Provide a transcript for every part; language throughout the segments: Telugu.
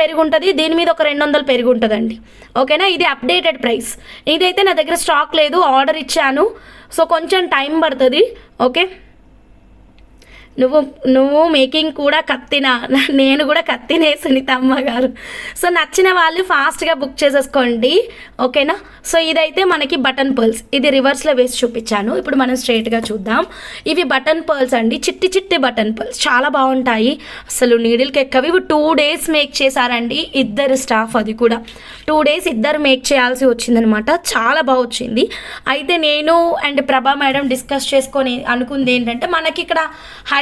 పెరుగు ఉంటుంది, దీని మీద ఒక 200 పెరుగు ఉంటుందండి. ఓకేనా, ఇది అప్డేటెడ్ ప్రైస్. ఇదైతే నా దగ్గర స్టాక్ లేదు, ఆర్డర్ ఇచ్చాను, సో కొంచెం టైం పడుతుంది. ఓకే, నువ్వు మేకింగ్ కూడా కత్తినా, నేను కూడా కత్తినే సునీతమ్మ గారు. సో నచ్చిన వాళ్ళు ఫాస్ట్గా బుక్ చేసేసుకోండి. ఓకేనా, సో ఇదైతే మనకి బటన్ పర్ల్స్, ఇది రివర్స్లో వేసి చూపించాను. ఇప్పుడు మనం స్ట్రైట్గా చూద్దాం. ఇవి బటన్ పర్ల్స్ అండి, చిట్టి చిట్టి బటన్ పర్ల్స్, చాలా బాగుంటాయి. అసలు నీడిల్కి ఎక్కవి. ఇవి 2 days మేక్ చేశారండి, ఇద్దరు స్టాఫ్. అది కూడా 2 days ఇద్దరు మేక్ చేయాల్సి వచ్చిందనమాట. చాలా బాగా వచ్చింది. అయితే నేను అండ్ ప్రభా మేడం డిస్కస్ చేసుకొని అనుకుంది ఏంటంటే, మనకి ఇక్కడ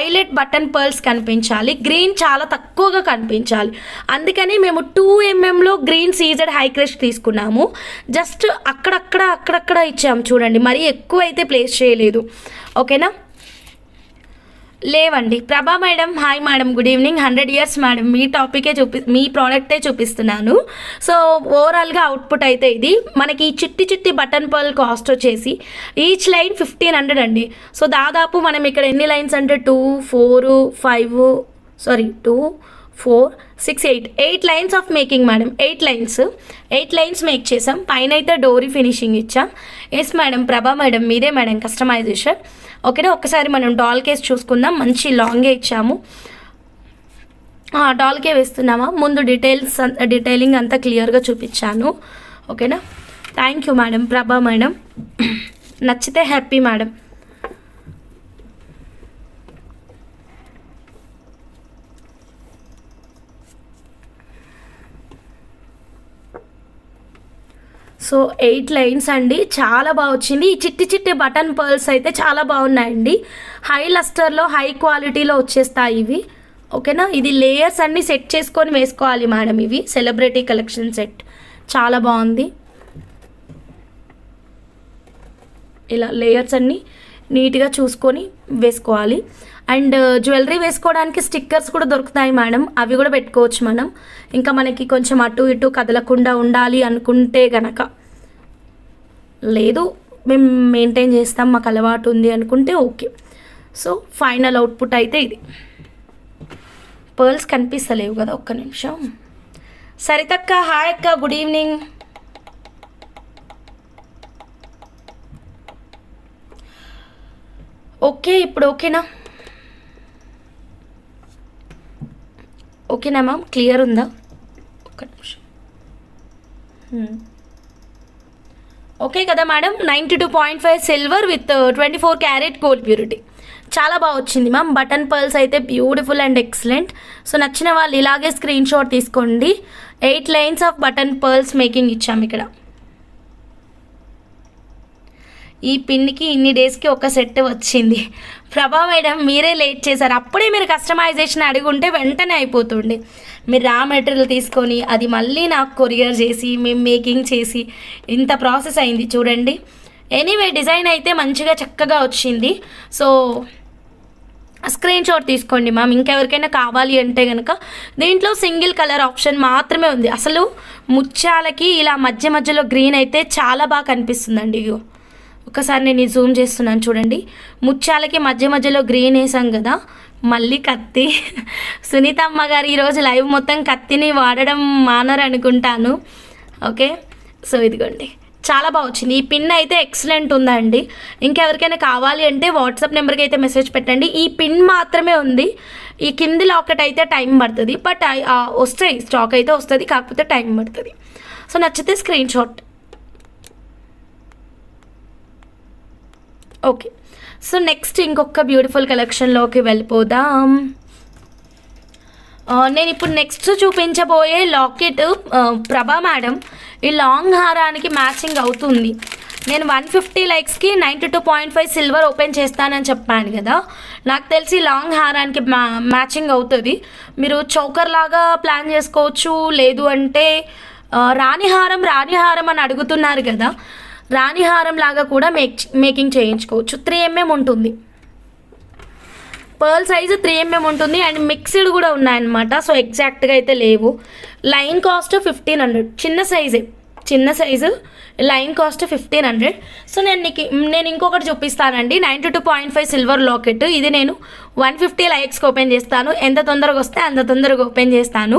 హైలైట్ బటన్ పర్ల్స్ కనిపించాలి, గ్రీన్ చాలా తక్కువగా కనిపించాలి. అందుకని మేము 2 mmలో గ్రీన్ సీజెడ్ హై క్రష్ తీసుకున్నాము. జస్ట్ అక్కడక్కడ ఇచ్చాము చూడండి, మరీ ఎక్కువ అయితే ప్లేస్ చేయలేదు. ఓకేనా, లేవండి. Prabha madam, hi madam, good evening. 100 years madam, మీ టాపికే మీ ప్రోడక్టే చూపిస్తున్నాను. సో ఓవరాల్గా అవుట్పుట్ అయితే ఇది. మనకి ఈ చిట్టి బటన్ పర్ల్ కాస్ట్ వచ్చేసి ఈచ్ లైన్ 1500 అండి. సో దాదాపు మనం ఇక్కడ ఎన్ని లైన్స్ అంటే 2, 4, 5 2, 4, 6, 8 lines of making madam. 8 lines make చేసాం. పైన అయితే డోరీ ఫినిషింగ్ ఇచ్చాం. ఎస్ మేడం, ప్రభా మేడం మీదే మేడం కస్టమైజేషన్. ఓకేనా, ఒక్కసారి మనం డాల్ కేస్ చూసుకుందాం. మంచి లాంగే ఇచ్చాము. డాల్కే వేస్తున్నామా, ముందు డీటెయిలింగ్ అంతా క్లియర్గా చూపించాను. ఓకేనా, థ్యాంక్ యూ మేడం, ప్రభా మేడం. నచ్చితే హ్యాపీ మేడం. సో 8 లైన్స్ అండి, చాలా బాగా వచ్చింది. ఈ చిట్టి బటన్ పర్ల్స్ అయితే చాలా బాగున్నాయండి. హై లస్టర్లో హై క్వాలిటీలో వచ్చేస్తాయి ఇవి. ఓకేనా, ఇది లేయర్స్ అన్నీ సెట్ చేసుకొని వేసుకోవాలి మేడం. ఇవి సెలబ్రిటీ కలెక్షన్ సెట్, చాలా బాగుంది. ఇలా లేయర్స్ అన్నీ నీట్గా చూసుకొని వేసుకోవాలి. అండ్ జ్యువెలరీ వేసుకోవడానికి స్టిక్కర్స్ కూడా దొరుకుతాయి మేడం, అవి కూడా పెట్టుకోవచ్చు మనం. ఇంకా మనకి కొంచెం అటు ఇటు కదలకుండా ఉండాలి అనుకుంటే గనక, లేదు మేము మెయింటైన్ చేస్తాం మాకు అలవాటు ఉంది అనుకుంటే ఓకే. సో ఫైనల్ అవుట్పుట్ అయితే ఇది. పర్ల్స్ కనిపిస్తలేవు కదా, ఒక్క నిమిషం. సరితక్క, హాయ్ అక్క, గుడ్ ఈవినింగ్. ఓకే, ఇప్పుడు ఓకేనా? ఓకేనా మ్యామ్, క్లియర్ ఉందా? ఒక్క నిమిషం. ఓకే కదా madam. 92.5 silver with 24 carat gold purity, చాలా బాగా వచ్చింది మ్యామ్. బటన్ పర్ల్స్ అయితే బ్యూటిఫుల్ అండ్ ఎక్సలెంట్. సో నచ్చిన వాళ్ళు ఇలాగే స్క్రీన్ షాట్ తీసుకోండి. 8 lines of button pearls making ఇచ్చాము ఇక్కడ. ఈ పిన్నికి ఇన్ని డేస్కి ఒక సెట్ వచ్చింది. ప్రభా మేడం మీరే లేట్ చేశారు, అప్పుడే మీరు కస్టమైజేషన్ అడుగుంటే వెంటనే అయిపోతుండే. మీరు రా మెటీరియల్ తీసుకొని అది మళ్ళీ నాకు కొరియర్ చేసి మేము మేకింగ్ చేసి ఇంత ప్రాసెస్ అయింది చూడండి. ఎనీవే డిజైన్ అయితే మంచిగా చక్కగా వచ్చింది. సో స్క్రీన్ షాట్ తీసుకోండి మ్యామ్. ఇంకెవరికైనా కావాలి అంటే కనుక దీంట్లో సింగిల్ కలర్ ఆప్షన్ మాత్రమే ఉంది. అసలు ముత్యాలకి ఇలా మధ్యలో గ్రీన్ అయితే చాలా బాగా కనిపిస్తుందండి. ఇగో ఒకసారి నేను జూమ్ చేస్తున్నాను చూడండి, ముత్యాలకి మధ్యలో గ్రీన్ వేసాం కదా. మళ్ళీ కత్తి, సునీతమ్మ గారు ఈరోజు లైవ్ మొత్తం కత్తిని వాడడం మానరు అనుకుంటాను. ఓకే, సో ఇదిగోండి చాలా బాగా వచ్చింది. ఈ పిన్ అయితే ఎక్సలెంట్ ఉందండి. ఇంకెవరికైనా కావాలి అంటే వాట్సాప్ నెంబర్కి అయితే మెసేజ్ పెట్టండి. ఈ పిన్ మాత్రమే ఉంది, ఈ కింది లాకెట్ అయితే టైం పడుతుంది, బట్ వస్తాయి, స్టాక్ అయితే వస్తుంది, కాకపోతే టైం పడుతుంది. సో నచ్చితే screen shot. Okay, so next ఇంకొక బ్యూటిఫుల్ కలెక్షన్లోకి వెళ్ళిపోదాం. నేను ఇప్పుడు నెక్స్ట్ చూపించబోయే లాకెట్ ప్రభా మేడం ఈ లాంగ్ హారానికి మ్యాచింగ్ అవుతుంది. నేను 150 లైక్స్కి 92.5 సిల్వర్ ఓపెన్ చేస్తానని చెప్పాను కదా. నాకు తెలిసి లాంగ్ హారానికి మ్యాచింగ్ అవుతుంది. మీరు చౌకర్ లాగా ప్లాన్ చేసుకోవచ్చు, లేదు అంటే రాణిహారం అని అడుగుతున్నారు కదా, రాణిహారం లాగా కూడా మేకింగ్ చేయించుకోవచ్చు. 3 mm ఉంటుంది, పర్ల్ సైజు 3 mm ఉంటుంది. అండ్ మిక్స్డ్ కూడా ఉన్నాయన్నమాట. సో ఎగ్జాక్ట్గా అయితే లేవు. లైన్ కాస్ట్ 1500, చిన్న సైజు లైన్ కాస్ట్ 1500. సో నేను ఇంకొకటి చూపిస్తానండి. 92.5 సిల్వర్ లాకెట్, ఇది నేను 150 లైక్స్కి ఓపెన్ చేస్తాను. ఎంత తొందరగా వస్తే అంత తొందరగా ఓపెన్ చేస్తాను.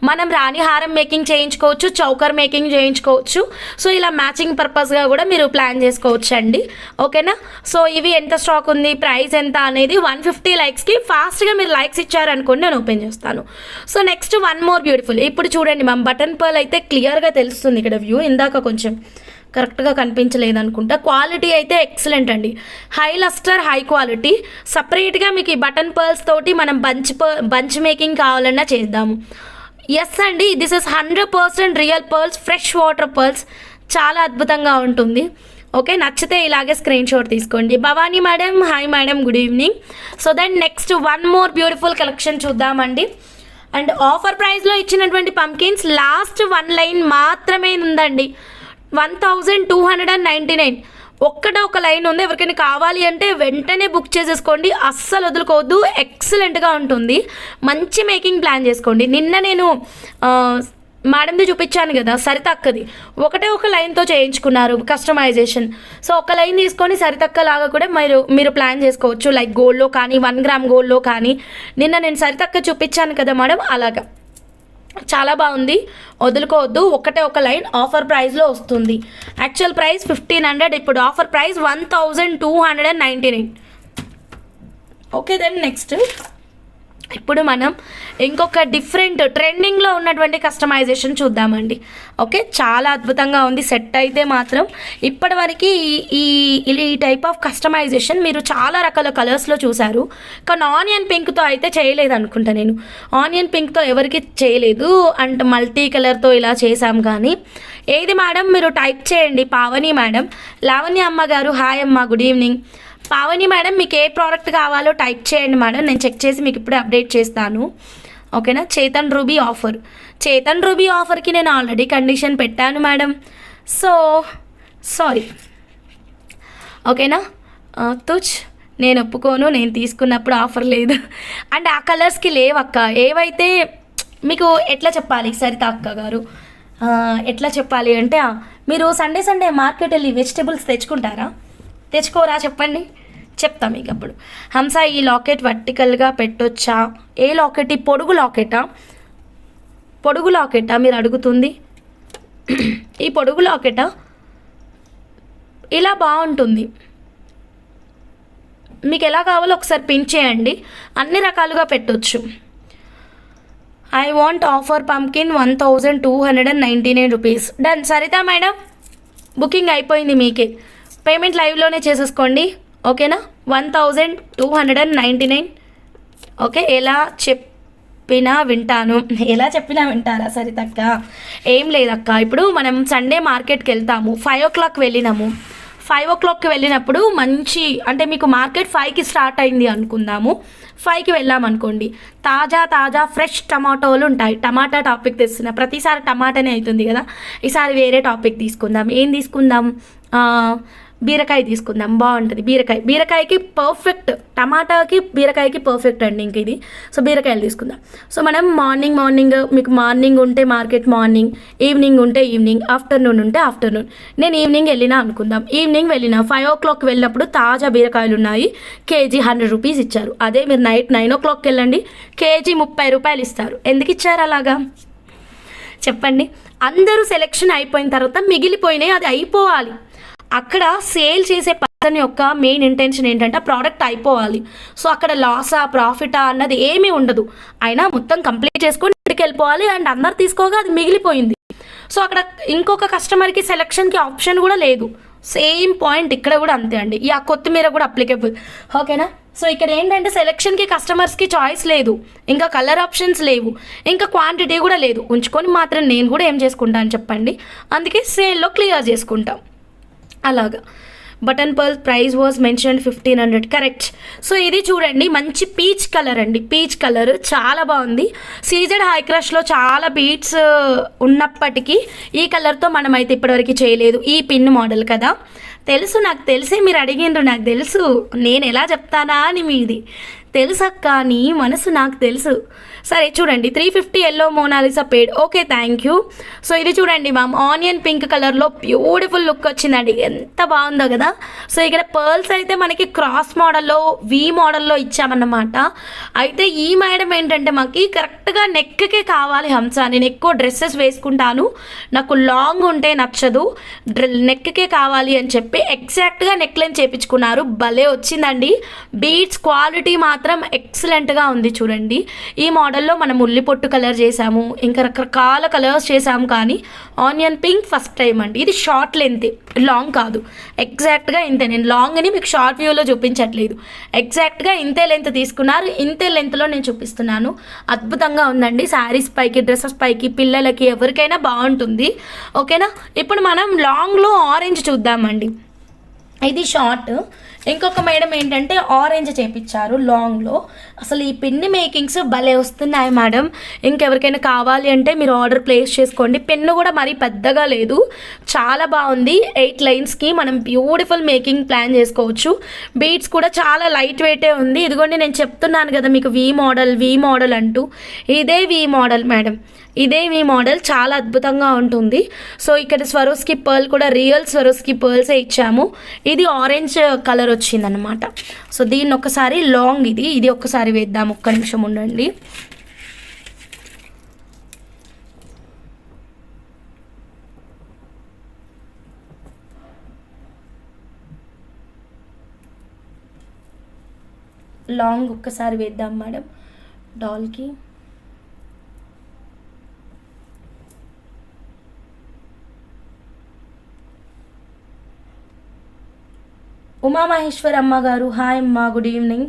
మనం రాణి హారం మేకింగ్ చేయించుకోవచ్చు, చౌకర్ మేకింగ్ చేయించుకోవచ్చు. సో ఇలా మ్యాచింగ్ పర్పస్గా కూడా మీరు ప్లాన్ చేసుకోవచ్చు అండి. ఓకేనా? సో ఇవి ఎంత స్టాక్ ఉంది, ప్రైస్ ఎంత అనేది 150 లైక్స్కి ఫాస్ట్గా మీరు లైక్స్ ఇచ్చారనుకోండి నేను ఓపెన్ చేస్తాను. So next one more beautiful. ఇప్పుడు చూడండి మ్యామ్, బటన్ పర్ల్ అయితే క్లియర్గా తెలుస్తుంది ఇక్కడ వ్యూ. ఇందాక కొంచెం కరెక్ట్గా కనిపించలేదు అనుకుంటా. క్వాలిటీ అయితే ఎక్సలెంట్ అండి. High lustre, high quality. సపరేట్గా మీకు ఈ బటన్ పర్ల్స్ తోటి మనం బంచ్ మేకింగ్ కావాలన్నా చేద్దాము. ఎస్ అండి, this is 100% real pearls, fresh water pearls. చాలా అద్భుతంగా ఉంటుంది. ఓకే, నచ్చితే ఇలాగే స్క్రీన్ షాట్ తీసుకోండి. Bhavani madam, hi madam, good evening. So then next one more beautiful collection చూద్దామండి. అండ్ ఆఫర్ ప్రైస్లో ఇచ్చినటువంటి పంకిన్స్ లాస్ట్ 1 లైన్ మాత్రమే ఉందండి. 1299. ఒక్కటే ఒక లైన్ ఉంది. ఎవరికైనా కావాలి అంటే వెంటనే బుక్ చేసేసుకోండి, అస్సలు వదులుకోవద్దు. ఎక్సలెంట్గా ఉంటుంది. మంచి మేకింగ్ ప్లాన్ చేసుకోండి. నిన్న నేను మేడంది చూపించాను కదా, సరితక్కది ఒకటే ఒక లైన్తో చేయించుకున్నారు కస్టమైజేషన్. సో ఒక లైన్ తీసుకొని సరితక్క లాగా కూడా మీరు ప్లాన్ చేసుకోవచ్చు. లైక్ గోల్డ్లో కానీ 1 గ్రామ్ గోల్డ్లో కానీ. నిన్న నేను సరితక్క చూపించాను కదా మేడం, అలాగా చాలా బాగుంది. వదులుకోవద్దు. ఒకటే ఒక లైన్ ఆఫర్ ప్రైస్లో వస్తుంది. యాక్చువల్ ప్రైస్ 1500, ఇప్పుడు offer price 1299. Okay, then next ఇప్పుడు మనం ఇంకొక డిఫరెంట్ ట్రెండింగ్లో ఉన్నటువంటి కస్టమైజేషన్ చూద్దామండి. ఓకే, చాలా అద్భుతంగా ఉంది సెట్ అయితే మాత్రం. ఇప్పటివరకు ఈ టైప్ ఆఫ్ కస్టమైజేషన్ మీరు చాలా రకాల కలర్స్లో చూసారు, కానీ ఆనియన్ పింక్తో అయితే చేయలేదు అనుకుంటా. నేను ఆనియన్ పింక్తో ఎవరికి చేయలేదు, అండ్ మల్టీ కలర్తో ఇలా చేసాం. కానీ ఏది మేడం మీరు టైప్ చేయండి. పావని మేడం, లావణ్య అమ్మ గారు, హాయ్ అమ్మ, గుడ్ ఈవినింగ్. పావని మేడం, మీకు ఏ ప్రోడక్ట్ కావాలో టైప్ చేయండి మేడం, నేను చెక్ చేసి మీకు ఇప్పుడే అప్డేట్ చేస్తాను. ఓకేనా? Chetan ruby offer. Chetan ruby ఆఫర్కి నేను ఆల్రెడీ కండిషన్ పెట్టాను మేడం. So sorry. ఓకేనా? తుచ్, నేను ఒప్పుకోను, నేను తీసుకున్నప్పుడు ఆఫర్ లేదు. అండ్ ఆ కలర్స్కి లేవక్క. ఏవైతే మీకు ఎట్లా చెప్పాలి సరిత అక్క గారు, ఎట్లా చెప్పాలి అంటే, మీరు సండే మార్కెట్ వెళ్ళి వెజిటేబుల్స్ తెచ్చుకోరా చెప్పండి, చెప్తా మీకు అప్పుడు. హంస, ఈ లాకెట్ వర్టికల్గా పెట్టొచ్చా? ఏ లాకెట్? ఈ పొడుగు లాకెటా మీరు అడుగుతుంది? ఈ పొడుగు లాకెటా? ఇలా బాగుంటుంది. మీకు ఎలా కావాలో ఒకసారి పిన్ చేయండి, అన్ని రకాలుగా పెట్టొచ్చు. ఐ వాంట్ ఆఫర్ పంకిన్ 1299 rupees. Done. Saritha madam, booking అయిపోయింది మీకే. పేమెంట్ లైవ్లోనే చేసేసుకోండి. ఓకేనా? 1299. ఓకే, ఎలా చెప్పినా వింటారా సరితక్క? ఏం లేదక్క, ఇప్పుడు మనం సండే మార్కెట్కి వెళ్తాము. 5 o'clock వెళ్ళినాము. 5 o'clockకి వెళ్ళినప్పుడు మంచి, అంటే మీకు మార్కెట్ 5కి స్టార్ట్ అయింది అనుకుందాము. 5కి వెళ్ళామనుకోండి, తాజా ఫ్రెష్ టమాటోలు ఉంటాయి. టమాటా టాపిక్ తెస్తున్నా, ప్రతిసారి టమాటానే అవుతుంది కదా. ఈసారి వేరే టాపిక్ తీసుకుందాం. ఏం తీసుకుందాం? బీరకాయ తీసుకుందాం, బాగుంటుంది. బీరకాయకి పర్ఫెక్ట్, టమాటాకి బీరకాయకి పర్ఫెక్ట్ అండి ఇంక ఇది. సో బీరకాయలు తీసుకుందాం. సో మనం మార్నింగ్ మీకు మార్నింగ్ ఉంటే మార్కెట్ మార్నింగ్, ఈవినింగ్ ఉంటే ఈవినింగ్, ఆఫ్టర్నూన్ ఉంటే ఆఫ్టర్నూన్. నేను ఈవినింగ్ వెళ్ళినా అనుకుందాం. ఈవినింగ్ వెళ్ళినా 5 o'clock వెళ్ళినప్పుడు తాజా బీరకాయలు ఉన్నాయి, కేజీ 100 రూపీస్ ఇచ్చారు. అదే మీరు నైట్ 9 o'clockకి వెళ్ళండి, కేజీ 30 రూపాయలు ఇస్తారు. ఎందుకు ఇచ్చారు అలాగా చెప్పండి? అందరూ సెలెక్షన్ అయిపోయిన తర్వాత మిగిలిపోయినాయి, అది అయిపోవాలి. అక్కడ సేల్ చేసే పర్సన్ యొక్క మెయిన్ ఇంటెన్షన్ ఏంటంటే ప్రోడక్ట్ అయిపోవాలి. సో అక్కడ లాసా ప్రాఫిటా అన్నది ఏమీ ఉండదు. అయినా మొత్తం కంప్లీట్ చేసుకొని ఇంటికి వెళ్ళిపోవాలి. అండ్ అందరు తీసుకోగా అది మిగిలిపోయింది. సో అక్కడ ఇంకొక కస్టమర్కి సెలెక్షన్కి ఆప్షన్ కూడా లేదు. సేమ్ పాయింట్ ఇక్కడ కూడా అంతే అండి. ఈ కొత్తిమీర కూడా అప్లికేబుల్. ఓకేనా? సో ఇక్కడ ఏంటంటే సెలెక్షన్కి కస్టమర్స్కి చాయిస్ లేదు, ఇంకా కలర్ ఆప్షన్స్ లేవు, ఇంకా క్వాంటిటీ కూడా లేదు. ఉంచుకొని మాత్రం నేను కూడా ఏం చేసుకుంటాను చెప్పండి? అందుకే సేల్లో క్లియర్ చేసుకుంటాం. అలాగా button pearl price was mention 1500. Correct. So ఇది చూడండి, మంచి పీచ్ కలర్ అండి. పీచ్ కలర్ చాలా బాగుంది. సీజెడ్ హై క్రష్లో చాలా బీట్స్ ఉన్నప్పటికీ ఈ కలర్తో మనమైతే ఇప్పటివరకు చేయలేదు. ఈ పిన్ మోడల్ కదా, తెలుసు, నాకు తెలిసి మీరు అడిగిండ్రు, నాకు తెలుసు. నేను ఎలా చెప్తానా అని మీది తెలుసక్క, నీ మనసు నాకు తెలుసు. సరే చూడండి 350 yellow Mona Lisa paid. Okay, thank you. So ఇది చూడండి మ్యామ్, ఆనియన్ పింక్ కలర్లో బ్యూటిఫుల్ లుక్ వచ్చిందండి, ఎంత బాగుందో కదా. సో ఇక్కడ పర్ల్స్ అయితే మనకి క్రాస్ మోడల్లో వి మోడల్లో ఇచ్చామన్నమాట. అయితే ఈ మేడం ఏంటంటే మాకు కరెక్ట్గా నెక్కే కావాలి హంస. నేను ఎక్కువ డ్రెస్సెస్ వేసుకుంటాను, నాకు లాంగ్ ఉంటే నచ్చదు, నెక్కే కావాలి అని చెప్పి ఎగ్జాక్ట్గా నెక్ లైన్ చేయించుకున్నారు. భలే వచ్చిందండి. బీడ్స్ క్వాలిటీ మాత్రం ఎక్సలెంట్గా ఉంది చూడండి. ఈ మోడల్లో మనం ఉల్లి పొట్టు కలర్ చేసాము, ఇంకా రకరకాల కలర్స్ చేసాము, కానీ ఆనియన్ పింక్ ఫస్ట్ టైం అండి. ఇది షార్ట్ లెంత్, లాంగ్ కాదు, ఎగ్జాక్ట్గా ఇంతే. నేను లాంగ్ అని మీకు షార్ట్ వ్యూలో చూపించట్లేదు, ఎగ్జాక్ట్గా ఇంతే లెంత్ తీసుకున్నారు, ఇంతే లెంత్లో నేను చూపిస్తున్నాను. అద్భుతంగా ఉందండి. శారీస్ పైకి, డ్రెస్సెస్ పైకి, పిల్లలకి ఎవరికైనా బాగుంటుంది. ఓకేనా, ఇప్పుడు మనం లాంగ్లో ఆరెంజ్ చూద్దామండి. ఇది షార్ట్. ఇంకొక మేడం ఏంటంటే ఆరెంజ్ చేపించారు లాంగ్లో. అసలు ఈ పిన్ని మేకింగ్స్ భలే వస్తున్నాయి మేడం. ఇంకెవరికైనా కావాలి అంటే మీరు ఆర్డర్ ప్లేస్ చేసుకోండి. పెన్ను కూడా మరీ పెద్దగా లేదు, చాలా బాగుంది. 8 లైన్స్కి మనం బ్యూటిఫుల్ మేకింగ్ ప్లాన్ చేసుకోవచ్చు. బీడ్స్ కూడా చాలా లైట్ వెయిటే ఉంది. ఇదిగోండి నేను చెప్తున్నాను కదా మీకు వి మోడల్ అంటూ, ఇదే వి మోడల్ మేడం, ఇదే మీ మోడల్ చాలా అద్భుతంగా ఉంటుంది. సో ఇక్కడ స్వరోస్కి పర్ల్ కూడా రియల్ స్వరోస్కి పర్ల్సే ఇచ్చాము. ఇది ఆరెంజ్ కలర్ వచ్చిందనమాట. సో దీన్ని ఒకసారి లాంగ్, ఇది ఒక్కసారి వేద్దాం, ఒక్క నిమిషం ఉండండి. లాంగ్ ఒక్కసారి వేద్దాం మేడం డాల్కి. ఉమామహేశ్వర్ అమ్మ గారు, హాయ్ అమ్మ, గుడ్ ఈవినింగ్.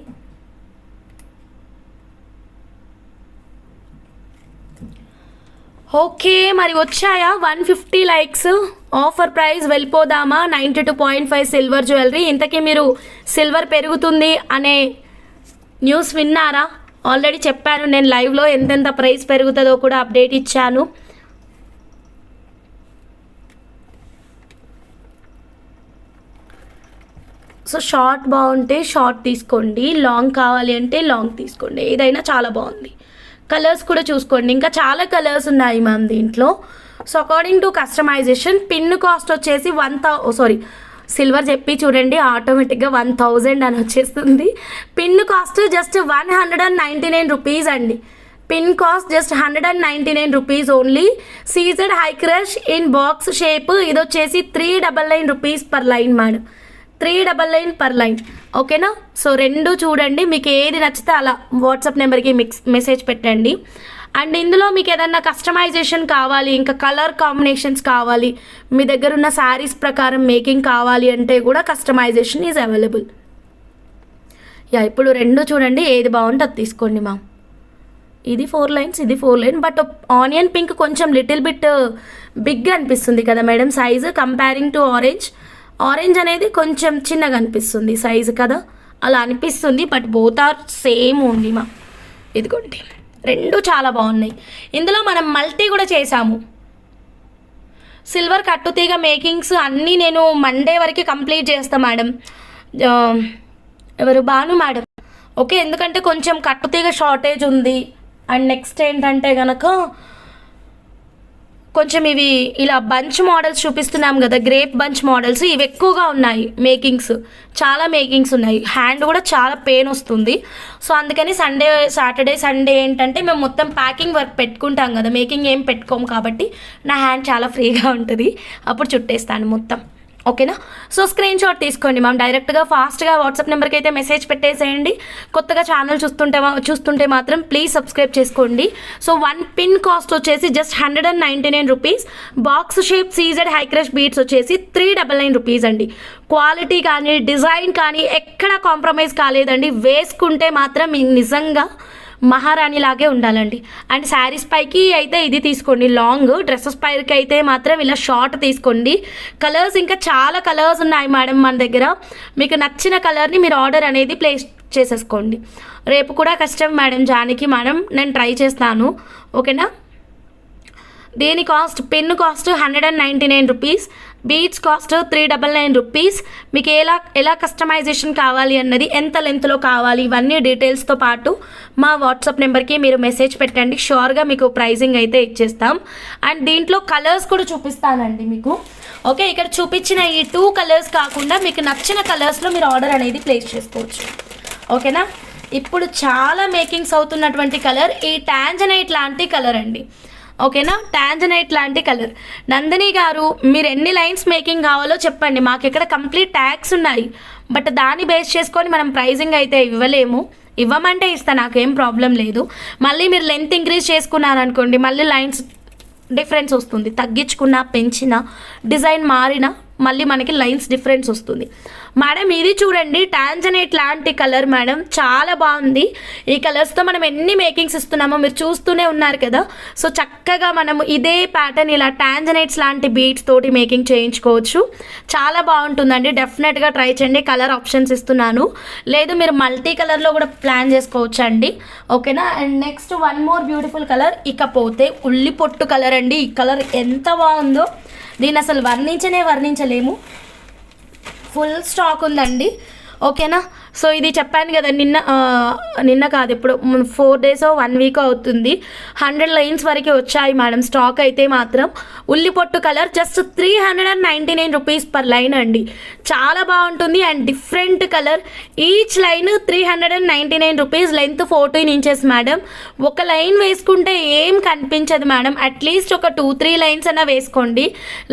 ఓకే, మరి వచ్చాయా 150 లైక్స్? ఆఫర్ ప్రైస్ వెళ్ళిపోదామా? 92.5 సిల్వర్ జ్యువెలరీ. ఇంతకీ మీరు సిల్వర్ పెరుగుతుంది అనే న్యూస్ విన్నారా? ఆల్రెడీ చెప్పాను నేను లైవ్లో, ఎంతెంత ప్రైస్ పెరుగుతుందో కూడా అప్డేట్ ఇచ్చాను. సో షార్ట్ బాగుంటే షార్ట్ తీసుకోండి, లాంగ్ కావాలి అంటే లాంగ్ తీసుకోండి, ఏదైనా చాలా బాగుంది. కలర్స్ కూడా చూసుకోండి, ఇంకా చాలా కలర్స్ ఉన్నాయి మ్యామ్ దీంట్లో. So according to customisation pin cost వచ్చేసి సిల్వర్ చెప్పి చూడండి, ఆటోమేటిక్గా 1000 అని వచ్చేస్తుంది. పిన్ కాస్ట్ జస్ట్ 199 రూపీస్ అండి. Pin cost just 199 rupees only. CZ high crush in box shape, ఇది వచ్చేసి 399 rupees per line madam, 399 per line. ఓకేనా, సో రెండు చూడండి, మీకు ఏది నచ్చితే అలా వాట్సాప్ నెంబర్కి మెసేజ్ పెట్టండి. అండ్ ఇందులో మీకు ఏదన్నా కస్టమైజేషన్ కావాలి, ఇంకా కలర్ కాంబినేషన్స్ కావాలి, మీ దగ్గర ఉన్న శారీస్ ప్రకారం మేకింగ్ కావాలి అంటే కూడా కస్టమైజేషన్ ఈజ్ అవైలబుల్. ఇప్పుడు రెండు చూడండి, ఏది బాగుంటే అది తీసుకోండి మ్యామ్. ఇది 4 లైన్స్, ఇది 4 లైన్, బట్ ఆనియన్ పింక్ కొంచెం లిటిల్ బిట్ బిగ్ అనిపిస్తుంది కదా madam size, comparing to orange అనేది కొంచెం చిన్నగా అనిపిస్తుంది సైజు కదా, అలా అనిపిస్తుంది. But both are same only మా. ఇదిగోండి, రెండు చాలా బాగున్నాయి. ఇందులో మనం మల్టీ కూడా చేసాము. సిల్వర్ కట్టుతీగ మేకింగ్స్ అన్నీ నేను మండే వరకు కంప్లీట్ చేస్తాను మేడం. ఎవరు భాను మేడం. ఓకే, ఎందుకంటే కొంచెం కట్టుతీగ షార్టేజ్ ఉంది. అండ్ నెక్స్ట్ ఏంటంటే కనుక కొంచెం ఇవి ఇలా బంచ్ మోడల్స్ చూపిస్తున్నాం కదా, గ్రేప్ బంచ్ మోడల్స్, ఇవి ఎక్కువగా ఉన్నాయి. మేకింగ్స్ చాలా మేకింగ్స్ ఉన్నాయి, హ్యాండ్ కూడా చాలా పెయిన్ వస్తుంది. సో అందుకని సాటర్డే సండే ఏంటంటే మేము మొత్తం ప్యాకింగ్ వర్క్ పెట్టుకుంటాం కదా, మేకింగ్ ఏం పెట్టుకోము కాబట్టి నా హ్యాండ్ చాలా ఫ్రీగా ఉంటుంది, అప్పుడు చుట్టేస్తాను మొత్తం. ఓకేనా, సో స్క్రీన్ షాట్ తీసుకోండి మ్యామ్, డైరెక్ట్గా ఫాస్ట్గా వాట్సాప్ నెంబర్కి అయితే మెసేజ్ పెట్టేసేయండి. కొత్తగా ఛానల్ చూస్తుంటే మాత్రం ప్లీజ్ సబ్స్క్రైబ్ చేసుకోండి. సో 1 పిన్ కాస్ట్ వచ్చేసి just 199 rupees. Box shape CZ high crush beads వచ్చేసి 399 రూపీస్ అండి. క్వాలిటీ కానీ డిజైన్ కానీ ఎక్కడ కాంప్రమైజ్ కాలేదండి. వేసుకుంటే మాత్రం నిజంగా మహారాణి లాగే ఉండాలండి. అండ్ శారీస్ పైకి అయితే ఇది తీసుకోండి లాంగ్, డ్రెస్సెస్ పైకి అయితే మాత్రం ఇలా షార్ట్ తీసుకోండి. కలర్స్ ఇంకా చాలా కలర్స్ ఉన్నాయి మేడం మన దగ్గర, మీకు నచ్చిన కలర్ని మీరు ఆర్డర్ అనేది ప్లేస్ చేసేసుకోండి. రేపు కూడా కష్టం మేడం జానికి మేడం, నేను ట్రై చేస్తాను. ఓకేనా, దీని cost, pen cost 199 rupees, beads cost 399 rupees. మీకు ఎలా కస్టమైజేషన్ కావాలి అన్నది, ఎంత లెంత్లో కావాలి, ఇవన్నీ డీటెయిల్స్తో పాటు మా వాట్సాప్ నెంబర్కి మీరు మెసేజ్ పెట్టండి. షూర్గా మీకు ప్రైజింగ్ అయితే ఇచ్చేస్తాం. అండ్ దీంట్లో కలర్స్ కూడా చూపిస్తానండి మీకు. ఓకే, ఇక్కడ చూపించిన ఈ 2 కలర్స్ కాకుండా మీకు నచ్చిన కలర్స్లో మీరు ఆర్డర్ అనేది ప్లేస్ చేసుకోవచ్చు. ఓకేనా. ఇప్పుడు చాలా మేకింగ్స్ అవుతున్నటువంటి కలర్ ఈ టాంజనైట్ లాంటి కలర్ అండి. ఓకేనా, టాంజనైట్ లాంటి కలర్. నందిని గారు, మీరు ఎన్ని లైన్స్ మేకింగ్ కావాలో చెప్పండి. మాకు ఇక్కడ కంప్లీట్ ట్యాగ్స్ ఉన్నాయి, బట్ దాన్ని బేస్ చేసుకొని మనం ప్రైజింగ్ అయితే ఇవ్వలేము. ఇవ్వమంటే ఇస్తా, నాకేం ప్రాబ్లం లేదు. మళ్ళీ మీరు లెంత్ ఇంక్రీజ్ చేసుకున్నారనుకోండి, మళ్ళీ లైన్స్ డిఫరెన్స్ వస్తుంది. తగ్గించుకున్నా, పెంచినా, డిజైన్ మారినా మళ్ళీ మనకి లైన్స్ డిఫరెన్స్ వస్తుంది. మేడం ఇది చూడండి, టాంజనైట్ లాంటి కలర్ మేడం, చాలా బాగుంది. ఈ కలర్స్తో మనం ఎన్ని మేకింగ్స్ ఇస్తున్నామో మీరు చూస్తూనే ఉన్నారు కదా. సో చక్కగా మనము ఇదే ప్యాటర్న్ ఇలా టాంజనైట్స్ లాంటి బీడ్స్ తోటి మేకింగ్ చేయించుకోవచ్చు. చాలా బాగుంటుందండి, డెఫినెట్గా ట్రై చేయండి. కలర్ ఆప్షన్స్ ఇస్తున్నాను, లేదు మీరు మల్టీ కలర్లో కూడా ప్లాన్ చేసుకోవచ్చు అండి. ఓకేనా. And next one more beautiful colour, ఇకపోతే ఉల్లి పొట్టు కలర్ అండి. ఈ కలర్ ఎంత బాగుందో, దీన్ని అసలు వర్ణించలేము. ఫుల్ స్టాక్ ఉందండి. ఓకేనా. సో ఇది చెప్పాను కదా, నిన్న కాదు, ఇప్పుడు 4 days 1 week అవుతుంది. 100 లైన్స్ వరకు వచ్చాయి మేడం. స్టాక్ అయితే మాత్రం ఉల్లి పొట్టు colour just 399 rupees per line అండి. చాలా బాగుంటుంది and different colour. Each line 399 rupees. Length 14 inches madam. ఒక లైన్ వేసుకుంటే ఏం కనిపించదు మేడం. అట్లీస్ట్ ఒక 2-3 లైన్స్ అన్నా వేసుకోండి.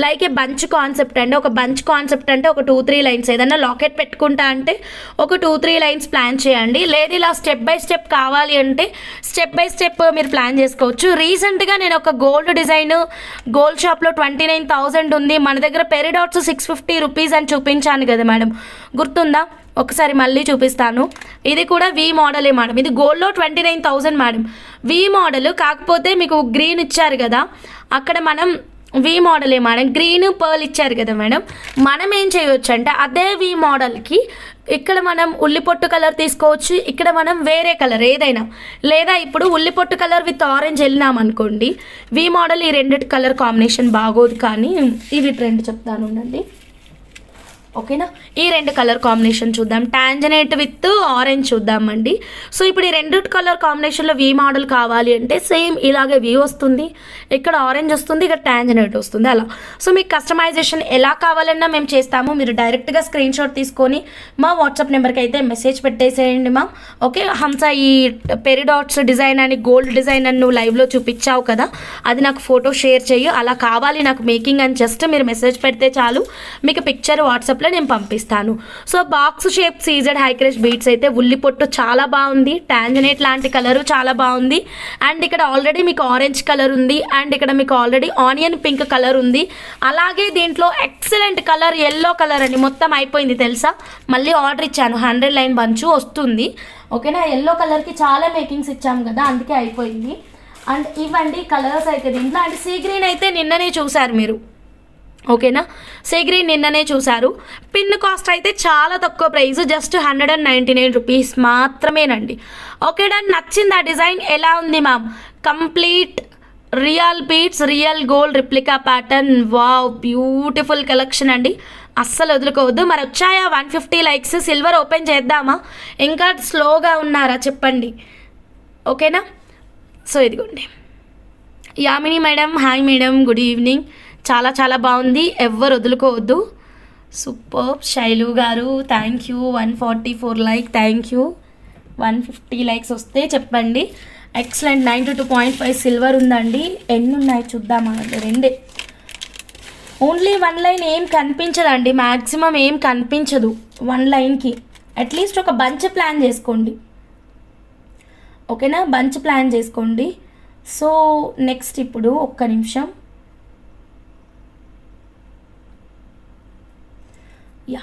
లైక్ ఏ బంచ్ కాన్సెప్ట్ అండి. ఒక బంచ్ కాన్సెప్ట్ అంటే ఒక 2-3 లైన్స్. ఏదన్నా లాకెట్ పెట్టుకుంటా అంటే ఒక 2-3 లైన్స్ ప్లాన్ చేయండి. లేదు ఇలా స్టెప్ బై స్టెప్ కావాలి అంటే స్టెప్ బై స్టెప్ మీరు ప్లాన్ చేసుకోవచ్చు. రీసెంట్గా నేను ఒక గోల్డ్ డిజైన్ గోల్డ్ షాప్లో 29,000 ఉంది, మన దగ్గర పెరిడాట్స్ 650 రూపీస్ అని చూపించాను కదా మేడం, గుర్తుందా? ఒకసారి మళ్ళీ చూపిస్తాను. ఇది కూడా వి మోడలే మేడం. ఇది గోల్డ్లో 29,000 మేడం. వి మోడల్, కాకపోతే మీకు గ్రీన్ ఇచ్చారు కదా, అక్కడ మనం వి మోడలే మేడం. గ్రీన్ పర్ల్ ఇచ్చారు కదా మేడం. మనం ఏం చేయవచ్చు అంటే అదే వి మోడల్కి ఇక్కడ మనం ఉల్లిపొట్టు కలర్ తీసుకోవచ్చు, ఇక్కడ మనం వేరే కలర్ ఏదైనా, లేదా ఇప్పుడు ఉల్లిపొట్టు కలర్ విత్ ఆరెంజ్ వెళ్ళినాం అనుకోండి, వి మోడల్ ఈ 2 కలర్ కాంబినేషన్ బాగోదు, కానీ ఇవి ట్రెండ్ చెప్తాను ఉండండి. ఓకేనా. ఈ 2 కలర్ కాంబినేషన్ చూద్దాం. టాంజనైట్ విత్ ఆరెంజ్ చూద్దామండి. సో ఇప్పుడు ఈ 2 కలర్ కాంబినేషన్లో వి మోడల్ కావాలి అంటే సేమ్ ఇలాగే వి వస్తుంది, ఇక్కడ ఆరెంజ్ వస్తుంది, ఇక్కడ టాంజనైట్ వస్తుంది, అలా. సో మీకు కస్టమైజేషన్ ఎలా కావాలన్నా మేము చేస్తాము. మీరు డైరెక్ట్గా స్క్రీన్ షాట్ తీసుకొని మా వాట్సాప్ నెంబర్కి అయితే మెసేజ్ పెట్టేసేయండి మా. ఓకే. హంస, ఈ పెరిడాట్స్ డిజైన్ అని గోల్డ్ డిజైన్ అని నువ్వు లైవ్లో చూపించావు కదా, అది నాకు ఫోటో షేర్ చెయ్యి, అలా కావాలి నాకు మేకింగ్ అని జస్ట్ మీరు మెసేజ్ పెడితే చాలు, మీకు పిక్చర్ వాట్సాప్ నేను పంపిస్తాను. So box shape CZ high crush beads అయితే ఉల్లి పొట్టు చాలా బాగుంది. టాంజనైట్ లాంటి కలరు చాలా బాగుంది. అండ్ ఇక్కడ ఆల్రెడీ మీకు ఆరెంజ్ కలర్ ఉంది, అండ్ ఇక్కడ మీకు ఆల్రెడీ ఆనియన్ పింక్ కలర్ ఉంది. అలాగే దీంట్లో ఎక్సలెంట్ కలర్ ఎల్లో కలర్ అని మొత్తం అయిపోయింది తెలుసా. మళ్ళీ ఆర్డర్ ఇచ్చాను, 100 లైన్ బంచు వస్తుంది. ఓకేనా. ఎల్లో కలర్కి చాలా మేకింగ్స్ ఇచ్చాము కదా, అందుకే అయిపోయింది. అండ్ ఇవ్వండి కలర్స్ అయితే దీంట్లో. అండ్ సీ గ్రీన్ అయితే నిన్ననే చూసారు మీరు. ఓకేనా. సీ గ్రీన్ నిన్ననే చూసారు. పిన్ కాస్ట్ అయితే చాలా తక్కువ ప్రైస్, జస్ట్ 199 రూపీస్ మాత్రమేనండి. Okay done. నచ్చింది ఆ డిజైన్? ఎలా ఉంది ma'am? Complete real beads, real gold replica pattern. Wow, beautiful collection అండి, అస్సలు వదులుకోవద్దు. మరి వచ్చాయా 150 లైక్స్? సిల్వర్ ఓపెన్ చేద్దామా? ఇంకా స్లోగా ఉన్నారా చెప్పండి. ఓకేనా. సో ఇదిగోండి. Yamini madam, hi madam, good evening. చాలా చాలా బాగుంది, ఎవ్వరు వదులుకోవద్దు. సూపర్. శైలు గారు thank you. 144 like, thank you. 150 likes వస్తే చెప్పండి. ఎక్సలెంట్. 92.5 సిల్వర్ ఉందండి. ఎన్ని ఉన్నాయి చూద్దామా? 2. ఓన్లీ 1 లైన్ ఏం కనిపించదండి, మ్యాక్సిమం ఏం కనిపించదు 1 లైన్కి. అట్లీస్ట్ ఒక బంచ్ ప్లాన్ చేసుకోండి. ఓకేనా, బంచ్ ప్లాన్ చేసుకోండి. సో నెక్స్ట్ ఇప్పుడు ఒక్క నిమిషం. యా,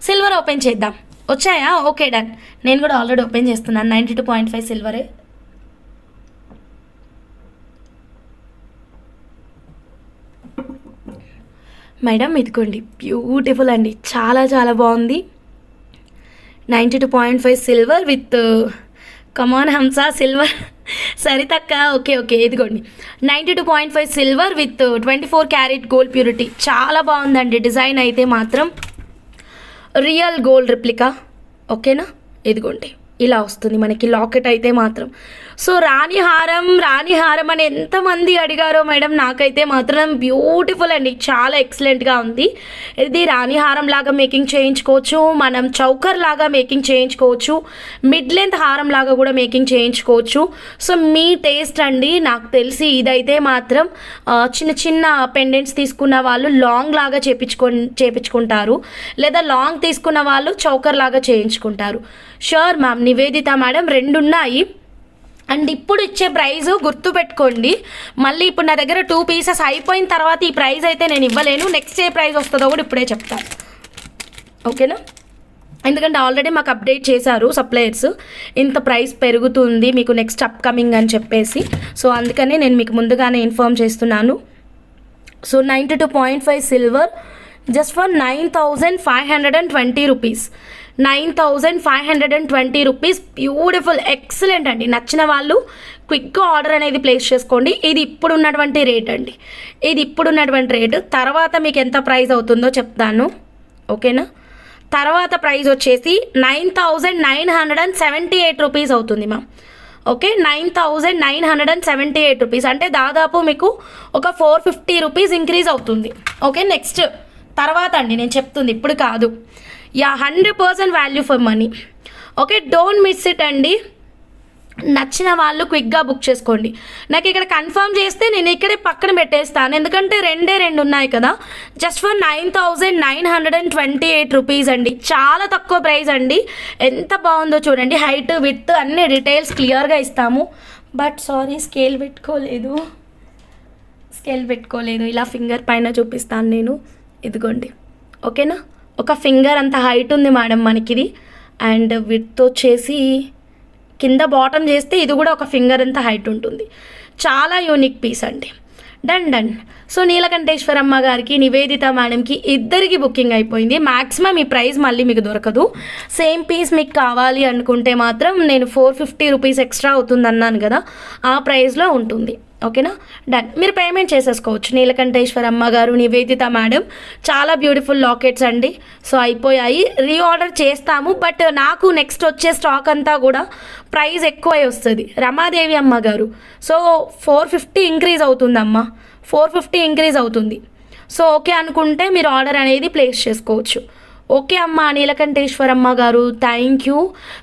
సిల్వర్ ఓపెన్ చేద్దాం. వచ్చాయా? Okay done. నేను కూడా ఆల్రెడీ ఓపెన్ చేస్తున్నాను. 92.5 సిల్వరే. మేడం ఇదిగోండి, బ్యూటిఫుల్ అండి, చాలా చాలా బాగుంది. 92.5 సిల్వర్ విత్ కమాన్ హంస సిల్వర్ సరితక్క ఓకే ఇదిగోండి 92.5 silver with 24 carat gold purity. చాలా బాగుందండి డిజైన్ అయితే మాత్రం రియల్ గోల్డ్ రిప్లికా. ఓకేనా, ఇదిగోండి ఇలా వస్తుంది మనకి లాకెట్ అయితే మాత్రం. సో రాణి హారం అని ఎంతమంది అడిగారో మేడం, నాకైతే మాత్రం బ్యూటిఫుల్ అండి, చాలా ఎక్సలెంట్గా ఉంది. ఇది రాణి హారం లాగా మేకింగ్ చేయించుకోవచ్చు, మనం చౌకర్ లాగా మేకింగ్ చేయించుకోవచ్చు, మిడ్ లెంత్ హారం లాగా కూడా మేకింగ్ చేయించుకోవచ్చు. సో మీ టేస్ట్ అండి. నాకు తెలిసి ఇదైతే మాత్రం చిన్న చిన్న పెండెంట్స్ తీసుకున్న వాళ్ళు లాంగ్ లాగా చేపించుకుంటారు, లేదా లాంగ్ తీసుకున్న వాళ్ళు చౌకర్ లాగా చేయించుకుంటారు. షూర్ మ్యామ్, నివేదిత మేడం 2 ఉన్నాయి. అండ్ ఇప్పుడు ఇచ్చే ప్రైజు గుర్తుపెట్టుకోండి, మళ్ళీ ఇప్పుడు నా దగ్గర 2 పీసెస్ అయిపోయిన తర్వాత ఈ ప్రైస్ అయితే నేను ఇవ్వలేను. నెక్స్ట్ ఏ ప్రైస్ వస్తుందో కూడా ఇప్పుడే చెప్తాను. ఓకేనా, ఎందుకంటే ఆల్రెడీ మాకు అప్డేట్ చేశారు సప్లయర్స్, ఇంత ప్రైస్ పెరుగుతుంది మీకు నెక్స్ట్ అప్కమింగ్ అని చెప్పేసి. సో అందుకని నేను మీకు ముందుగానే ఇన్ఫార్మ్ చేస్తున్నాను. So 92.5 silver just for 9,520 rupees. 9,520 rupees. Beautiful, excellent అండి. నచ్చిన వాళ్ళు క్విక్గా ఆర్డర్ అనేది ప్లేస్ చేసుకోండి. ఇది ఇప్పుడున్నటువంటి రేట్ అండి, ఇది ఇప్పుడున్నటువంటి రేటు. తర్వాత మీకు ఎంత ప్రైస్ అవుతుందో చెప్తాను. ఓకేనా, తర్వాత ప్రైస్ వచ్చేసి 9,978 రూపీస్ అవుతుంది మ్యామ్. ఓకే, 9,978 రూపీస్ అంటే దాదాపు మీకు ఒక 450 రూపీస్ ఇంక్రీజ్ అవుతుంది. ఓకే, నెక్స్ట్ తర్వాత అండి నేను చెప్తుంది, ఇప్పుడు కాదు. 100% value for money. Okay, don't miss it అండి. నచ్చిన వాళ్ళు క్విక్గా బుక్ చేసుకోండి. నాకు ఇక్కడ కన్ఫర్మ్ చేస్తే నేను ఇక్కడే పక్కన పెట్టేస్తాను, ఎందుకంటే 2 ఉన్నాయి కదా. జస్ట్ ఫర్ 9,928 రూపీస్ అండి, చాలా తక్కువ ప్రైస్ అండి. ఎంత బాగుందో చూడండి, హైట్ విత్ అన్ని డీటెయిల్స్ క్లియర్గా ఇస్తాము. బట్ సారీ, స్కేల్ పెట్టుకోలేదు. ఇలా ఫింగర్ పైన చూపిస్తాను నేను, ఇదిగోండి. ఓకేనా, ఒక ఫింగర్ అంత హైట్ ఉంది మేడం మనకిది. అండ్ విత్ వచ్చేసి కింద బాటమ్ చేస్తే ఇది కూడా ఒక ఫింగర్ అంత హైట్ ఉంటుంది. చాలా యూనిక్ పీస్ అండి. డన్. సో నీలకంఠేశ్వరమ్మ గారికి, నివేదిత మేడంకి ఇద్దరికి బుకింగ్ అయిపోయింది. మ్యాక్సిమం ఈ ప్రైస్ మళ్ళీ మీకు దొరకదు. సేమ్ పీస్ మీకు కావాలి అనుకుంటే మాత్రం నేను 450 రూపీస్ ఎక్స్ట్రా అవుతుంది అన్నాను కదా, ఆ ప్రైస్లో ఉంటుంది. ఓకేనా, డన్. మీరు పేమెంట్ చేసేసుకోవచ్చు. నీలకంఠేశ్వరమ్మ గారు, నివేదిత మేడం, చాలా బ్యూటిఫుల్ లాకెట్స్ అండి. సో అయిపోయాయి, రీఆర్డర్ చేస్తాము. బట్ నాకు నెక్స్ట్ వచ్చే స్టాక్ అంతా కూడా ప్రైస్ ఎక్కువై వస్తుంది. రమాదేవి అమ్మ గారు, సో 450 ఇంక్రీజ్ అవుతుందమ్మా, 450 ఇంక్రీజ్ అవుతుంది. సో ఓకే అనుకుంటే మీరు ఆర్డర్ అనేది ప్లేస్ చేసుకోవచ్చు. ఓకే అమ్మ నీలకంఠేశ్వరమ్మ గారు, థ్యాంక్ యూ.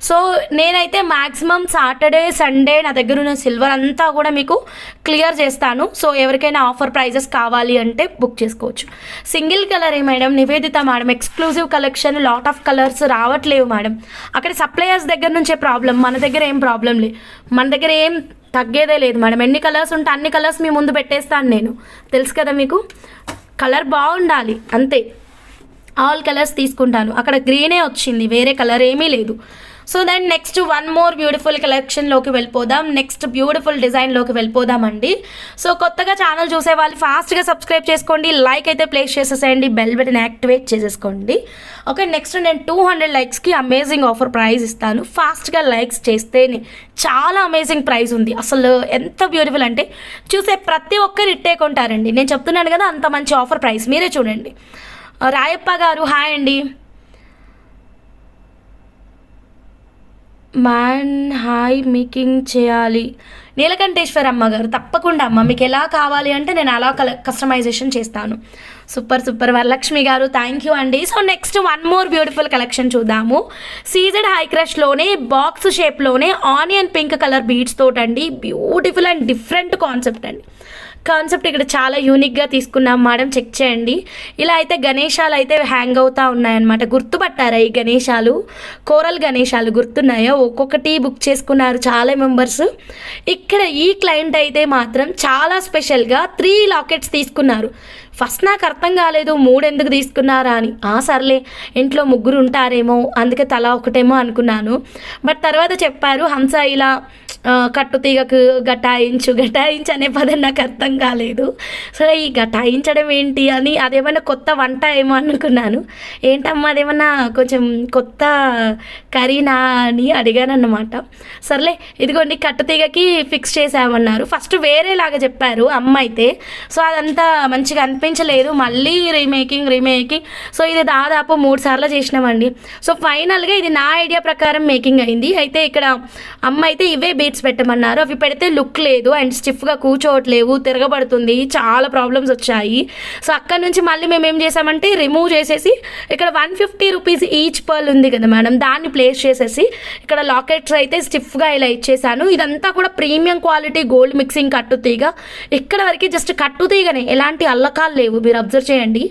సో నేనైతే మ్యాక్సిమం సాటర్డే సండే నా దగ్గర ఉన్న సిల్వర్ అంతా కూడా మీకు క్లియర్ చేస్తాను. సో ఎవరికైనా ఆఫర్ ప్రైజెస్ కావాలి అంటే బుక్ చేసుకోవచ్చు. Single colour madam, Nivedita madam, exclusive collection, lot of colours రావట్లేవు మేడం. అక్కడ సప్లయర్స్ దగ్గర నుంచే ప్రాబ్లం, మన దగ్గర ఏం ప్రాబ్లం లేదు. మన దగ్గర ఏం తగ్గేదే లేదు మేడం. ఎన్ని కలర్స్ ఉంటే అన్ని కలర్స్ మీ ముందు పెట్టేస్తాను నేను, తెలుసు కదా మీకు. కలర్ బాగుండాలి అంతే, ఆల్ కలర్స్ తీసుకుంటాను. అక్కడ గ్రీనే వచ్చింది, వేరే కలర్ ఏమీ లేదు. So then next one more beautiful కలెక్షన్లోకి వెళ్ళిపోదాం, నెక్స్ట్ బ్యూటిఫుల్ డిజైన్లోకి వెళ్ళిపోదామండి. సో కొత్తగా ఛానల్ చూసే వాళ్ళు ఫాస్ట్గా సబ్స్క్రైబ్ చేసుకోండి, లైక్ అయితే ప్లేస్ చేసేసేయండి, బెల్ బటన్ యాక్టివేట్ చేసేసుకోండి. ఓకే, నెక్స్ట్ నేను 200 లైక్స్కి అమేజింగ్ ఆఫర్ ప్రైజ్ ఇస్తాను. ఫాస్ట్గా లైక్స్ చేస్తేనే చాలా అమేజింగ్ ప్రైజ్ ఉంది. అసలు ఎంత బ్యూటిఫుల్ అంటే చూసే ప్రతి ఒక్కరు ఇట్టే కొంటారండి. నేను చెప్తున్నాను కదా, అంత మంచి ఆఫర్ ప్రైస్, మీరే చూడండి. రాయప్ప గారు హాయ్ అండి. మ్యాన్ హాయ్ మేకింగ్ చేయాలి. నీలకంఠేశ్వరమ్మ గారు తప్పకుండా అమ్మ, మీకు ఎలా కావాలి అంటే నేను అలా కస్టమైజేషన్ చేస్తాను. Super. Varalakshmi garu thank you అండి. So next one more beautiful collection చూద్దాము. సీజెడ్ హై క్రష్లోనే బాక్స్ షేప్లోనే ఆనియన్ పింక్ కలర్ బీడ్స్ తోటండి. బ్యూటిఫుల్ అండ్ డిఫరెంట్ కాన్సెప్ట్ అండి. కాన్సెప్ట్ ఇక్కడ చాలా యూనిక్గా తీసుకున్నాం మేడం, చెక్ చేయండి. ఇలా అయితే గణేశాలు అయితే హ్యాంగ్ అవుతూ ఉన్నాయన్నమాట. గుర్తుపట్టారా ఈ గణేశాలు? కోరల్ గణేశాలు గుర్తున్నాయా? ఒక్కొక్కటి బుక్ చేసుకున్నారు చాలా మెంబర్స్. ఇక్కడ ఈ క్లయింట్ అయితే మాత్రం చాలా స్పెషల్గా 3 లాకెట్స్ తీసుకున్నారు. ఫస్ట్ నాకు అర్థం కాలేదు 3 ఎందుకు తీసుకున్నారా అని. సర్లే ఇంట్లో 3 ఉంటారేమో అందుకే తలా ఒకటేమో అనుకున్నాను. బట్ తర్వాత చెప్పారు హంస ఇలా కట్టుతీగకు గటాయించు అనే పదం నాకు అర్థం కాలేదు. సో ఈ గటాయించడం ఏంటి అని అదేమన్నా కొత్త వంట ఏమో అనుకున్నాను. ఏంటమ్మా అదేమన్నా కొంచెం కొత్త కర్రీనా అని అడిగాను అన్నమాట. సర్లే ఇదిగోండి కట్టుతీగకి ఫిక్స్ చేసామన్నారు. ఫస్ట్ వేరేలాగా చెప్పారు అమ్మ అయితే. సో అదంతా మంచిగా అనిపించలేదు. మళ్ళీ రీమేకింగ్. సో ఇది దాదాపు 3 సార్లు చేసినామండి. సో ఫైనల్గా ఇది నా ఐడియా ప్రకారం మేకింగ్ అయింది. అయితే ఇక్కడ అమ్మ అయితే ఇవే బీట్స్ పెట్టమన్నారు. అవి పెడితే లుక్ లేదు అండ్ స్టిఫ్గా కూర్చోవట్లేవు, తిరగబడుతుంది, చాలా ప్రాబ్లమ్స్ వచ్చాయి. సో అక్కడ నుంచి మళ్ళీ మేము ఏం చేసామంటే రిమూవ్ చేసేసి ఇక్కడ 150 రూపీస్ ఈచ్ పర్ల్ ఉంది కదా మేడం, దాన్ని ప్లేస్ చేసేసి ఇక్కడ లాకెట్స్ అయితే స్టిఫ్గా ఇలా ఇచ్చేసాను. ఇదంతా కూడా ప్రీమియం క్వాలిటీ గోల్డ్ మిక్సింగ్ కట్టుతీగ. ఇక్కడ వరకు జస్ట్ కట్టుతీగనే, ఎలాంటి అల్లకాలు లేవు. మీరు అబ్జర్వ్ చేయండి,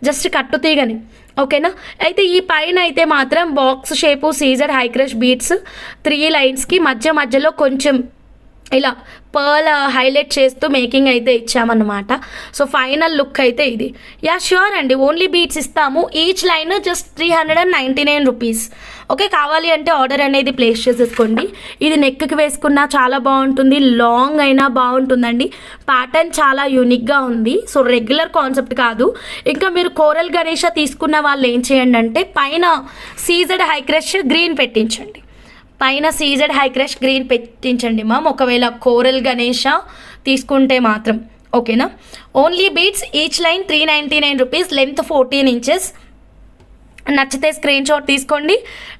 జస్ట్ కట్టుతీగనే. ఓకేనా. అయితే ఈ పైన అయితే మాత్రం box shape CZ high crush beads 3 లైన్స్కి మధ్యలో కొంచెం ఇలా పర్ల్ హైలైట్ చేస్తూ మేకింగ్ అయితే ఇచ్చామన్నమాట. సో ఫైనల్ లుక్ అయితే ఇది. యా ష్యూర్ అండి, ఓన్లీ బీట్స్ ఇస్తాము. Each line just 399 rupees. Okay, కావాలి అంటే ఆర్డర్ అనేది ప్లేస్ చేసేసుకోండి. ఇది నెక్కి వేసుకున్నా చాలా బాగుంటుంది, లాంగ్ అయినా బాగుంటుందండి. ప్యాటర్న్ చాలా యూనిక్గా ఉంది. సో రెగ్యులర్ కాన్సెప్ట్ కాదు. ఇంకా మీరు కోరల్ గణేష తీసుకున్న వాళ్ళు ఏం చేయండి అంటే పైన సీజెడ్ హై క్రష్ గ్రీన్ పెట్టించండి. మ్యామ్, ఒకవేళ కోరల్ గణేష తీసుకుంటే మాత్రం. ఓకేనా. Only beads, each line 399 rupees, length 14 inches. నచ్చితే స్క్రీన్ షాట్ తీసుకోండి,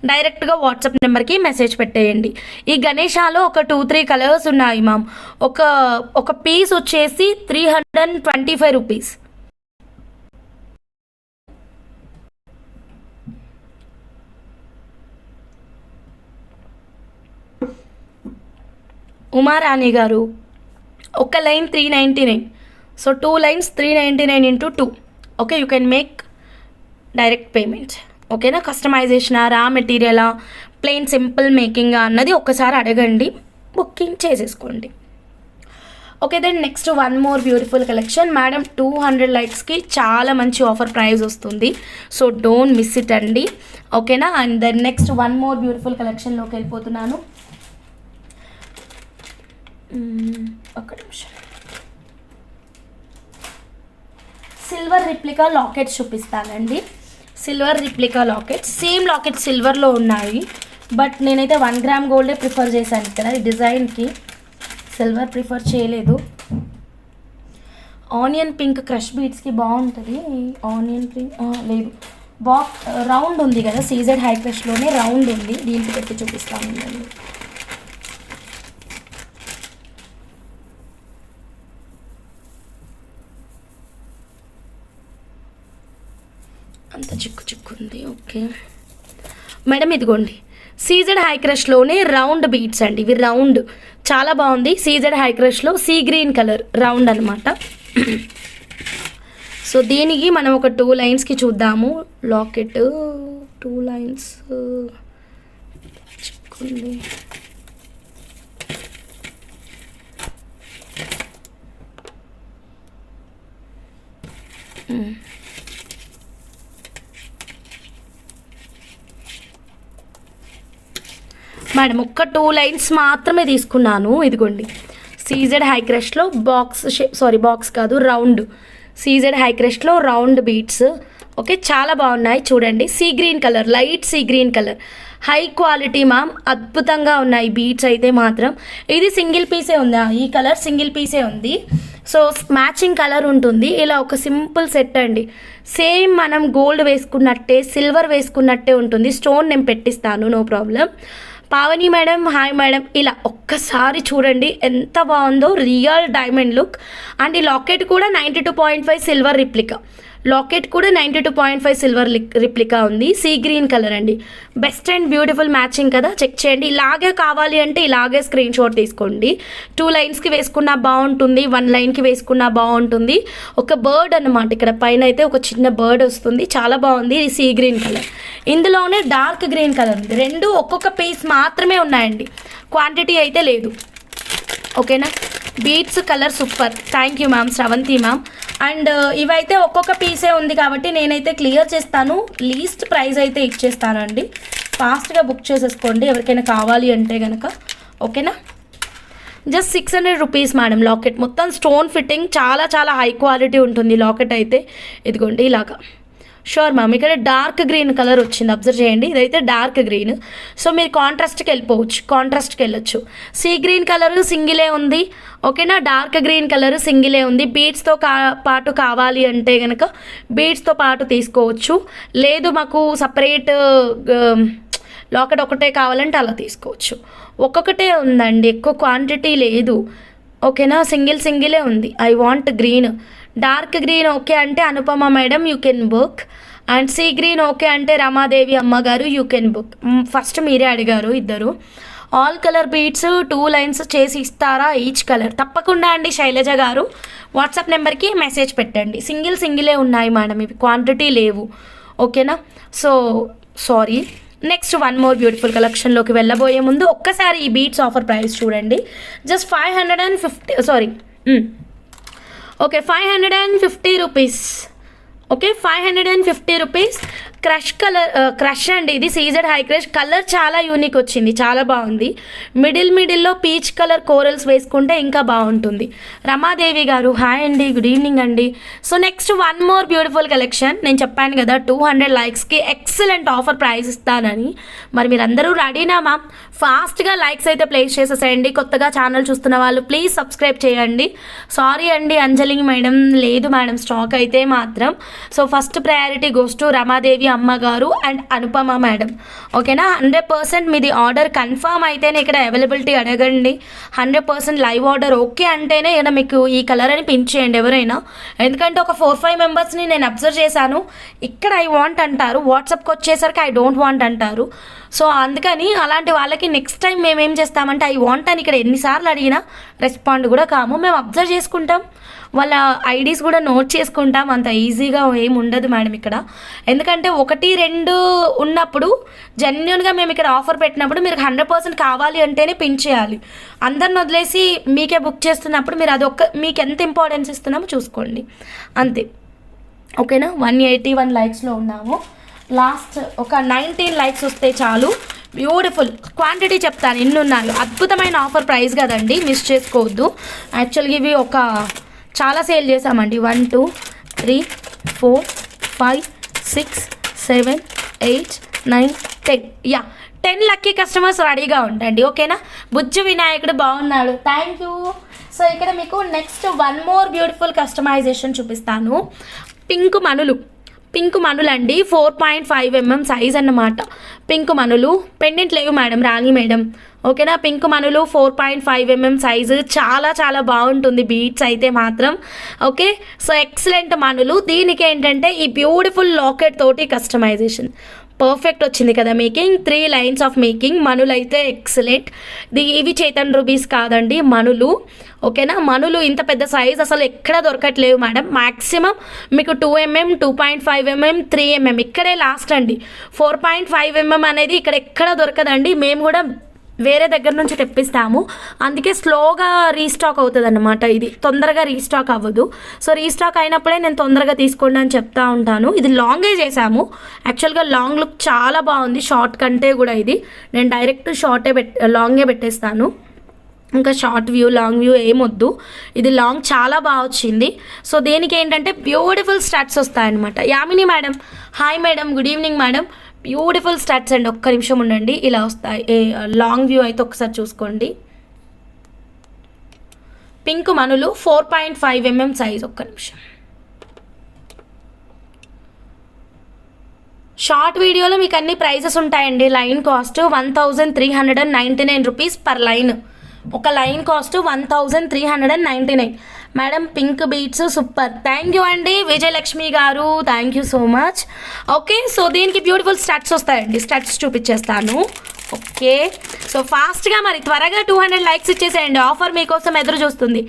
డైరెక్ట్గా వాట్సాప్ నెంబర్కి మెసేజ్ పెట్టేయండి. ఈ గణేషాలో ఒక 2-3 కలర్స్ ఉన్నాయి మ్యామ్. ఒక పీస్ వచ్చేసి 325 రూపీస్. ఉమారాణి గారు, ఒక line 399. So 2 lines 399 into 2. Okay, you can make direct payment. ఓకేనా. కస్టమైజేషనా, రా మెటీరియలా, ప్లెయిన్ సింపుల్ మేకింగా అన్నది ఒక్కసారి అడగండి, బుకింగ్ చేసేసుకోండి. Okay, then next one more beautiful collection madam. 200 లైక్స్కి చాలా మంచి ఆఫర్ ప్రైస్ వస్తుంది. సో డోంట్ మిస్ ఇట్ అండి. ఓకేనా. And then next one more beautiful కలెక్షన్లోకి వెళ్ళిపోతున్నాను. ఒక్క నిమిషం. సిల్వర్ రిప్లికా లాకెట్స్ చూపిస్తానండి. Silver replica lockets, same locket సిల్వర్లో ఉన్నాయి. బట్ నేనైతే 1 గ్రామ్ గోల్డే ప్రిఫర్ చేశాను ఇక్కడ. ఈ డిజైన్కి సిల్వర్ ప్రిఫర్ చేయలేదు. ఆనియన్ పింక్ క్రష్ బీట్స్కి బాగుంటుంది. ఆనియన్ పింక్ లేదు, రౌండ్ ఉంది కదా, సీజెడ్ హై క్రష్లోనే రౌండ్ ఉంది. దీనికి పెట్టి చూపిస్తాను. అంత చిక్కు ఉంది. ఓకే మేడం, ఇదిగోండి సీజెడ్ హై క్రష్లోనే రౌండ్ బీట్స్ అండి. ఇవి రౌండ్, చాలా బాగుంది. సీజెడ్ హై క్రష్లో సీ గ్రీన్ కలర్ రౌండ్ అనమాట. సో దీనికి మనం ఒక 2 లైన్స్కి చూద్దాము. Locket 2 lines చిక్కుంది. మేడం ఒక్క 2 లైన్స్ మాత్రమే తీసుకున్నాను. ఇదిగోండి సీజెడ్ హై క్రష్లో బాక్స్ కాదు, రౌండ్. సీజెడ్ హై క్రష్లో రౌండ్ బీట్స్. ఓకే, చాలా బాగున్నాయి చూడండి. Sea green colour, light sea green colour, high quality ma'am. అద్భుతంగా ఉన్నాయి బీట్స్ అయితే మాత్రం. ఇది సింగిల్ పీసే ఉంది, ఈ కలర్ సింగిల్ పీసే ఉంది. సో మ్యాచింగ్ కలర్ ఉంటుంది. ఇలా ఒక సింపుల్ సెట్ అండి. సేమ్ మనం గోల్డ్ వేసుకున్నట్టే, సిల్వర్ వేసుకున్నట్టే ఉంటుంది. స్టోన్ నేను పెట్టిస్తాను, no problem. Pavani madam, hi madam. ఇలా ఒక్కసారి చూడండి ఎంత బాగుందో, రియల్ డైమండ్ లుక్. అండ్ ఈ లాకెట్ కూడా 92.5 సిల్వర్ రిప్లికా. లాకెట్ కూడా 92.5 సిల్వర్ రిప్లికా ఉంది. సీ గ్రీన్ కలర్ అండి. బెస్ట్ అండ్ బ్యూటిఫుల్ మ్యాచింగ్ కదా, చెక్ చేయండి. ఇలాగే కావాలి అంటే ఇలాగే స్క్రీన్ షాట్ తీసుకోండి. 2 లైన్స్కి వేసుకున్నా బాగుంటుంది, 1 లైన్కి వేసుకున్నా బాగుంటుంది. ఒక బర్డ్ అన్నమాట, ఇక్కడ పైన అయితే ఒక చిన్న బర్డ్ వస్తుంది, చాలా బాగుంది. ఇది సీ గ్రీన్ కలర్, ఇందులోనే డార్క్ గ్రీన్ కలర్ ఉంది. 2 ఒక్కొక్క పీస్ మాత్రమే ఉన్నాయండి, క్వాంటిటీ అయితే లేదు. ఓకేనా. Beats colour super. Thank you ma'am, Sravanthi ma'am. And ఇవైతే ఒక్కొక్క పీసే ఉంది కాబట్టి నేనైతే క్లియర్ చేస్తాను, లీస్ట్ ప్రైస్ అయితే ఇచ్చేస్తానండి. ఫాస్ట్గా బుక్ చేసేసుకోండి ఎవరికైనా కావాలి అంటే కనుక. ఓకేనా. Just 600 rupees madam locket. మొత్తం స్టోన్ ఫిట్టింగ్, చాలా చాలా హై క్వాలిటీ ఉంటుంది లాకెట్ అయితే. ఇదిగోండి ఇలాగా. Sure ma'am. ఇక్కడ డార్క్ గ్రీన్ కలర్ వచ్చింది, అబ్జర్వ్ చేయండి. ఇదైతే డార్క్ గ్రీన్. సో మీరు కాంట్రాస్ట్కి వెళ్ళిపోవచ్చు, కాంట్రాస్ట్కి వెళ్ళొచ్చు. సీ గ్రీన్ కలర్ సింగిలే ఉంది, ఓకేనా. డార్క్ గ్రీన్ కలర్ సింగిలే ఉంది. బీడ్స్తో పాటు కావాలి అంటే కనుక బీడ్స్తో పాటు తీసుకోవచ్చు. లేదు మాకు సపరేట్ లాకెట్ ఒకటే కావాలంటే అలా తీసుకోవచ్చు. ఒక్కొక్కటే ఉందండి, ఎక్కువ క్వాంటిటీ లేదు, ఓకేనా. సింగిలే ఉంది. I want green. Dark green okay అంటే Anupama madam you can book. And sea green okay అంటే రమాదేవి అమ్మగారు యూ కెన్ బుక్. ఫస్ట్ మీరే అడిగారు ఇద్దరు. ఆల్ కలర్ బీడ్స్ 2 లైన్స్ చేసి ఇస్తారా ఈచ్ కలర్? తప్పకుండా అండి శైలజ గారు. వాట్సాప్ నెంబర్కి మెసేజ్ పెట్టండి. సింగిలే ఉన్నాయి మేడం, ఇవి క్వాంటిటీ లేవు, ఓకేనా. So sorry. Next one more beautiful కలెక్షన్లోకి వెళ్ళబోయే ముందు ఒక్కసారి ఈ బీడ్స్ ఆఫర్ ప్రైస్ చూడండి. Just 550 sorry okay 550 rupees. Okay 550 rupees. Crush colour, crush అండి ఇది, సీజెడ్ హై క్రష్. కలర్ చాలా యూనిక్ వచ్చింది, చాలా బాగుంది. మిడిల్లో పీచ్ కలర్ కోరల్స్ వేసుకుంటే ఇంకా బాగుంటుంది. రమాదేవి గారు హాయ్ అండి, గుడ్ ఈవినింగ్ అండి. So next one more beautiful collection. నేను చెప్పాను కదా 200 లైక్స్కి ఎక్సలెంట్ ఆఫర్ ప్రైస్ ఇస్తానని. మరి మీరందరూ రెడీనా మ్యామ్? ఫాస్ట్గా లైక్స్ అయితే ప్లేస్ చేసేసేయండి. కొత్తగా ఛానల్ చూస్తున్న వాళ్ళు ప్లీజ్ సబ్స్క్రైబ్ చేయండి. సారీ అండి అంజలి మేడం, లేదు మేడం స్టాక్ అయితే మాత్రం. So first priority goes to Ramadevi అమ్మగారు అండ్ అనుపమ మేడం, ఓకేనా. 100% మీది ఆర్డర్ కన్ఫర్మ్ అయితేనే ఇక్కడ అవైలబిలిటీ అడగండి. 100% లైవ్ ఆర్డర్ ఓకే అంటేనే ఇక్కడ మీకు ఈ కలర్ అని పిన్ చేయండి ఎవరైనా. ఎందుకంటే ఒక 4-5 మెంబర్స్ని నేను అబ్జర్వ్ చేశాను, ఇక్కడ ఐ వాంట్ అంటారు, వాట్సాప్కి వచ్చేసరికి ఐ డోంట్ వాంట్ అంటారు. సో అందుకని అలాంటి వాళ్ళకి నెక్స్ట్ టైం మేము ఏం చేస్తామంటే ఐ వాంట్ అని ఇక్కడ ఎన్నిసార్లు అడిగినా రెస్పాండ్ కూడా కాము. మేము అబ్జర్వ్ చేసుకుంటాం, వాళ్ళ ఐడీస్ కూడా నోట్ చేసుకుంటాం. అంత ఈజీగా ఏమి ఉండదు మేడం ఇక్కడ. ఎందుకంటే 1-2 ఉన్నప్పుడు జెన్యున్గా మేము ఇక్కడ ఆఫర్ పెట్టినప్పుడు మీరు 100% కావాలి అంటేనే పిన్ చేయాలి. అందరిని వదిలేసి మీకే బుక్ చేస్తున్నప్పుడు మీరు మీకు ఎంత ఇంపార్టెన్స్ ఇస్తున్నామో చూసుకోండి అంతే, ఓకేనా. 181 లైక్స్లో ఉన్నాము. లాస్ట్ ఒక 19 లైక్స్ వస్తే చాలు. బ్యూటిఫుల్ క్వాంటిటీ చెప్తాను ఎన్ని ఉన్నాయో. అద్భుతమైన ఆఫర్ ప్రైస్ కదండి, మిస్ చేసుకోవద్దు. యాక్చువల్గా ఇవి ఒక చాలా సేల్ చేసామండి. 1 2 3 4 5 6 7 8 9 10 యా 10 లక్కీ కస్టమర్స్ రెడీగా ఉండండి, ఓకేనా. బుజ్జు వినాయకుడు బాగున్నాడు, థ్యాంక్ యూ. సో ఇక్కడ మీకు next one more beautiful customization చూపిస్తాను. పింక్ మనులు అండి, 4.5 mm సైజ్ అన్నమాట. పింక్ మనులు పెండెంట్ లేవు మేడం, రాణి మేడం, ఓకేనా. పింక్ మనులు 4.5 mm సైజు, చాలా చాలా బాగుంటుంది బీట్స్ అయితే మాత్రం, ఓకే. So excellent మనులు. దీనికి ఏంటంటే ఈ బ్యూటిఫుల్ లాకెట్ తోటి కస్టమైజేషన్ పర్ఫెక్ట్ వచ్చింది కదా మేకింగ్. 3 lines of making. మనులు అయితే ఎక్సలెంట్. ఇవి చేతన్ రూబీస్ కాదండి, మనులు, ఓకేనా. మనులు ఇంత పెద్ద సైజ్ అసలు ఎక్కడ దొరకట్లేవు మేడం. మ్యాక్సిమం మీకు 2 mm 2.5 mm 3 mm ఇక్కడే లాస్ట్ అండి. 4.5 mm అనేది ఇక్కడ ఎక్కడ దొరకదండి. మేము కూడా వేరే దగ్గర నుంచి తెప్పిస్తాము, అందుకే స్లోగా రీస్టాక్ అవుతుంది అన్నమాట. ఇది తొందరగా రీస్టాక్ అవ్వదు. సో రీస్టాక్ అయినప్పుడే నేను తొందరగా తీసుకోండి అని చెప్తా ఉంటాను. ఇది లాంగే చేసాము, యాక్చువల్గా లాంగ్ లుక్ చాలా బాగుంది షార్ట్ కంటే కూడా. ఇది నేను డైరెక్ట్ లాంగే పెట్టేస్తాను, ఇంకా షార్ట్ వ్యూ లాంగ్ వ్యూ ఏమొద్దు. ఇది లాంగ్ చాలా బాగా వచ్చింది. సో దీనికి ఏంటంటే బ్యూటిఫుల్ స్టార్ట్స్ వస్తాయన్నమాట. Yamini madam hi madam, good evening madam. Beautiful starts అండి, ఒక్క నిమిషం ఉండండి, ఇలా వస్తాయి. లాంగ్ వ్యూ అయితే ఒకసారి చూసుకోండి. పింక్ మనులు 4.5 mm సైజ్, ఒక్క నిమిషం. షార్ట్ వీడియోలో మీకు అన్ని ప్రైజెస్ ఉంటాయండి. Line cost 1399 rupees per line. ఒక line cost 1399 madam. Pink beads super, thank you అండి Vijayalakshmi garu, thank you so much. Okay so దీనికి బ్యూటిఫుల్ స్టడ్స్ వస్తాయండి, స్టడ్స్ చూపించేస్తాను, ఓకే. సో ఫాస్ట్గా మరి త్వరగా 200 లైక్స్ ఇచ్చేసేయండి. ఆఫర్ మీకోసం ఎదురు చూస్తుంది.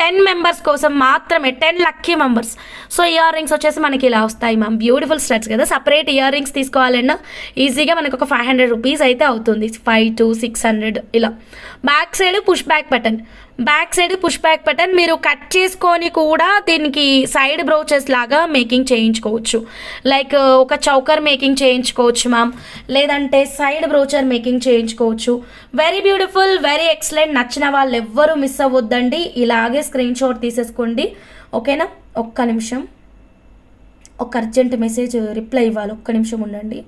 10 మెంబర్స్ కోసం మాత్రమే, 10 lucky members. So ear rings వచ్చేసి మనకి ఇలా వస్తాయి మ్యామ్. బ్యూటిఫుల్ స్టడ్స్ కదా. సపరేట్ ఇయర్ రింగ్స్ తీసుకోవాలన్నా ఈజీగా మనకు ఒక 500 రూపీస్ అయితే అవుతుంది, 5 to 600 ఇలా. Back side push back button, మీరు కట్ చేసుకొని కూడా దీనికి సైడ్ బ్రోచెస్ లాగా మేకింగ్ చేయించుకోవచ్చు. లైక్ ఒక చౌకర్ మేకింగ్ చేయించుకోవచ్చు మ్యామ్, లేదంటే సైడ్ బ్రోచర్ మేకింగ్ చేయించుకోవచ్చు. Very beautiful, very excellent. నచ్చిన వాళ్ళు ఎవ్వరూ మిస్ అవ్వద్దండి. ఇలాగే స్క్రీన్ షాట్ తీసేసుకోండి, ఓకేనా. ఒక్క నిమిషం, ఒక అర్జెంట్ మెసేజ్ రిప్లై ఇవ్వాలి, ఒక్క నిమిషం ఉండండి.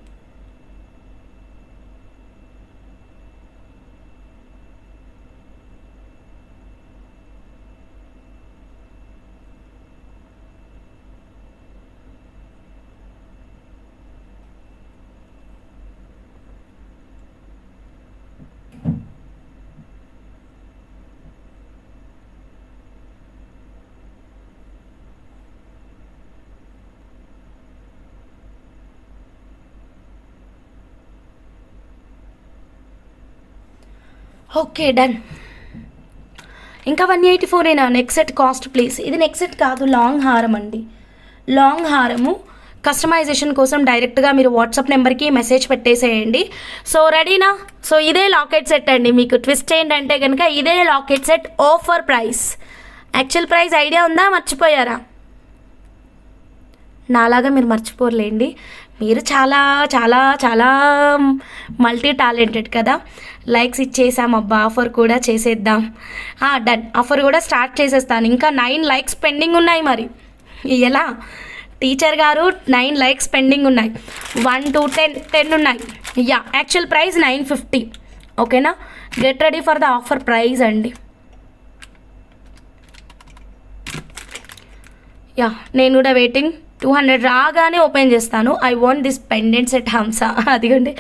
Okay done. ఇంకా 184 నెక్ సెట్ కాస్ట్ ప్లీజ్. ఇది నెక్ సెట్ కాదు, లాంగ్ హారం అండి. లాంగ్ హారము కస్టమైజేషన్ కోసం డైరెక్ట్గా మీరు వాట్సాప్ నెంబర్కి మెసేజ్ పెట్టేసేయండి. సో రెడీనా? సో ఇదే లాకెట్ సెట్ అండి. మీకు ట్విస్ట్ ఏంటంటే కనుక ఇదే locket set offer price. Actual price idea ఉందా, మర్చిపోయారా? నాలాగా మీరు మర్చిపోలేండి, మీరు చాలా చాలా చాలా మల్టీ టాలెంటెడ్ కదా. లైక్స్ ఇచ్చేసాం అబ్బా, ఆఫర్ కూడా చేసేద్దాం. డన్, ఆఫర్ కూడా స్టార్ట్ చేసేస్తాను. ఇంకా 9 లైక్స్ పెండింగ్ ఉన్నాయి. మరి ఎలా టీచర్ గారు? 9 లైక్స్ పెండింగ్ ఉన్నాయి. 1 to 10 ఉన్నాయి. యా, యాక్చువల్ ప్రైస్ 950, ఓకేనా. Get ready for the offer price అండి. యా, నేను కూడా వెయిటింగ్. 200 రాగానే ఓపెన్ చేస్తాను. I want this pendant set హంస. అదిగోండి,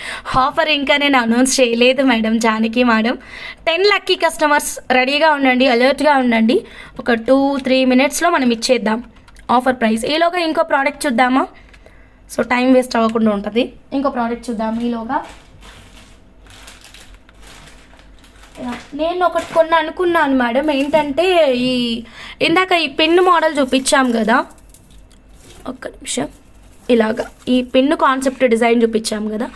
ఆఫర్ ఇంకా నేను అనౌన్స్ చేయలేదు madam, Janaki madam. 10 lucky customers రెడీగా ఉండండి, అలర్ట్గా ఉండండి. ఒక 2-3 మినిట్స్లో మనం ఇచ్చేద్దాం ఆఫర్ ప్రైస్. ఈలోగా ఇంకో ప్రోడక్ట్ చూద్దామా? సో టైం వేస్ట్ అవ్వకుండా ఉంటుంది. ఇంకో ప్రోడక్ట్ చూద్దాం ఈలోగా. నేను ఒకటి కొన్ని అనుకున్నాను మేడం, ఏంటంటే ఇందాక ఈ పిన్ మోడల్ చూపించాం కదా, ఒక్క నిమిషం. ఇలాగా ఈ పిన్ కాన్సెప్ట్ డిజైన్ చూపించాం కదా,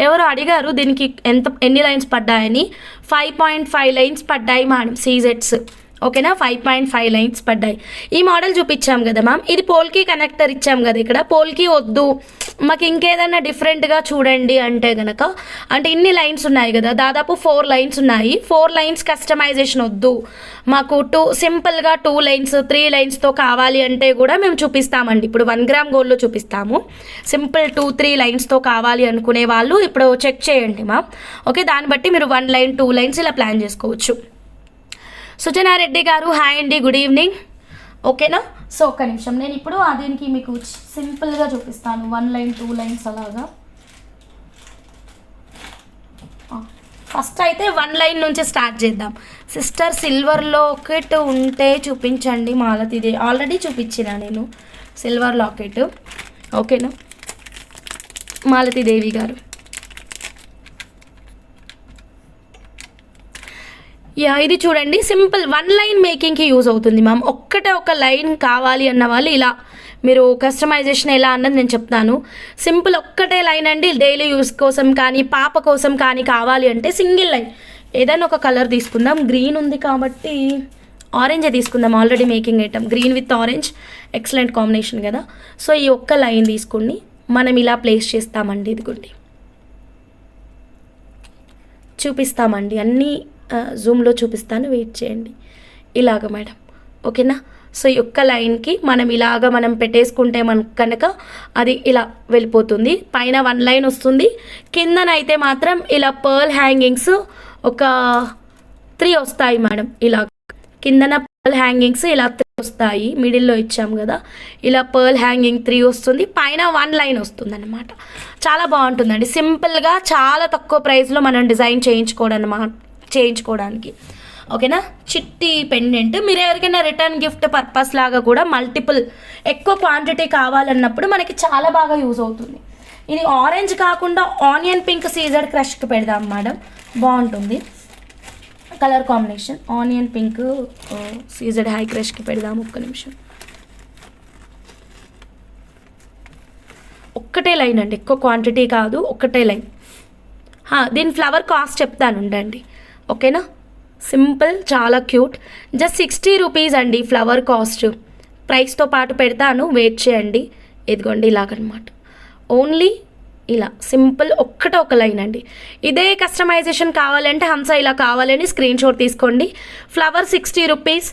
ఎవరు అడిగారు దీనికి ఎన్ని లైన్స్ పడ్డాయని. 5.5 లైన్స్ పడ్డాయి మేడం, సీజెట్స్, ఓకేనా. 5.5 లైన్స్ పడ్డాయి. ఈ మోడల్ చూపించాం కదా మ్యామ్, ఇది పోల్కి కనెక్టర్ ఇచ్చాం కదా. ఇక్కడ పోల్కి వద్దు, మాకు ఇంకేదైనా డిఫరెంట్గా చూడండి అంటే కనుక, అంటే ఇన్ని లైన్స్ ఉన్నాయి కదా, దాదాపు 4 లైన్స్ ఉన్నాయి. 4 లైన్స్ కస్టమైజేషన్ వద్దు మాకు, సింపుల్గా 2 లైన్స్ 3 లైన్స్తో కావాలి అంటే కూడా మేము చూపిస్తామండి. ఇప్పుడు 1 గ్రామ్ గోల్డ్లో చూపిస్తాము. సింపుల్ 2-3 లైన్స్తో కావాలి అనుకునే వాళ్ళు ఇప్పుడు చెక్ చేయండి మ్యామ్, ఓకే. దాన్ని బట్టి మీరు 1 లైన్ 2 లైన్స్ ఇలా ప్లాన్ చేసుకోవచ్చు. సుజనారెడ్డి గారు హాయ్ అండి, గుడ్ ఈవినింగ్, ఓకేనా. సో ఒక్క నిమిషం, నేను ఇప్పుడు దీనికి మీకు సింపుల్గా చూపిస్తాను. 1 లైన్ 2 లైన్స్ అలాగా. ఫస్ట్ అయితే 1 లైన్ నుంచి స్టార్ట్ చేద్దాం. సిస్టర్ సిల్వర్ లాకెట్ ఉంటే చూపించండి. మాలతిది ఆల్రెడీ చూపించిన నేను సిల్వర్ లాకెట్, ఓకేనా. మాలతీదేవి గారు, యా ఇది చూడండి, సింపుల్ 1 లైన్ మేకింగ్కి యూజ్ అవుతుంది మ్యామ్. ఒక లైన్ కావాలి అన్న వాళ్ళు ఇలా మీరు కస్టమైజేషన్ ఎలా అన్నది నేను చెప్తాను. సింపుల్ ఒక్కటే లైన్ అండి, డైలీ యూస్ కోసం కానీ పాప కోసం కానీ కావాలి అంటే సింగిల్ లైన్ ఏదైనా ఒక కలర్ తీసుకుందాం. గ్రీన్ ఉంది కాబట్టి ఆరెంజే తీసుకుందాం, already making item. Green with orange excellent combination కదా. సో ఈ ఒక్క లైన్ తీసుకుని మనం ఇలా ప్లేస్ చేస్తామండి. ఇదిగోండి చూపిస్తామండి, అన్నీ జూమ్లో చూపిస్తాను, వెయిట్ చేయండి. ఇలాగ మేడం, ఓకేనా. సో ఈ ఒక్క లైన్కి మనం పెట్టేసుకుంటే మనకు కనుక అది ఇలా వెళ్ళిపోతుంది. పైన 1 లైన్ వస్తుంది, కిందనైతే మాత్రం ఇలా పర్ల్ హ్యాంగింగ్స్ ఒక 3 వస్తాయి మేడం. ఇలా కిందన పర్ల్ హ్యాంగింగ్స్ ఇలా 3 వస్తాయి, మిడిల్లో ఇచ్చాం కదా. ఇలా పర్ల్ హ్యాంగింగ్ 3 వస్తుంది, పైన 1 లైన్ వస్తుంది అనమాట. చాలా బాగుంటుందండి, సింపుల్గా చాలా తక్కువ ప్రైస్లో మనం డిజైన్ చేయించుకోవడానికి, ఓకేనా. చిట్టి పెండెంట్ మీరు ఎవరికైనా రిటర్న్ గిఫ్ట్ పర్పస్ లాగా కూడా మల్టిపుల్ ఎక్కువ క్వాంటిటీ కావాలన్నప్పుడు మనకి చాలా బాగా యూజ్ అవుతుంది. ఇది ఆరెంజ్ కాకుండా ఆనియన్ పింక్ సీజర్ క్రష్కి పెడదాం మేడం, బాగుంటుంది. Colour combination onion pink C Z high క్రష్కి పెడదాము. ఒక్క నిమిషం. ఒక్కటే లైన్ అండి, ఎక్కువ క్వాంటిటీ కాదు, ఒక్కటే లైన్. దీని ఫ్లవర్ కాస్ట్ చెప్తాను ఉండండి, ఓకేనా. సింపుల్, చాలా క్యూట్. జస్ట్ 60 రూపీస్ అండి ఫ్లవర్ కాస్ట్. ప్రైస్తో పాటు పెడతాను, వెయిట్ చేయండి. ఇదిగోండి ఇలాగనమాట, ఓన్లీ ఇలా సింపుల్ ఒక్కటే ఒక లైన్ అండి. ఇదే కస్టమైజేషన్ కావాలంటే హంస ఇలా కావాలని స్క్రీన్ షాట్ తీసుకోండి. Flower 60 rupees,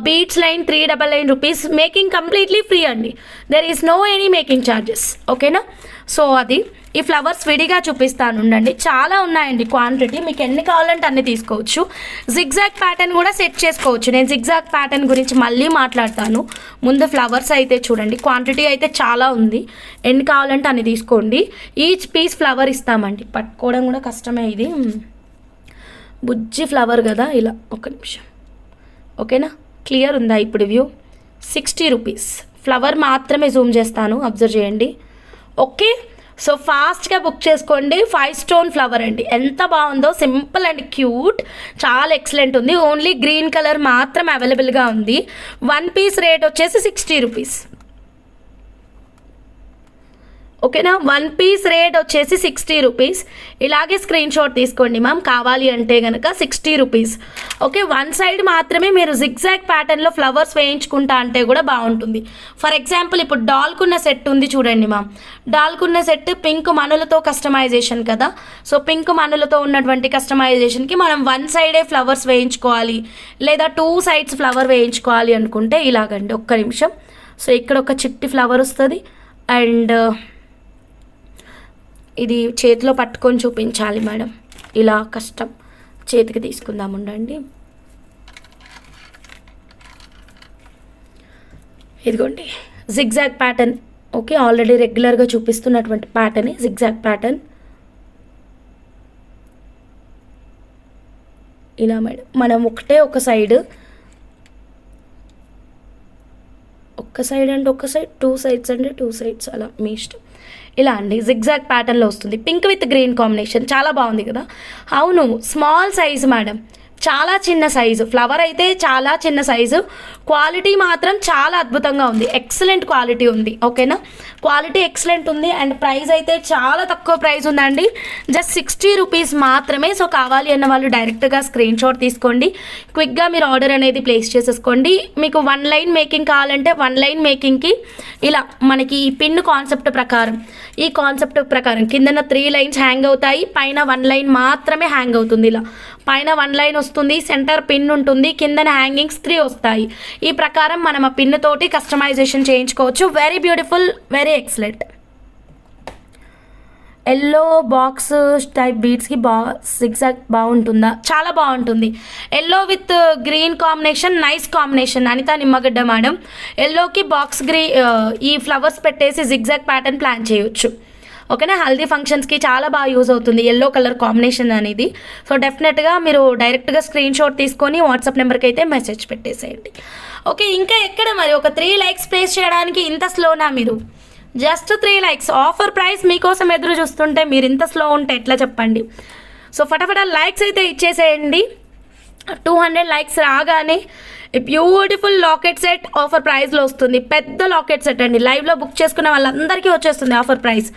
beads line 399 rupees. Making completely free అండి, there is no any making charges, ఓకేనా. సో అది ఈ ఫ్లవర్స్ విడిగా చూపిస్తాను ఉండండి. చాలా ఉన్నాయండి క్వాంటిటీ, మీకు ఎన్ని కావాలంటే అన్ని తీసుకోవచ్చు. జిగ్జాగ్ ప్యాటర్న్ కూడా సెట్ చేసుకోవచ్చు. నేను జిగ్జాగ్ ప్యాటర్న్ గురించి మళ్ళీ మాట్లాడతాను. ముందు ఫ్లవర్స్ అయితే చూడండి, క్వాంటిటీ అయితే చాలా ఉంది, ఎన్ని కావాలంటే అన్ని తీసుకోండి. ఈచ్ పీస్ ఫ్లవర్ ఇస్తామండి, పట్టుకోవడం కూడా కష్టమే. ఇది బుజ్జి ఫ్లవర్ కదా, ఇలా. ఒక్క నిమిషం, ఓకేనా. క్లియర్ ఉందా ఇప్పుడు వ్యూ? 60 రూపీస్ ఫ్లవర్ మాత్రమే. జూమ్ చేస్తాను, అబ్జర్వ్ చేయండి, ఓకే. సో ఫాస్ట్గా బుక్ చేసుకోండి. 5 స్టోన్ ఫ్లవర్ అండి, ఎంత బాగుందో, సింపుల్ అండ్ క్యూట్, చాలా ఎక్సలెంట్ ఉంది. ఓన్లీ గ్రీన్ కలర్ మాత్రం అవైలబుల్గా ఉంది. 1 పీస్ రేట్ వచ్చేసి 60 రూపీస్, ఓకేనా. 1 పీస్ రేట్ వచ్చేసి 60 రూపీస్. ఇలాగే స్క్రీన్ షాట్ తీసుకోండి మ్యామ్, కావాలి అంటే కనుక 60 రూపీస్, ఓకే. 1 సైడ్ మాత్రమే మీరు జిగ్జాగ్ ప్యాటర్న్లో ఫ్లవర్స్ వేయించుకుంటా అంటే కూడా బాగుంటుంది. ఫర్ ఎగ్జాంపుల్ ఇప్పుడు డాల్కున్న సెట్ ఉంది చూడండి మ్యామ్, డాల్కున్న సెట్ పింక్ మనులతో కస్టమైజేషన్ కదా. సో పింక్ మనులతో ఉన్నటువంటి కస్టమైజేషన్కి మనం 1 సైడే ఫ్లవర్స్ వేయించుకోవాలి, లేదా 2 సైడ్స్ ఫ్లవర్ వేయించుకోవాలి అనుకుంటే ఇలాగండి. ఒక్క నిమిషం. సో ఇక్కడ ఒక చిట్టి ఫ్లవర్ వస్తుంది, అండ్ ఇది చేతిలో పట్టుకొని చూపించాలి మేడం, ఇలా కష్టం. చేతికి తీసుకుందాం ఉండండి. ఇదిగోండి జిగ్జాగ్ ప్యాటర్న్, ఓకే. ఆల్రెడీ రెగ్యులర్గా చూపిస్తున్నటువంటి ప్యాటర్న్ జిగ్జాగ్ ప్యాటర్న్. ఇలా మేడం, మనం ఒకటే ఒక సైడ్ అంటే ఒక సైడ్, 2 సైడ్స్ అంటే 2 సైడ్స్, అలా మీ ఇష్టం. ఇలా అండి జిగ్జాగ్ ప్యాటర్న్లో వస్తుంది, పింక్ విత్ గ్రీన్ కాంబినేషన్, చాలా బాగుంది కదా. అవును, స్మాల్ సైజు మేడం, చాలా చిన్న సైజు ఫ్లవర్ అయితే, చాలా చిన్న సైజు. క్వాలిటీ మాత్రం చాలా అద్భుతంగా ఉంది, ఎక్సలెంట్ క్వాలిటీ ఉంది, ఓకేనా. క్వాలిటీ ఎక్సలెంట్ ఉంది, అండ్ ప్రైస్ అయితే చాలా తక్కువ ప్రైస్ ఉందండి, జస్ట్ 60 రూపీస్ మాత్రమే. సో కావాలి అన్న వాళ్ళు డైరెక్ట్గా స్క్రీన్ షాట్ తీసుకోండి, క్విక్గా మీరు ఆర్డర్ అనేది ప్లేస్ చేసేసుకోండి. మీకు 1 లైన్ మేకింగ్ కావాలంటే 1 లైన్ మేకింగ్కి ఇలా మనకి ఈ పిన్ కాన్సెప్ట్ ప్రకారం, ఈ కాన్సెప్ట్ ప్రకారం కిందన 3 లైన్స్ హ్యాంగ్ అవుతాయి, పైన 1 లైన్ మాత్రమే హ్యాంగ్ అవుతుంది. ఇలా పైన 1 లైన్ వస్తుంది, సెంటర్ పిన్ ఉంటుంది, కిందన హ్యాంగింగ్స్ 3 వస్తాయి. ఈ ప్రకారం మనం ఆ పిన్ తోటి కస్టమైజేషన్ చేయించుకోవచ్చు. Very beautiful, very excellent. Yellow box type బీడ్స్కి జిగ్జాగ్ బాగుంటుందా? చాలా బాగుంటుంది. Yellow with green combination, nice combination. Anitha Nimmagadda madam, ఎల్లోకి బాక్స్ ఈ ఫ్లవర్స్ పెట్టేసి జిగ్జాగ్ ప్యాటర్న్ ప్లాన్ చేయొచ్చు, ఓకేనా. హల్దీ ఫంక్షన్స్కి చాలా బాగా యూజ్ అవుతుంది ఎల్లో కలర్ కాంబినేషన్ అనేది. సో డెఫినెట్గా మీరు డైరెక్ట్గా స్క్రీన్ షాట్ తీసుకొని వాట్సాప్ నెంబర్కి అయితే మెసేజ్ పెట్టేసేయండి, ఓకే. ఇంకా ఎక్కడ మరి ఒక 3 లైక్స్ ప్లేస్ చేయడానికి ఇంత స్లోనా మీరు? జస్ట్ 3 లైక్స్, ఆఫర్ ప్రైస్ మీకోసం ఎదురు చూస్తుంటే మీరు ఇంత స్లో ఉంటే ఎట్లా చెప్పండి. సో ఫటాఫటా లైక్స్ అయితే ఇచ్చేసేయండి. 200 లైక్స్ రాగానే బ్యూటిఫుల్ లాకెట్ సెట్ ఆఫర్ ప్రైస్లో వస్తుంది. పెద్ద లాకెట్ సెట్ అండి, లైవ్లో బుక్ చేసుకున్న వాళ్ళందరికీ వచ్చేస్తుంది ఆఫర్ ప్రైస్.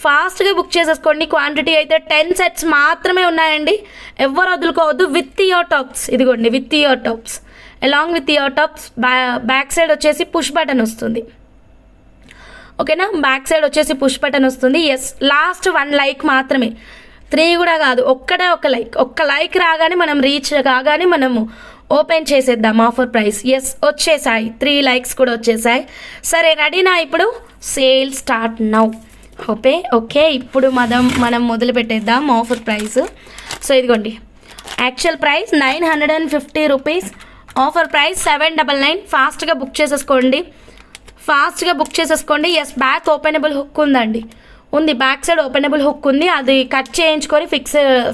ఫాస్ట్గా బుక్ చేసేసుకోండి. క్వాంటిటీ అయితే 10 సెట్స్ మాత్రమే ఉన్నాయండి, ఎవరు వదులుకోవద్దు. విత్ ఇయర్ టాప్స్, ఇదిగోండి with ear tops, along with ear tops. Back side వచ్చేసి పుష్ బటన్ వస్తుంది, ఓకేనా. బ్యాక్ సైడ్ వచ్చేసి పుష్ బటన్ వస్తుంది. ఎస్, లాస్ట్ 1 లైక్ మాత్రమే, 3 కూడా కాదు, ఒక్కటే ఒక లైక్. ఒక్క లైక్ రాగానే మనం రీచ్ కాగానే మనము ఓపెన్ చేసేద్దాం ఆఫర్ ప్రైస్. ఎస్, వచ్చేసాయి 3 లైక్స్ కూడా వచ్చేసాయి. సరే రెడీనా? ఇప్పుడు సేల్ స్టార్ట్ నౌ. ఓకే ఇప్పుడు మనం మొదలు పెట్టేద్దాం ఆఫర్ ప్రైస్. సో ఇదిగోండి, actual price 950 rupees, offer price 799. ఫాస్ట్గా బుక్ చేసేసుకోండి. ఎస్, బ్యాక్ ఓపెనబుల్ హుక్ ఉందండి, ఉంది. బ్యాక్ సైడ్ ఓపెనబుల్ హుక్ ఉంది, అది కట్ చేయించుకొని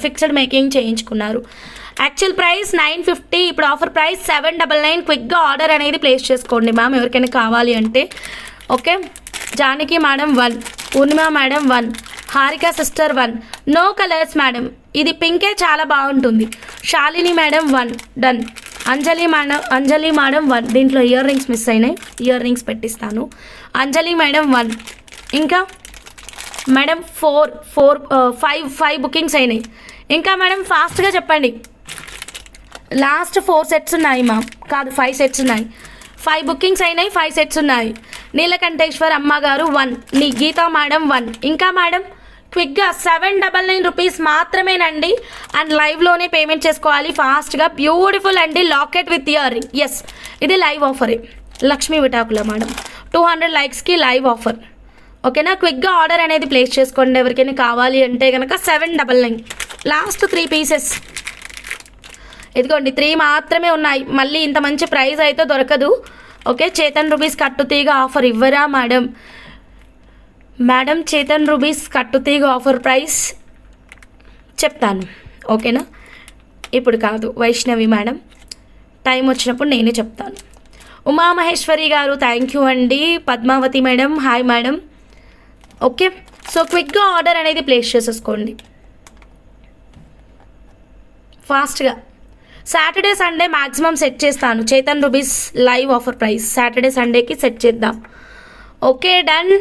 ఫిక్స్డ్ మేకింగ్ చేయించుకున్నారు. యాక్చువల్ ప్రైస్ 950, ఇప్పుడు ఆఫర్ ప్రైస్ 799. క్విక్గా ఆర్డర్ అనేది ప్లేస్ చేసుకోండి మ్యామ్, ఎవరికైనా కావాలి అంటే, okay. Janaki madam 1, Purnima madam 1, Harika sister 1. No colours madam, ఇది పింకే చాలా బాగుంటుంది. Shalini madam 1 done. Anjali madam 1. దీంట్లో ఇయర్ రింగ్స్ మిస్ అయినాయి, ఇయర్ రింగ్స్ పెట్టిస్తాను. అంజలి మేడం 1. ఇంకా మేడం 5 బుకింగ్స్ అయినాయి. ఇంకా మేడం ఫాస్ట్గా చెప్పండి. లాస్ట్ 4 సెట్స్ ఉన్నాయి మా, కాదు 5 సెట్స్ ఉన్నాయి. 5 బుకింగ్స్ అయినాయి, 5 సెట్స్ ఉన్నాయి. నీలకంఠేశ్వర్ అమ్మ గారు 1. నీ గీతా మేడం 1. ఇంకా మేడం క్విక్గా 799 రూపీస్ మాత్రమేనండి. అండ్ లైవ్లోనే పేమెంట్ చేసుకోవాలి ఫాస్ట్గా. బ్యూటిఫుల్ అండి locket with ear ring. Yes, ఇది లైవ్ ఆఫరే. లక్ష్మీ విటాకుల మేడం 200 లైక్స్కి లైవ్ ఆఫర్. ఓకేనా, క్విక్గా ఆర్డర్ అనేది ప్లేస్ చేసుకోండి. ఎవరికైనా కావాలి అంటే కనుక 799. లాస్ట్ 3 పీసెస్ ఇదిగోండి, 3 మాత్రమే ఉన్నాయి. మళ్ళీ ఇంత మంచి ప్రైస్ అయితే దొరకదు. ఓకే, చేతన్ రూబీస్ కట్టుతీగ ఆఫర్ ఇవ్వరా మేడం? మేడం చేతన్ రూబీస్ కట్టుతీగ ఆఫర్ ప్రైస్ చెప్తాను, ఓకేనా? ఇప్పుడు కాదు, వైష్ణవి మేడం టైం వచ్చినప్పుడు నేనే చెప్తాను. ఉమామహేశ్వరి గారు థ్యాంక్ యూ అండి. Padmavathi madam hi madam. Okay, so క్విక్గా ఆర్డర్ అనేది ప్లేస్ చేసేసుకోండి ఫాస్ట్గా. సాటర్డే సండే మ్యాక్సిమం సెట్ చేస్తాను. Chetan rubies live offer price Saturday సండేకి సెట్ చేద్దాం. Okay done.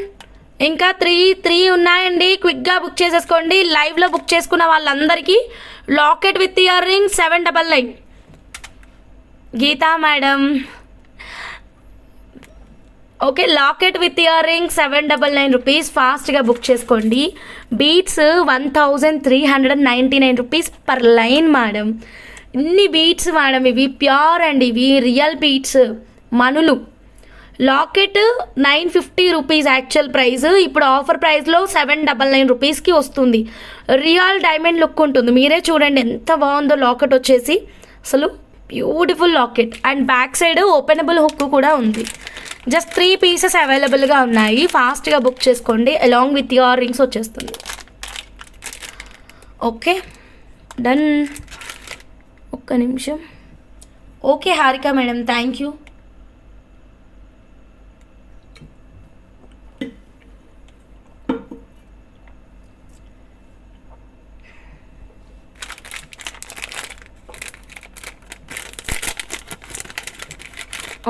ఇంకా 3 ఉన్నాయండి, క్విక్గా బుక్ చేసేసుకోండి. లైవ్లో బుక్ చేసుకున్న వాళ్ళందరికీ locket with ear ring 799. Geetha madam okay, locket with ear ring 799 rupees. ఫాస్ట్గా బుక్ చేసుకోండి. Beads 1399 rupees per line madam. ఇన్ని బీట్స్ మేడం, ఇవి ప్యూర్ అండి, ఇవి రియల్ బీట్స్ మనులు. లాకెట్ 950 రూపీస్ యాక్చువల్ ప్రైస్, ఇప్పుడు ఆఫర్ ప్రైస్లో 799 రూపీస్కి వస్తుంది. రియల్ డైమండ్ లుక్ ఉంటుంది. మీరే చూడండి ఎంత బాగుందో లాకెట్ వచ్చేసి, అసలు beautiful locket. And back side openable hook కూడా ఉంది. జస్ట్ 3 పీసెస్ అవైలబుల్గా ఉన్నాయి. ఫాస్ట్గా బుక్ చేసుకోండి. అలాంగ్ విత్ ఇయర్ రింగ్స్ వచ్చేస్తుంది. Okay done. ఒక్క నిమిషం. Okay Harika madam thank you.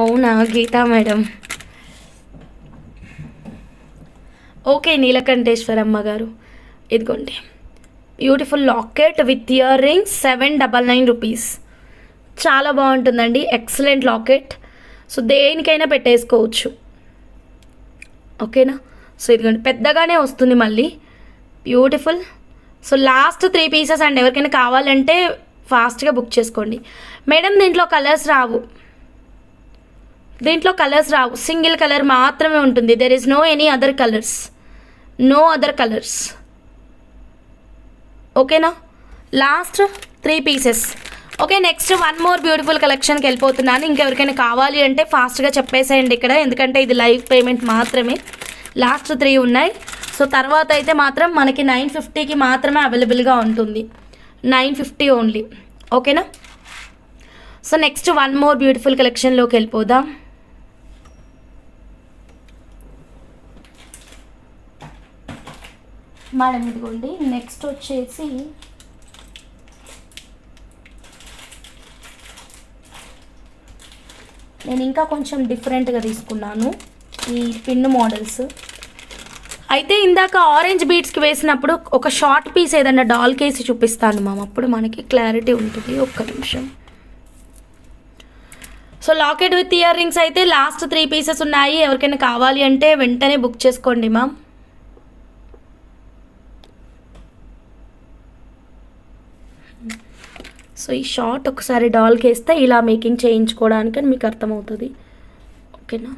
అవునా గీతా మేడం. ఓకే నీలకంఠేశ్వరమ్మ గారు ఇదిగోండి, beautiful locket with ear rings 799 rupees. చాలా బాగుంటుందండి, ఎక్సలెంట్ లాకెట్. సో దేనికైనా పెట్టేసుకోవచ్చు, ఓకేనా? సో ఇదిగోండి పెద్దగానే వస్తుంది మళ్ళీ, బ్యూటిఫుల్. సో లాస్ట్ 3 పీసెస్ అండి, ఎవరికైనా కావాలంటే ఫాస్ట్గా బుక్ చేసుకోండి. మేడం దీంట్లో కలర్స్ రావు, సింగిల్ కలర్ మాత్రమే ఉంటుంది. There is no any other colours, no other colours, ఓకేనా? Last 3 pieces. Okay next 1 more beautiful కలెక్షన్కి వెళ్ళిపోతున్నాను. ఇంకెవరికైనా కావాలి అంటే ఫాస్ట్గా చెప్పేసేయండి ఇక్కడ, ఎందుకంటే ఇది లైవ్ పేమెంట్ మాత్రమే. లాస్ట్ 3 ఉన్నాయి. సో తర్వాత అయితే మాత్రం మనకి 950కి మాత్రమే అవైలబుల్గా ఉంటుంది, 950 ఓన్లీ, ఓకేనా? సో నెక్స్ట్ 1 మోర్ బ్యూటిఫుల్ కలెక్షన్లోకి వెళ్ళిపోదాం. మేడం ఇదిగోండి, నెక్స్ట్ వచ్చేసి నేను ఇంకా కొంచెం డిఫరెంట్గా తీసుకున్నాను ఈ పిన్ మోడల్స్. అయితే ఇందాక ఆరెంజ్ బీడ్స్కి వేసినప్పుడు ఒక షార్ట్ పీస్ ఏదన్నా డాల్ కేసి చూపిస్తాను మ్యామ్, అప్పుడు మనకి క్లారిటీ ఉంటుంది. ఒక్క నిమిషం. So locket with ear rings అయితే లాస్ట్ 3 పీసెస్ ఉన్నాయి. ఎవరికైనా కావాలి అంటే వెంటనే బుక్ చేసుకోండి మ్యామ్. సో ఈ షార్ట్ ఒకసారి డాల్కి వేస్తే ఇలా మేకింగ్ చేయించుకోవడానికి మీకు అర్థమవుతుంది, ఓకేనా?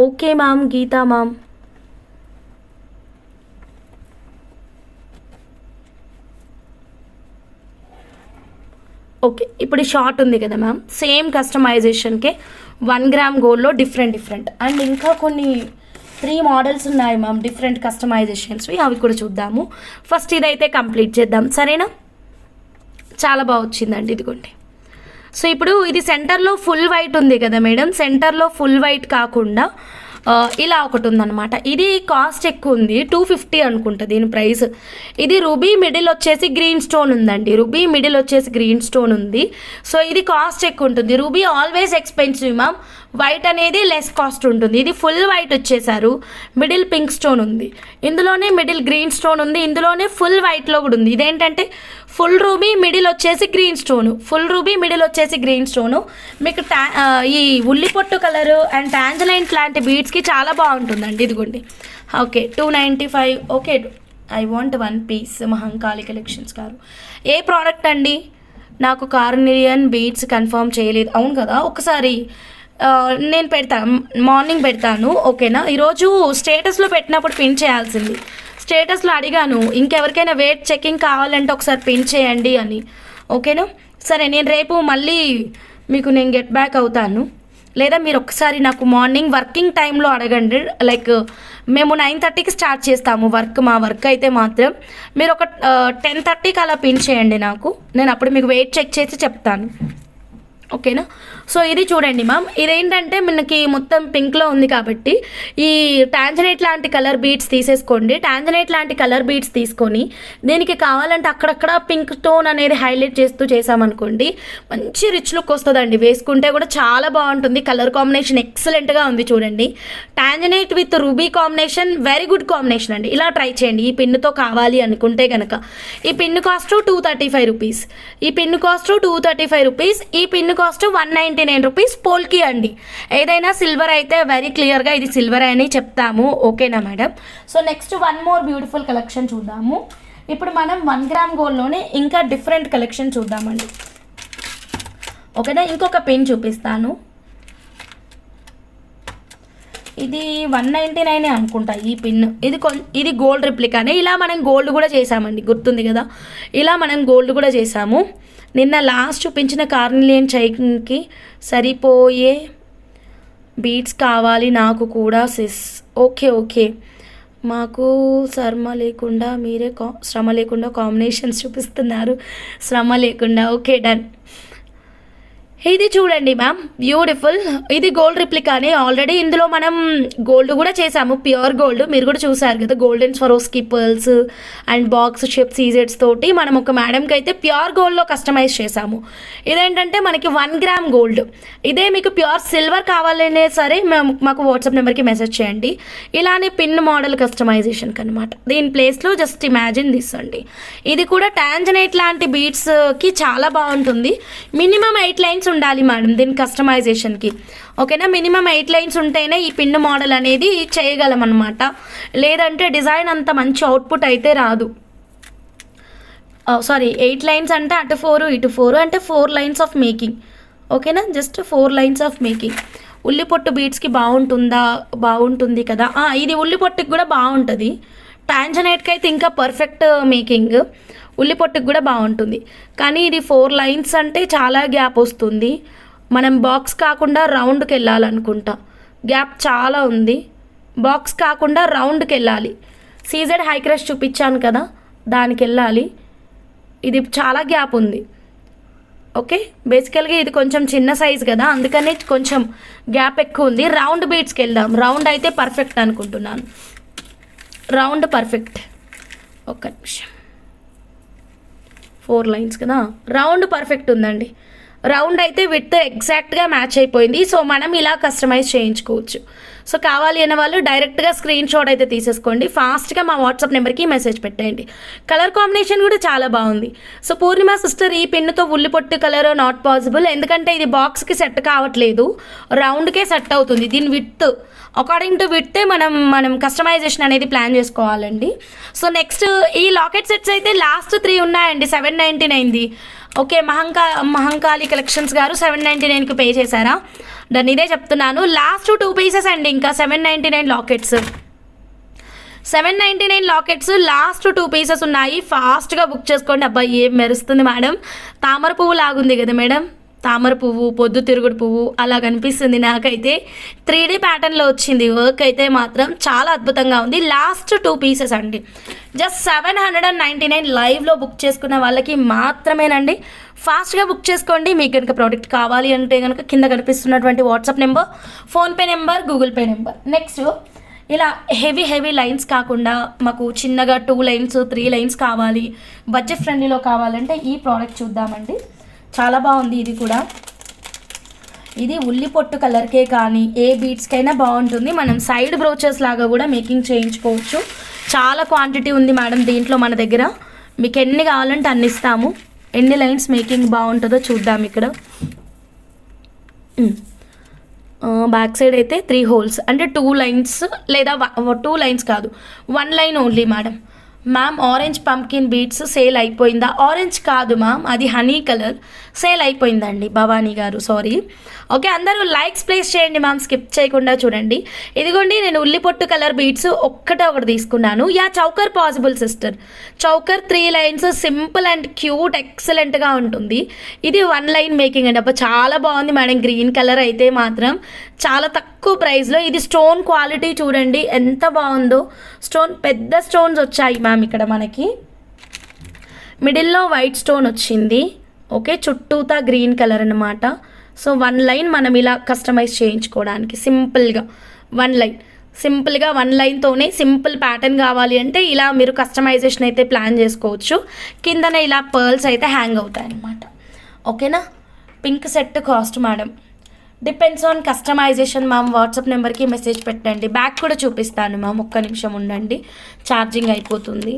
Okay ma'am, Geeta ma'am. Okay ఇప్పుడు షార్ట్ ఉంది కదా మ్యామ్, సేమ్ కస్టమైజేషన్కే 1 గ్రామ్ గోల్డ్లో డిఫరెంట్. అండ్ ఇంకా కొన్ని 3 మోడల్స్ ఉన్నాయి మ్యామ్, డిఫరెంట్ కస్టమైజేషన్స్, అవి కూడా చూద్దాము. ఫస్ట్ ఇదైతే కంప్లీట్ చేద్దాం, సరేనా? చాలా బాగా వచ్చిందండి, ఇదిగోండి. సో ఇప్పుడు ఇది సెంటర్లో ఫుల్ వైట్ ఉంది కదా మేడం, సెంటర్లో ఫుల్ వైట్ కాకుండా ఇలా ఒకటి ఉందన్నమాట. ఇది కాస్ట్ ఎక్కువ ఉంది, 250 అనుకుంటా దీని ప్రైస్. ఇది రూబీ మిడిల్ వచ్చేసి గ్రీన్ స్టోన్ ఉందండి, రూబీ మిడిల్ వచ్చేసి గ్రీన్ స్టోన్ ఉంది. సో ఇది కాస్ట్ ఎక్కువ ఉంటుంది. Ruby always expensive ma'am, white అనేది లెస్ కాస్ట్ ఉంటుంది. ఇది ఫుల్ వైట్ వచ్చేసారు, మిడిల్ పింక్ స్టోన్ ఉంది, ఇందులోనే మిడిల్ గ్రీన్ స్టోన్ ఉంది, ఇందులోనే ఫుల్ వైట్లో కూడా ఉంది. ఇదేంటంటే ఫుల్ రూబీ మిడిల్ వచ్చేసి green stone, full ruby middle వచ్చేసి గ్రీన్ స్టోను. మీకు ఈ ఉల్లిపొట్టు కలరు అండ్ టాంజలైన్ లాంటి బీడ్స్కి చాలా బాగుంటుందండి. ఇదిగోండి, okay 295. Okay, I want 1 piece. Mahankali collections గారు ఏ ప్రోడక్ట్ అండి? నాకు కార్నియన్ బీడ్స్ కన్ఫర్మ్ చేయలేదు. అవును కదా, ఒకసారి నేను పెడతాను, మార్నింగ్ పెడతాను, ఓకేనా? ఈరోజు స్టేటస్లో పెట్టినప్పుడు పిన్ చేయాల్సింది. స్టేటస్లో అడిగాను ఇంకెవరికైనా వెయిట్ చెకింగ్ కావాలంటే ఒకసారి పిన్ చేయండి అని, ఓకేనా? సరే, నేను రేపు మళ్ళీ మీకు నేను గెట్ బ్యాక్ అవుతాను. లేదా మీరు ఒకసారి నాకు మార్నింగ్ వర్కింగ్ టైంలో అడగండి. లైక్ మేము 9:30కి స్టార్ట్ చేస్తాము వర్క్, మా వర్క్ అయితే మాత్రం మీరు ఒక 10:30కి అలా పిన్ చేయండి నాకు, నేను అప్పుడు మీకు వెయిట్ చెక్ చేసి చెప్తాను, ఓకేనా? సో ఇది చూడండి మ్యామ్, ఇదేంటంటే మనకి మొత్తం పింక్లో ఉంది కాబట్టి ఈ టాంజనైట్ లాంటి కలర్ బీడ్స్ తీసేసుకోండి. టాంజనైట్ లాంటి కలర్ బీడ్స్ తీసుకొని దీనికి కావాలంటే అక్కడక్కడ పింక్ టోన్ అనేది హైలైట్ చేస్తూ చేసామనుకోండి, మంచి రిచ్ లుక్ వస్తుందండి. వేసుకుంటే కూడా చాలా బాగుంటుంది. కలర్ కాంబినేషన్ ఎక్సలెంట్గా ఉంది చూడండి. Tanzanite with ruby combination very good combination అండి. ఇలా ట్రై చేయండి ఈ పిన్నుతో కావాలి అనుకుంటే కనుక. ఈ పిన్ను కాస్ట్ 235 రూపీస్, ఈ పిన్ను కాస్ట్ 235 రూపీస్, ఈ పిన్ను కాస్ట్ 199 రూపీస్ పోల్కి అండి. ఏదైనా సిల్వర్ అయితే వెరీ క్లియర్గా ఇది సిల్వర్ అని చెప్తాము, ఓకేనా madam? So next 1 more beautiful collection చూద్దాము. ఇప్పుడు మనం 1 గ్రామ్ గోల్డ్లోనే ఇంకా డిఫరెంట్ కలెక్షన్ చూద్దామండి, ఓకేనా? ఇంకొక పిన్ చూపిస్తాను. ఇది 199 అనుకుంటా ఈ పిన్. ఇది గోల్డ్ రిప్లికానే. ఇలా మనం గోల్డ్ కూడా చేసామండి, గుర్తుంది కదా? ఇలా మనం గోల్డ్ కూడా చేసాము. నిన్న లాస్ట్ చూపించిన కార్నిలియన్ చైన్కి సరిపోయే బీడ్స్ కావాలి నాకు కూడా సిస్. ఓకే ఓకే, మాకు శ్రమ లేకుండా కాంబినేషన్స్ చూపిస్తున్నారు, శ్రమ లేకుండా. Okay, done. ఇది చూడండి మ్యామ్, బ్యూటిఫుల్. ఇది గోల్డ్ రిప్లికానే. ఆల్రెడీ ఇందులో మనం గోల్డ్ కూడా చేసాము, ప్యూర్ గోల్డ్. మీరు కూడా చూసారు కదా, golden Swarovski pearls and box shape సీజెడ్స్ తోటి మనం ఒక మేడంకి అయితే ప్యూర్ గోల్డ్లో కస్టమైజ్ చేసాము. ఇదేంటంటే మనకి 1 గ్రామ్ గోల్డ్. ఇదే మీకు ప్యూర్ సిల్వర్ కావాలనే సరే మాకు వాట్సాప్ నెంబర్కి మెసేజ్ చేయండి. ఇలానే పిన్ మోడల్ కస్టమైజేషన్కి అనమాట. దీని ప్లేస్లో జస్ట్ ఇమాజిన్ దిస్ అండి. ఇది కూడా టాంజనైట్ లాంటి బీడ్స్కి చాలా బాగుంటుంది. మినిమం 8 లైన్స్ ఉండాలి మేడం దీని కస్టమైజేషన్కి, ఓకేనా? మినిమం 8 లైన్స్ ఉంటేనే ఈ పిన్ మోడల్ అనేది చేయగలం అనమాట. లేదంటే డిజైన్ అంత మంచి అవుట్పుట్ అయితే రాదు. సారీ, 8 లైన్స్ అంటే అటు 4 ఇటు 4 అంటే 4 లైన్స్ ఆఫ్ మేకింగ్, ఓకేనా? Just 4 lines of making. ఉల్లిపొట్టు బీడ్స్కి బాగుంటుంది కదా. ఇది ఉల్లిపొట్టుకి కూడా బాగుంటుంది. టాంజనైట్కి అయితే ఇంకా పర్ఫెక్ట్ మేకింగ్, ఉల్లిపొట్టుకు కూడా బాగుంటుంది. కానీ ఇది 4 లైన్స్ అంటే చాలా గ్యాప్ వస్తుంది. మనం బాక్స్ కాకుండా రౌండ్కి వెళ్ళాలనుకుంటా, గ్యాప్ చాలా ఉంది. బాక్స్ కాకుండా రౌండ్కి వెళ్ళాలి. సీజెడ్ హై క్రష్ చూపించాను కదా, దానికి వెళ్ళాలి. ఇది చాలా గ్యాప్ ఉంది, ఓకే? బేసికల్గా ఇది కొంచెం చిన్న సైజ్ కదా, అందుకని కొంచెం గ్యాప్ ఎక్కువ ఉంది. రౌండ్ బీడ్స్కి వెళ్దాం. రౌండ్ అయితే పర్ఫెక్ట్ అనుకుంటున్నాను, రౌండ్ పర్ఫెక్ట్. ఒక్క నిమిషం, 4 లైన్స్ కదా, రౌండ్ పర్ఫెక్ట్ ఉందండి. రౌండ్ అయితే విత్ ఎగ్జాక్ట్గా మ్యాచ్ అయిపోయింది. సో మనం ఇలా కస్టమైజ్ చేయించుకోవచ్చు. సో కావాలి అనే వాళ్ళు డైరెక్ట్గా స్క్రీన్ షాట్ అయితే తీసేసుకోండి. ఫాస్ట్గా మా వాట్సాప్ నెంబర్కి మెసేజ్ పెట్టండి. కలర్ కాంబినేషన్ కూడా చాలా బాగుంది. సో పూర్ణిమ సిస్టర్, ఈ పెన్నుతో ఉల్లిపొట్టు కలర్ నాట్ పాసిబుల్, ఎందుకంటే ఇది బాక్స్కి సెట్ కావట్లేదు, రౌండ్కే సెట్ అవుతుంది. దీని విత్ అకార్డింగ్ టు విడ్తే మనం కస్టమైజేషన్ అనేది ప్లాన్ చేసుకోవాలండి. సో నెక్స్ట్ ఈ లాకెట్ సెట్స్ అయితే లాస్ట్ 3 ఉన్నాయండి 799ది. ఓకే, మహంకాళి కలెక్షన్స్ గారు 799కి పే చేశారా? దాన్ని ఇదే చెప్తున్నాను. లాస్ట్ 2 పీసెస్ అండి, ఇంకా 799 లాకెట్స్. 799 లాకెట్స్ లాస్ట్ 2 పీసెస్ ఉన్నాయి. ఫాస్ట్గా బుక్ చేసుకోండి. అబ్బాయి ఏం మెరుస్తుంది మేడం, తామర పువ్వు లాగుంది కదా మేడం, తామర పువ్వు, పొద్దుతిరుగుడు పువ్వు అలా కనిపిస్తుంది నాకైతే. 3D ప్యాటర్న్లో వచ్చింది. వర్క్ అయితే మాత్రం చాలా అద్భుతంగా ఉంది. లాస్ట్ 2 పీసెస్ అండి. జస్ట్ 799 లైవ్లో బుక్ చేసుకున్న వాళ్ళకి మాత్రమేనండి. ఫాస్ట్గా బుక్ చేసుకోండి. మీకు కనుక ప్రోడక్ట్ కావాలి అంటే కనుక కింద కనిపిస్తున్నటువంటి WhatsApp number, PhonePe number, Google pay number. Next ఇలా హెవీ లైన్స్ కాకుండా మాకు చిన్నగా 2 లైన్స్ 3 లైన్స్ కావాలి, బడ్జెట్ ఫ్రెండ్లీలో కావాలంటే ఈ ప్రోడక్ట్ చూద్దామండి. చాలా బాగుంది. ఇది కూడా ఇది ఉల్లి పొట్టు కలర్కే కానీ ఏ బీడ్స్కైనా బాగుంటుంది. మనం సైడ్ బ్రోచెస్ లాగా కూడా మేకింగ్ చేయించుకోవచ్చు. చాలా క్వాంటిటీ ఉంది మేడం దీంట్లో మన దగ్గర. మీకు ఎన్ని కావాలంటే అన్ని ఇస్తాము. ఎన్ని లైన్స్ మేకింగ్ బాగుంటుందో చూద్దాం. ఇక్కడ బ్యాక్ సైడ్ అయితే 3 హోల్స్ అంటే 2 లైన్స్ లేదా 2 లైన్స్ కాదు 1 line only madam. Ma'am orange pumpkin beads sale అయిపోయిందా? ఆరెంజ్ కాదు మ్యామ్, అది హనీ కలర్. సేల్ అయిపోయిందండి భవానీ గారు, సారీ. ఓకే, అందరూ లైక్స్ ప్లేస్ చేయండి మ్యామ్, స్కిప్ చేయకుండా చూడండి. ఇదిగోండి నేను ఉల్లిపొట్టు కలర్ బీడ్స్ ఒకటి తీసుకున్నాను. Yeah choker possible sister. Choker 3 lines simple and cute ఎక్సలెంట్గా ఉంటుంది. ఇది 1 లైన్ మేకింగ్ అండి. అబ్బా చాలా బాగుంది మేడం. గ్రీన్ కలర్ అయితే మాత్రం చాలా తక్కువ ప్రైస్లో. ఇది స్టోన్ క్వాలిటీ చూడండి ఎంత బాగుందో. స్టోన్ పెద్ద స్టోన్స్ వచ్చాయి మ్యామ్ ఇక్కడ మనకి. మిడిల్లో వైట్ స్టోన్ వచ్చింది. ఓకే, చుట్టూతా గ్రీన్ కలర్ అనమాట. సో 1 లైన్ మనం ఇలా కస్టమైజ్ చేయించుకోవడానికి సింపుల్గా 1 లైన్, సింపుల్గా 1 లైన్తోనే సింపుల్ ప్యాటర్న్ కావాలి అంటే ఇలా మీరు కస్టమైజేషన్ అయితే ప్లాన్ చేసుకోవచ్చు. కిందన ఇలా పర్ల్స్ అయితే హ్యాంగ్ అవుతాయి అన్నమాట. ఓకేనా. Pink set cost madam depends on customization ma'am. WhatsApp నెంబర్కి మెసేజ్ పెట్టండి. బ్యాక్ కూడా చూపిస్తాను మ్యామ్, ఒక్క నిమిషం ఉండండి, ఛార్జింగ్ అయిపోతుంది.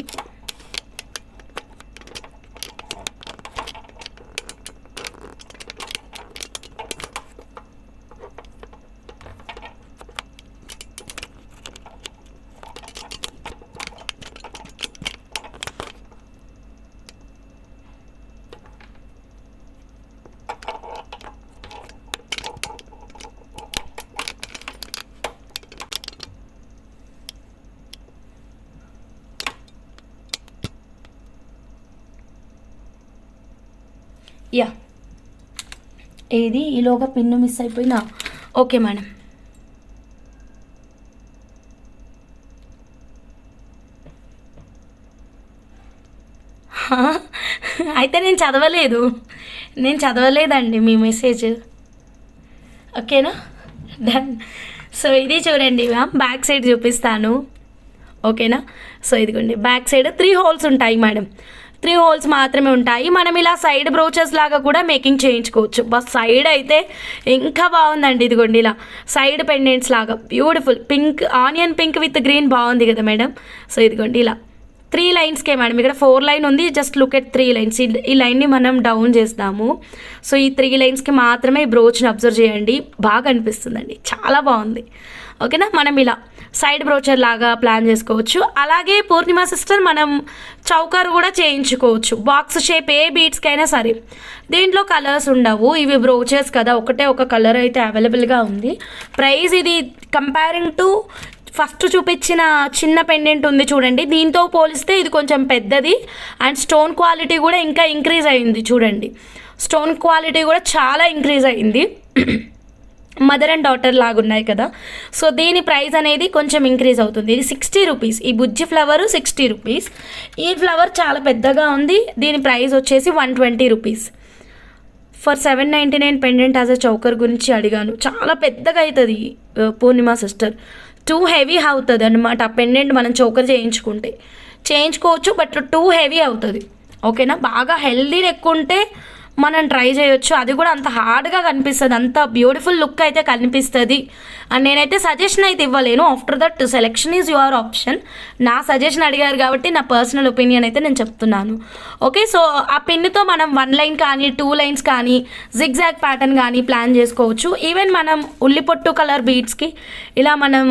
యా ఏది ఈలోగా పిన్ను మిస్ అయిపోయినా. Okay madam. అయితే నేను చదవలేదండి మీ మెసేజ్. ఓకేనా, డన్. సో ఇది చూడండి మ్యామ్, బ్యాక్ సైడ్ చూపిస్తాను. ఓకేనా. సో ఇదిగోండి బ్యాక్ సైడ్ 3 హోల్స్ ఉంటాయి మేడం. 3 హోల్స్ మాత్రమే ఉంటాయి. మనం ఇలా సైడ్ బ్రోచెస్ లాగా కూడా మేకింగ్ చేయించుకోవచ్చు. బస్ సైడ్ అయితే ఇంకా బాగుందండి. ఇదిగోండి ఇలా సైడ్ పెండెంట్స్ లాగా beautiful pink, onion pink with green బాగుంది కదా మేడం. సో ఇదిగోండి ఇలా 3 లైన్స్కే మేడం. ఇక్కడ 4 లైన్ ఉంది. Just look at 3 lines. ఈ లైన్ని మనం డౌన్ చేస్తాము. సో ఈ 3 లైన్స్కి మాత్రమే బ్రోచ్ని అబ్జర్వ్ చేయండి. బాగా అనిపిస్తుందండి, చాలా బాగుంది. ఓకేనా. మనం ఇలా సైడ్ బ్రోచర్ లాగా ప్లాన్ చేసుకోవచ్చు. అలాగే పూర్ణిమ సిస్టర్ మనం చౌకర్ కూడా చేయించుకోవచ్చు. బాక్స్ షేప్ ఏ బీట్స్కైనా సరే. దీంట్లో కలర్స్ ఉండవు, ఇవి బ్రోచర్స్ కదా, ఒక కలర్ అయితే అవైలబుల్గా ఉంది. ప్రైస్ ఇది కంపేరింగ్ టు ఫస్ట్ చూపించిన చిన్న పెండెంట్ ఉంది చూడండి, దీంతో పోలిస్తే ఇది కొంచెం పెద్దది. అండ్ స్టోన్ క్వాలిటీ కూడా ఇంకా ఇంక్రీజ్ అయింది చూడండి. స్టోన్ క్వాలిటీ కూడా చాలా ఇంక్రీజ్ అయింది. మదర్ అండ్ డాటర్ లాగా ఉన్నాయి కదా. సో దీని ప్రైస్ అనేది కొంచెం ఇంక్రీజ్ అవుతుంది. ఇది 60 రూపీస్. ఈ బుజ్జి ఫ్లవర్ 60 రూపీస్. ఈ ఫ్లవర్ చాలా పెద్దగా ఉంది. దీని ప్రైస్ వచ్చేసి 120 rupees. For 799 pendant as a choker గురించి అడిగాను. చాలా పెద్దగా అవుతుంది పూర్ణిమ సిస్టర్. టూ హెవీ అవుతుంది అనమాట. పెండెంట్ మనం చౌకర్ చేయించుకోవచ్చు, బట్ టూ హెవీ అవుతుంది. ఓకేనా. బాగా హెల్దీ ఎక్కువ ఉంటే మనం ట్రై చేయొచ్చు. అది కూడా అంత హార్డ్గా కనిపిస్తుంది, అంత బ్యూటిఫుల్ లుక్ అయితే కనిపిస్తుంది. అండ్ నేనైతే సజెషన్ అయితే ఇవ్వలేను. After that selection is your option. నా సజెషన్ అడిగారు కాబట్టి నా పర్సనల్ ఒపీనియన్ అయితే నేను చెప్తున్నాను. ఓకే. సో ఆ పిన్నుతో మనం 1 లైన్ కానీ 2 లైన్స్ కానీ జిగ్జాగ్ ప్యాటర్న్ కానీ ప్లాన్ చేసుకోవచ్చు. ఈవెన్ మనం ఉల్లిపొట్టు కలర్ బీడ్స్కి ఇలా మనం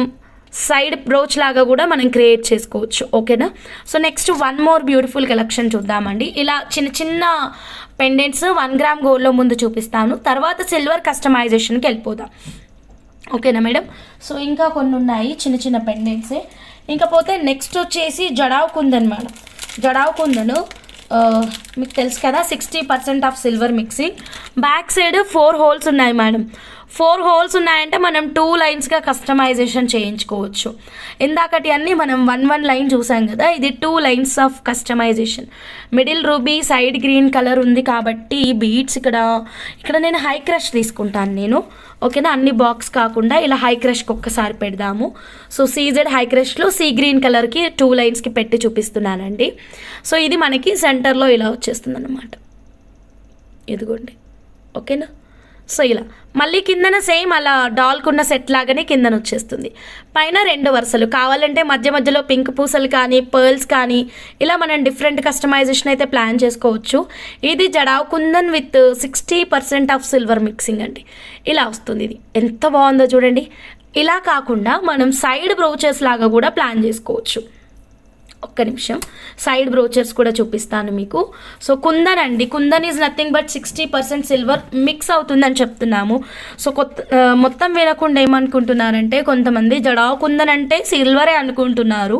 సైడ్ బ్రోచ్ లాగా కూడా మనం క్రియేట్ చేసుకోవచ్చు. ఓకేనా. So next 1 more beautiful collection చూద్దామండి. ఇలా చిన్న చిన్న పెండెంట్స్ 1 గ్రామ్ గోల్డ్లో ముందు చూపిస్తాను, తర్వాత సిల్వర్ కస్టమైజేషన్కి వెళ్ళిపోదాం. ఓకేనా మేడం. సో ఇంకా కొన్ని ఉన్నాయి చిన్న చిన్న పెండెంట్సే. ఇంకపోతే నెక్స్ట్ వచ్చేసి జడావ్ కుందన్ మేడం. జడావ్ కుందను మీకు తెలుసు కదా 60% of silver mixing. Back side 4 holes ఉన్నాయి మేడం. 4 హోల్స్ ఉన్నాయంటే మనం 2 లైన్స్గా కస్టమైజేషన్ చేయించుకోవచ్చు. ఇందాకటి అన్నీ మనం 1 లైన్ చూసాం కదా, ఇది 2 lines of customization. Middle ruby, side green colour ఉంది కాబట్టి బీడ్స్ ఇక్కడ నేను హై క్రష్ తీసుకుంటాను నేను. ఓకేనా, అన్ని బాక్స్ కాకుండా ఇలా హై క్రష్కి ఒక్కసారి పెడదాము. సో సీజెడ్ హై క్రష్లో సీ గ్రీన్ కలర్కి 2 లైన్స్కి పెట్టి చూపిస్తున్నానండి. సో ఇది మనకి సెంటర్లో ఇలా వచ్చేస్తుంది అన్నమాట. ఇదిగోండి, ఓకేనా. సో ఇలా మళ్ళీ కిందన సేమ్ అలా డాల్కున్న సెట్ లాగానే కిందన వచ్చేస్తుంది. పైన 2 వరుసలు కావాలంటే మధ్య మధ్యలో పింక్ పూసలు కానీ పర్ల్స్ కానీ ఇలా మనం డిఫరెంట్ కస్టమైజేషన్ అయితే ప్లాన్ చేసుకోవచ్చు. ఇది jadau kundan with 60% of silver mixing అండి. ఇలా వస్తుంది. ఇది ఎంత బాగుందో చూడండి. ఇలా కాకుండా మనం సైడ్ బ్రోచెస్ లాగా కూడా ప్లాన్ చేసుకోవచ్చు. ఒక్క నిమిషం, సైడ్ బ్రోచర్స్ కూడా చూపిస్తాను మీకు. సో కుందన్ అండి, kundan is nothing but 60% silver mix అవుతుందని చెప్తున్నాము. సో మొత్తం వినకుండా ఏమనుకుంటున్నారంటే కొంతమంది జడావ్ కుందన్ అంటే సిల్వరే అనుకుంటున్నారు.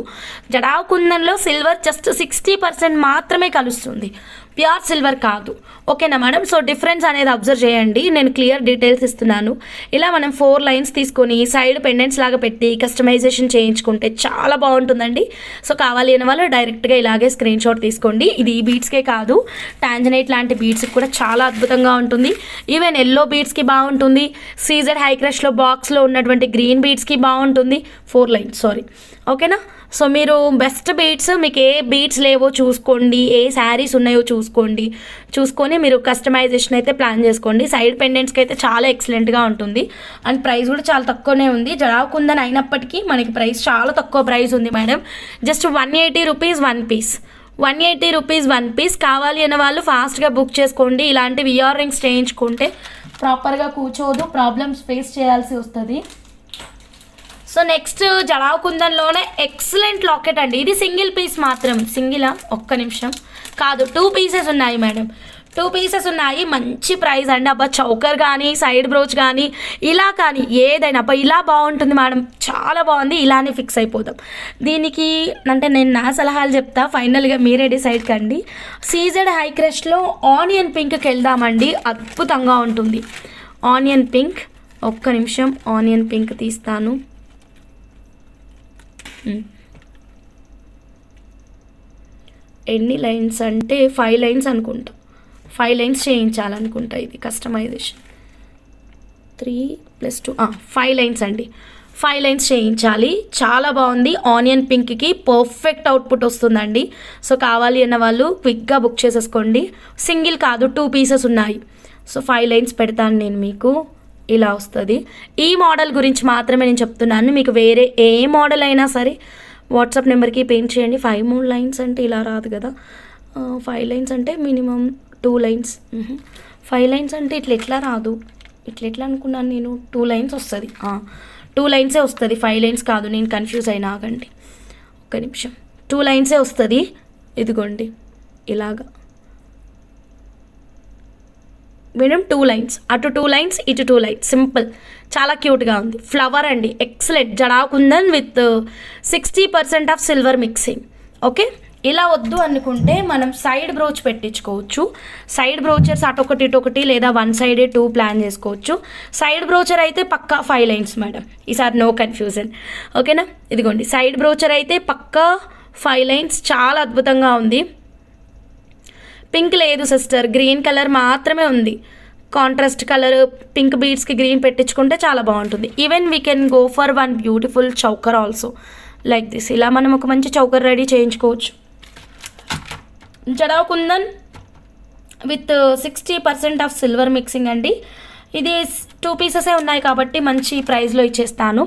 జడావ్ కుందన్లో సిల్వర్ జస్ట్ 60% మాత్రమే కలుస్తుంది, ప్యూర్ సిల్వర్ కాదు. ఓకేనా మేడం. సో డిఫరెన్స్ అనేది అబ్జర్వ్ చేయండి, నేను క్లియర్ డీటెయిల్స్ ఇస్తున్నాను. ఇలా మనం 4 లైన్స్ తీసుకొని సైడ్ పెండెంట్స్ లాగా పెట్టి కస్టమైజేషన్ చేయించుకుంటే చాలా బాగుంటుందండి. సో కావాలి అనే వాళ్ళు డైరెక్ట్గా ఇలాగే స్క్రీన్ షాట్ తీసుకోండి. ఇది ఈ బీడ్స్కే కాదు, టాంజనైట్ లాంటి బీడ్స్కి కూడా చాలా అద్భుతంగా ఉంటుంది. ఈవెన్ ఎల్లో బీడ్స్కి బాగుంటుంది. సీజెడ్ హై క్రష్లో బాక్స్లో ఉన్నటువంటి గ్రీన్ బీడ్స్కి బాగుంటుంది. 4 లైన్స్ సారీ, ఓకేనా. సో మీరు బెస్ట్ బీడ్స్, మీకు ఏ బీడ్స్ లేవో చూసుకోండి, ఏ శారీస్ ఉన్నాయో చూసుకొని మీరు కస్టమైజేషన్ అయితే ప్లాన్ చేసుకోండి. సైడ్ పెండెంట్స్కి అయితే చాలా ఎక్సలెంట్గా ఉంటుంది అండ్ ప్రైస్ కూడా చాలా తక్కువనే ఉంది. జడావ్ కుందన్ అయినప్పటికీ మనకి ప్రైస్ చాలా తక్కువ ప్రైస్ ఉంది madam. Just 180 rupees 1 piece. 180 rupees 1 piece. కావాలి అనే వాళ్ళు ఫాస్ట్గా బుక్ చేసుకోండి. ఇలాంటి ఇయర్ రింగ్స్ చేయించుకుంటే ప్రాపర్గా కూర్చోదు, ప్రాబ్లమ్స్ ఫేస్ చేయాల్సి వస్తుంది. సో నెక్స్ట్ జడావ్ కుందన్లోనే ఎక్సలెంట్ లాకెట్ అండి. ఇది సింగిల్ పీస్ మాత్రం. సింగిలా? ఒక్క నిమిషం, కాదు 2 పీసెస్ ఉన్నాయి మేడం. 2 పీసెస్ ఉన్నాయి. మంచి ప్రైస్ అండి. అబ్బా చౌకర్ కానీ సైడ్ బ్రోచ్ కానీ ఇలా కానీ ఏదైనా అబ్బా ఇలా బాగుంటుంది మేడం, చాలా బాగుంది, ఇలానే ఫిక్స్ అయిపోతాం దీనికి. అంటే నేను నా సలహాలు చెప్తా, ఫైనల్గా మీరే డిసైడ్ కండి. సీజెడ్ హై క్రష్లో ఆనియన్ పింక్కి వెళ్దామండి, అద్భుతంగా ఉంటుంది. ఆనియన్ పింక్, ఒక్క నిమిషం ఆనియన్ పింక్ తీస్తాను. ఎన్ని లైన్స్ అంటే 5 లైన్స్ అనుకుంటా. 5 లైన్స్ చేయించాలనుకుంటా. ఇది కస్టమైజేషన్ 3+2 5 లైన్స్ అండి. 5 లైన్స్ చేయించాలి. చాలా బాగుంది. ఆనియన్ పింక్కి పర్ఫెక్ట్ అవుట్పుట్ వస్తుందండి. సో కావాలి అన్న వాళ్ళు క్విక్గా బుక్ చేసేసుకోండి. సింగిల్ కాదు 2 పీసెస్ ఉన్నాయి. సో 5 లైన్స్ పెడతాను నేను మీకు. ఇలా వస్తుంది. ఈ మోడల్ గురించి మాత్రమే నేను చెప్తున్నాను. మీకు వేరే ఏ మోడల్ అయినా సరే వాట్సాప్ నెంబర్కి పేమెంట్ చేయండి. 5 లైన్స్ అంటే ఇలా రాదు కదా. 5 లైన్స్ అంటే మినిమం 2 లైన్స్. 5 లైన్స్ అంటే ఎట్లా రాదు, ఎట్లా అనుకున్నాను నేను. 2 లైన్స్ వస్తుంది. 2 లైన్సే వస్తుంది, 5 లైన్స్ కాదు. నేను కన్ఫ్యూజ్ అయినా, ఆగండి ఒక్క నిమిషం. 2 లైన్సే వస్తుంది. ఇదిగోండి ఇలాగా మేడం. 2 లైన్స్, అటు 2 లైన్స్, ఇటు 2 లైన్స్, సింపుల్, చాలా క్యూట్గా ఉంది. ఫ్లవర్ అండి, excellent. Jadau kundan with 60% of silver mixing. Okay, ఇలా వద్దు అనుకుంటే మనం సైడ్ బ్రోచ్ పెట్టించుకోవచ్చు. సైడ్ బ్రోచర్స్ అటొకటి ఇటొకటి లేదా 1 సైడే 2 ప్లాన్ చేసుకోవచ్చు. సైడ్ బ్రోచర్ అయితే పక్కా 5 లైన్స్ మేడం, ఈసారి నో కన్ఫ్యూజన్. ఓకేనా. ఇదిగోండి సైడ్ బ్రోచర్ అయితే పక్కా 5 లైన్స్, చాలా అద్భుతంగా ఉంది. పింక్ లేదు సిస్టర్, గ్రీన్ కలర్ మాత్రమే ఉంది. కాంట్రాస్ట్ కలర్ పింక్ బీడ్స్కి గ్రీన్ పెట్టించుకుంటే చాలా బాగుంటుంది. Even we can go for 1 beautiful choker also like this. ఇలా మనం ఒక మంచి చౌకర్ రెడీ చేయించుకోవచ్చు. Jadau kundan with 60% of silver mixing అండి. ఇది 2 పీసెసే ఉన్నాయి కాబట్టి మంచి ప్రైస్లో ఇచ్చేస్తాను.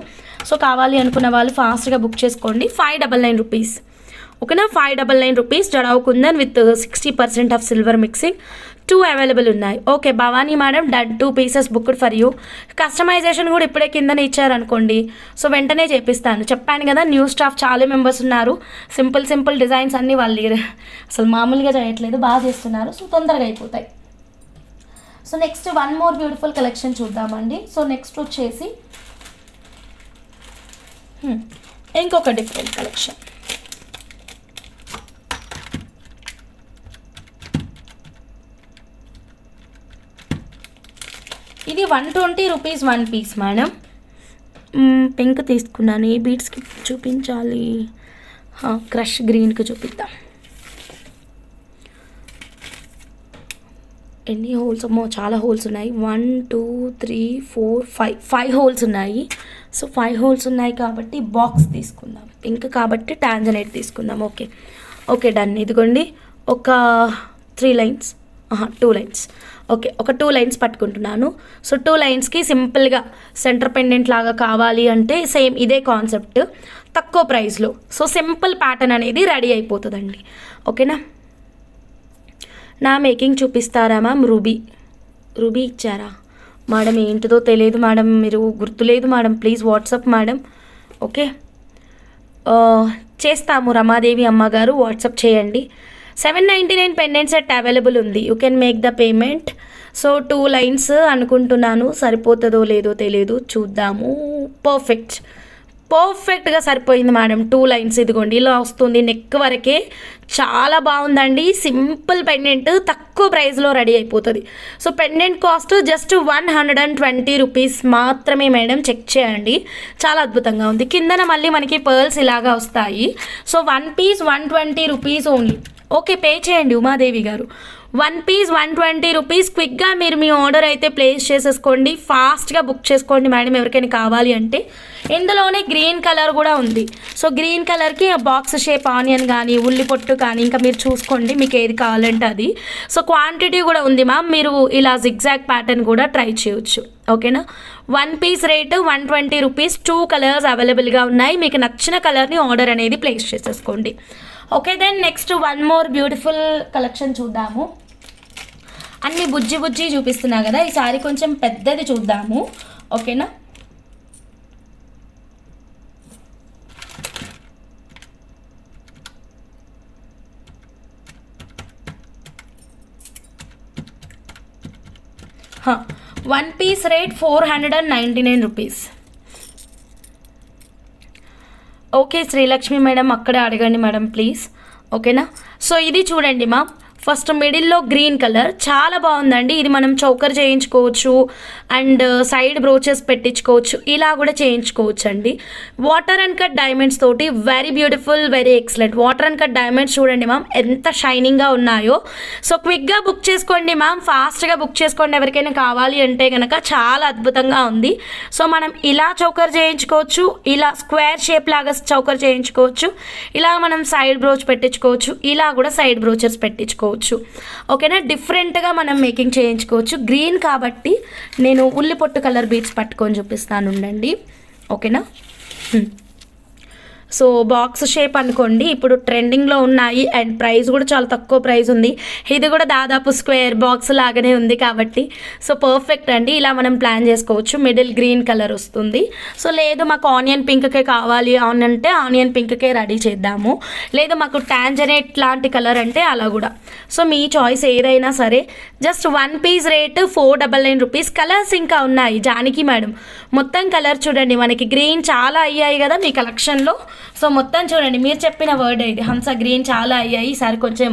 సో కావాలి అనుకున్న వాళ్ళు ఫాస్ట్గా బుక్ చేసుకోండి. 599 రూపీస్. ఓకేనా. 599 rupees jadau kundan with 60% of silver mixing. 2 available ఉన్నాయి. Okay Bhavani madam, done. 2 pieces booked for you. Customization కూడా ఇప్పుడే కిందనే ఇచ్చారనుకోండి, సో వెంటనే చేపిస్తాను. చెప్పాను కదా న్యూ స్టాఫ్ చాలా మెంబర్స్ ఉన్నారు. సింపుల్ డిజైన్స్ అన్నీ వాళ్ళు అసలు మామూలుగా చేయట్లేదు, బాగా చేస్తున్నారు. సో తొందరగా అయిపోతాయి. So next 1 more beautiful collection చూద్దామండి. సో నెక్స్ట్ వచ్చేసి ఇంకొక డిఫరెంట్ కలెక్షన్. ఇది 120 రూపీస్ 1 పీస్ మేడం. పింక్ తీసుకున్నాను. ఏ బీడ్స్కి చూపించాలి? క్రష్ గ్రీన్కి చూపిద్దాం. ఎన్ని హోల్స్? అమ్మో చాలా హోల్స్ ఉన్నాయి. 1 2 3 4 5 హోల్స్ ఉన్నాయి. సో 5 హోల్స్ ఉన్నాయి కాబట్టి బాక్స్ తీసుకుందాం. పింక్ కాబట్టి టాంజనైట్ తీసుకుందాం. Okay okay done. ఇదిగోండి ఒక 3 లైన్స్, 2 లైన్స్. ఓకే ఒక 2 లైన్స్ పట్టుకుంటున్నాను. సో 2 లైన్స్కి సింపుల్గా సెంటర్ పెండెంట్ లాగా కావాలి అంటే సేమ్ ఇదే కాన్సెప్ట్, తక్కువ ప్రైస్లో. సో సింపుల్ ప్యాటర్న్ అనేది రెడీ అయిపోతుందండి. ఓకేనా? నా మేకింగ్ చూపిస్తారా మ్యామ్? రూబీ ఇచ్చారా మేడం? ఏంటిదో తెలియదు మేడం, మీరు గుర్తులేదు madam, please WhatsApp madam. Okay చేస్తాము రమాదేవి అమ్మగారు, వాట్సాప్ చేయండి. 799 పెండెంట్ సెట్ అవైలబుల్ ఉంది. You can make the payment. So 2 lines అనుకుంటున్నాను, సరిపోతుందో లేదో తెలియదు, చూద్దాము. పర్ఫెక్ట్గా సరిపోయింది మేడం. 2 లైన్స్ ఇదిగోండి ఇలా వస్తుంది, నెక్ వరకే. చాలా బాగుందండి. సింపుల్ పెండెంట్, తక్కువ ప్రైస్లో రెడీ అయిపోతుంది. So pendant cost just 120 rupees మాత్రమే మేడం. చెక్ చేయండి, చాలా అద్భుతంగా ఉంది. కిందన మళ్ళీ మనకి పర్ల్స్ ఇలాగా వస్తాయి. So 1 piece 120 rupees only. Okay pay చేయండి ఉమాదేవి గారు. 1 పీస్ 120 రూపీస్. క్విక్గా మీరు మీ ఆర్డర్ అయితే ప్లేస్ చేసేసుకోండి, ఫాస్ట్గా బుక్ చేసుకోండి మేడం ఎవరికైనా కావాలి అంటే. ఇందులోనే గ్రీన్ కలర్ కూడా ఉంది. సో గ్రీన్ కలర్కి బాక్స్ షేప్ ఆనియన్ కానీ ఉల్లి పొట్టు కానీ ఇంకా మీరు చూసుకోండి మీకు ఏది కావాలంటే అది. సో క్వాంటిటీ కూడా ఉంది మ్యామ్, మీరు ఇలా జిగ్జాగ్ ప్యాటర్న్ కూడా ట్రై చేయొచ్చు. ఓకేనా? 1 పీస్ రేటు 120 రూపీస్. 2 కలర్స్ అవైలబుల్గా ఉన్నాయి. మీకు నచ్చిన కలర్ని ఆర్డర్ అనేది ప్లేస్ చేసేసుకోండి. Okay then next 1 more beautiful collection చూద్దాము. అన్ని బుజ్జి చూపిస్తున్నా కదా, ఈసారి కొంచెం పెద్దది చూద్దాము. ఓకేనా? One piece rate 499 rupees. Okay Srilakshmi madam అక్కడే అడగండి మేడం ప్లీజ్. ఓకేనా? సో ఇది చూడండి మా, ఫస్ట్ మిడిల్లో గ్రీన్ కలర్ చాలా బాగుందండి. ఇది మనం చౌకర్ చేయించుకోవచ్చు అండ్ సైడ్ బ్రోచెస్ పెట్టించుకోవచ్చు, ఇలా కూడా చేయించుకోవచ్చు అండి. వాటర్ అండ్ కట్ డైమండ్స్ తోటి very beautiful, very excellent. Water and cut diamonds చూడండి మ్యామ్ ఎంత షైనింగ్గా ఉన్నాయో. సో క్విక్గా బుక్ చేసుకోండి మ్యామ్, ఫాస్ట్గా బుక్ చేసుకోండి ఎవరికైనా కావాలి అంటే కనుక. చాలా అద్భుతంగా ఉంది. సో మనం ఇలా చౌకర్ చేయించుకోవచ్చు, ఇలా స్క్వేర్ షేప్ లాగా చౌకర్ చేయించుకోవచ్చు, ఇలా మనం సైడ్ బ్రోచ్ పెట్టించుకోవచ్చు, ఇలా కూడా సైడ్ బ్రోచర్స్ పెట్టించుకోవచ్చు. ఓకేనా? డిఫరెంట్గా మనం మేకింగ్ చేయించుకోవచ్చు. గ్రీన్ కాబట్టి నేను ఉల్లి పొట్టు కలర్ బీడ్స్ పట్టుకొని చూపిస్తాను ఉండండి. ఓకేనా? సో బాక్స్ షేప్ అనుకోండి, ఇప్పుడు ట్రెండింగ్లో ఉన్నాయి అండ్ ప్రైస్ కూడా చాలా తక్కువ ప్రైస్ ఉంది. ఇది కూడా దాదాపు స్క్వేర్ బాక్స్ లాగానే ఉంది కాబట్టి సో పర్ఫెక్ట్ అండి. ఇలా మనం ప్లాన్ చేసుకోవచ్చు. మిడిల్ గ్రీన్ కలర్ వస్తుంది. సో లేదు మాకు ఆనియన్ పింక్కే కావాలి అని అంటే ఆనియన్ పింక్కే రెడీ చేద్దాము, లేదు మాకు టాంజనైట్ లాంటి కలర్ అంటే అలా కూడా. సో మీ చాయిస్ ఏదైనా సరే. Just 1 piece rate 499 rupees. Colours ఇంకా ఉన్నాయి. జానకి మేడం మొత్తం కలర్ చూడండి, మనకి గ్రీన్ చాలా అయ్యాయి కదా మీ కలెక్షన్లో. సో మొత్తం చూడండి, మీరు చెప్పిన వర్డ్ ఇది, హంస గ్రీన్ చాలా అయ్యాయి, ఈసారి కొంచెం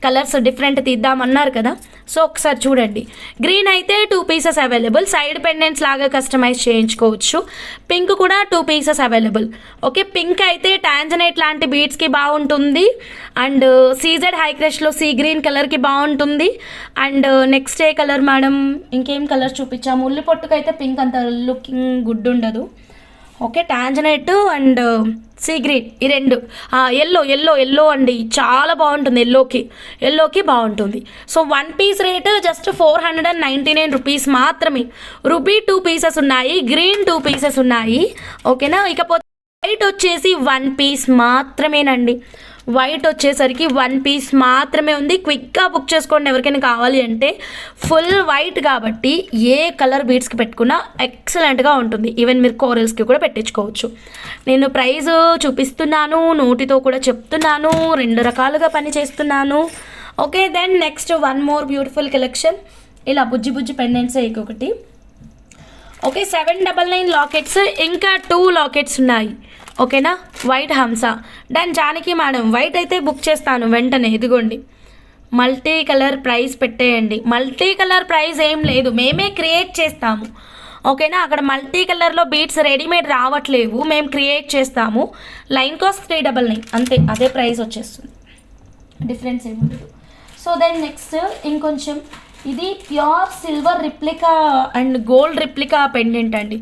కలర్స్ డిఫరెంట్ తీద్దామన్నారు కదా. సో ఒకసారి చూడండి, గ్రీన్ అయితే 2 పీసెస్ అవైలబుల్. సైడ్ పెండెంట్స్ లాగా కస్టమైజ్ చేయించుకోవచ్చు. పింక్ కూడా 2 పీసెస్ అవైలబుల్. ఓకే పింక్ అయితే టాంజనైట్ లాంటి బీడ్స్కి బాగుంటుంది అండ్ సీజెడ్ హై క్రష్లో సీ గ్రీన్ కలర్కి బాగుంటుంది. అండ్ నెక్స్ట్ ఏ కలర్ మేడం? ఇంకేం కలర్ చూపించాము? ఉల్లి పొట్టుకైతే పింక్ అంత లుకింగ్ గుడ్ ఉండదు. Okay tanzanite and sea green ఈ రెండు. ఎల్లో అండి చాలా బాగుంటుంది. ఎల్లోకి బాగుంటుంది. So 1 piece rate just 499 rupees మాత్రమే. రూబీ 2 పీసెస్ ఉన్నాయి, గ్రీన్ 2 పీసెస్ ఉన్నాయి. ఓకేనా? ఇకపోతే వైట్ వచ్చేసి 1 పీస్ మాత్రమేనండి. వైట్ వచ్చేసరికి 1 పీస్ మాత్రమే ఉంది. క్విక్గా బుక్ చేసుకోండి ఎవరికైనా కావాలి అంటే. ఫుల్ వైట్ కాబట్టి ఏ కలర్ బీడ్స్కి పెట్టుకున్నా ఎక్సలెంట్గా ఉంటుంది. ఈవెన్ మీరు కోరల్స్కి కూడా పెట్టించుకోవచ్చు. నేను ప్రైస్ చూపిస్తున్నాను, నోటితో కూడా చెప్తున్నాను, 2 రకాలుగా పని చేస్తున్నాను. Okay then next 1 more beautiful collection. ఇలా బుజ్జి పెండెంట్స్ ఇంకొకటి. ఓకే 799 లాకెట్స్, ఇంకా 2 లాకెట్స్ ఉన్నాయి. ఓకేనా? వైట్ హంస డన్. జానకి మేడం వైట్ అయితే బుక్ చేస్తాను వెంటనే. ఇదిగోండి మల్టీ కలర్ ప్రైస్ పెట్టేయండి. మల్టీ కలర్ ప్రైస్ ఏం లేదు, మేమే క్రియేట్ చేస్తాము. ఓకేనా, అక్కడ మల్టీ కలర్లో బీట్స్ రెడీమేడ్ రావట్లేవు, మేము క్రియేట్ చేస్తాము. లైన్ కాస్ట్ 399 అంతే, అదే ప్రైస్ వచ్చేస్తుంది, డిఫరెన్స్ ఏముండదు. సో దెన్ నెక్స్ట్ ఇంకొంచెం, ఇది pure silver replica and gold replica pendant అండి.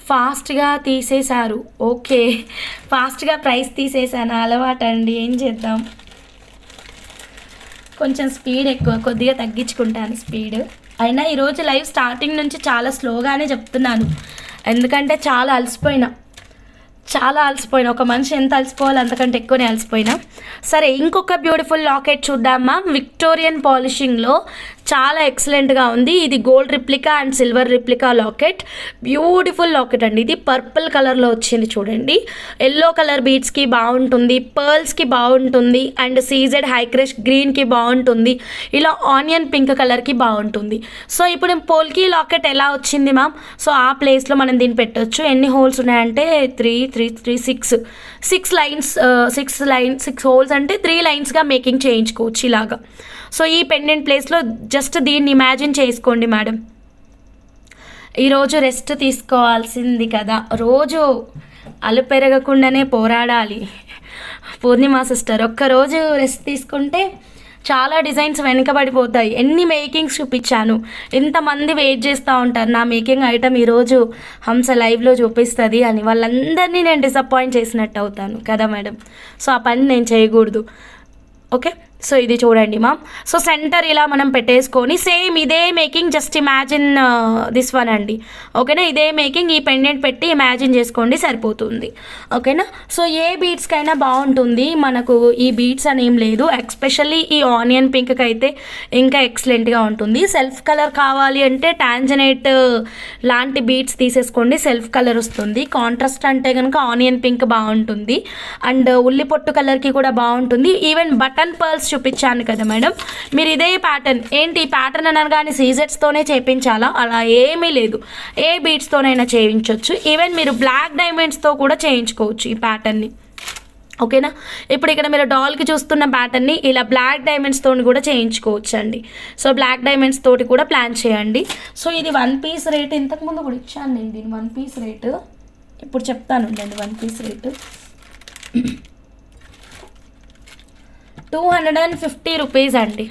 ఫాస్ట్గా తీసేశారు. ఓకే, ఫాస్ట్గా ప్రైస్ తీసేసాను, అలవాటు అండి, ఏం చేద్దాం. కొంచెం స్పీడ్ ఎక్కువ, కొద్దిగా తగ్గించుకుంటాను స్పీడ్. అయినా ఈరోజు లైవ్ స్టార్టింగ్ నుంచి చాలా స్లోగానే చెప్తున్నాను, ఎందుకంటే చాలా అలసిపోయినా. ఒక మనిషి ఎంత అలసిపోవాలి, అంతకంటే ఎక్కువనే అలసిపోయినా. సరే, ఇంకొక బ్యూటిఫుల్ లాకెట్ చూద్దామా. విక్టోరియన్ పాలిషింగ్లో చాలా ఎక్సలెంట్గా ఉంది. ఇది gold replica and silver replica locket. Beautiful locket అండి. ఇది పర్పుల్ కలర్లో వచ్చింది చూడండి. ఎల్లో కలర్ బీడ్స్కి బాగుంటుంది, పర్ల్స్కి బాగుంటుంది, అండ్ సీజెడ్ హైక్రెష్ గ్రీన్కి బాగుంటుంది, ఇలా ఆనియన్ పింక్ కలర్కి బాగుంటుంది. సో ఇప్పుడు పోల్కి లాకెట్ ఎలా వచ్చింది మ్యామ్? సో ఆ ప్లేస్లో మనం దీన్ని పెట్టవచ్చు. ఎన్ని హోల్స్ ఉన్నాయంటే 6 లైన్స్, 6 హోల్స్ అంటే 3 లైన్స్గా మేకింగ్ చేయించుకోవచ్చు ఇలాగా. సో ఈ పెండెంట్ ప్లేస్లో జస్ట్ దీన్ని ఇమాజిన్ చేసుకోండి మేడం. ఈరోజు రెస్ట్ తీసుకోవాల్సింది కదా, రోజు అలుపెరగకుండానే పోరాడాలి పూర్ణిమ సిస్టర్. ఒక్కరోజు రెస్ట్ తీసుకుంటే చాలా డిజైన్స్ వెనకబడిపోతాయి. ఎన్ని మేకింగ్స్ చూపించాను, ఎంతమంది వెయిట్ చేస్తూ ఉంటారు నా మేకింగ్ ఐటమ్ ఈరోజు హంస లైవ్లో చూపిస్తుంది అని. వాళ్ళందరినీ నేను డిసప్పాయింట్ చేసినట్టు అవుతాను కదా మేడం. సో ఆ పని నేను చేయకూడదు. ఓకే, సో ఇది చూడండి మ్యామ్. సో సెంటర్ ఇలా మనం పెట్టేసుకొని సేమ్ ఇదే making, just imagine this one అండి. ఓకేనా, ఇదే మేకింగ్ ఈ పెండెంట్ పెట్టి ఇమాజిన్ చేసుకోండి, సరిపోతుంది. ఓకేనా, సో ఏ బీడ్స్కైనా బాగుంటుంది మనకు, ఈ బీడ్స్ అని ఏం లేదు. ఎస్పెషల్లీ ఈ ఆనియన్ పింక్కి అయితే ఇంకా ఎక్సలెంట్గా ఉంటుంది. సెల్ఫ్ కలర్ కావాలి అంటే టాంజనైట్ లాంటి బీడ్స్ తీసేసుకోండి, సెల్ఫ్ కలర్ వస్తుంది. కాంట్రాస్ట్ అంటే కనుక ఆనియన్ పింక్ బాగుంటుంది, అండ్ ఉల్లి పొట్టు కలర్కి కూడా బాగుంటుంది. ఈవెన్ బటన్ పర్ల్స్ చూపించాను కదా మేడం, మీరు ఇదే ప్యాటర్న్, ఏంటి ఈ ప్యాటర్న్ అనగానే సీజెట్స్తోనే చేయించాలా? అలా ఏమీ లేదు, ఏ బీడ్స్తోనైనా చేయించవచ్చు. ఈవెన్ మీరు బ్లాక్ డైమండ్స్తో కూడా చేయించుకోవచ్చు ఈ ప్యాటర్న్ని. ఓకేనా, ఇప్పుడు ఇక్కడ మీరు డాల్కి చూస్తున్న ప్యాటర్న్ని ఇలా బ్లాక్ డైమండ్స్తో కూడా చేయించుకోవచ్చు అండి. సో బ్లాక్ డైమండ్స్ తోటి కూడా ప్లాన్ చేయండి. సో ఇది 1 పీస్ రేట్ ఇంతకుముందు కూడా ఇచ్చాను నేను, దీని 1 పీస్ రేటు ఇప్పుడు చెప్తాను అండి. 1 పీస్ రేటు 250 రూపీస్ అండి.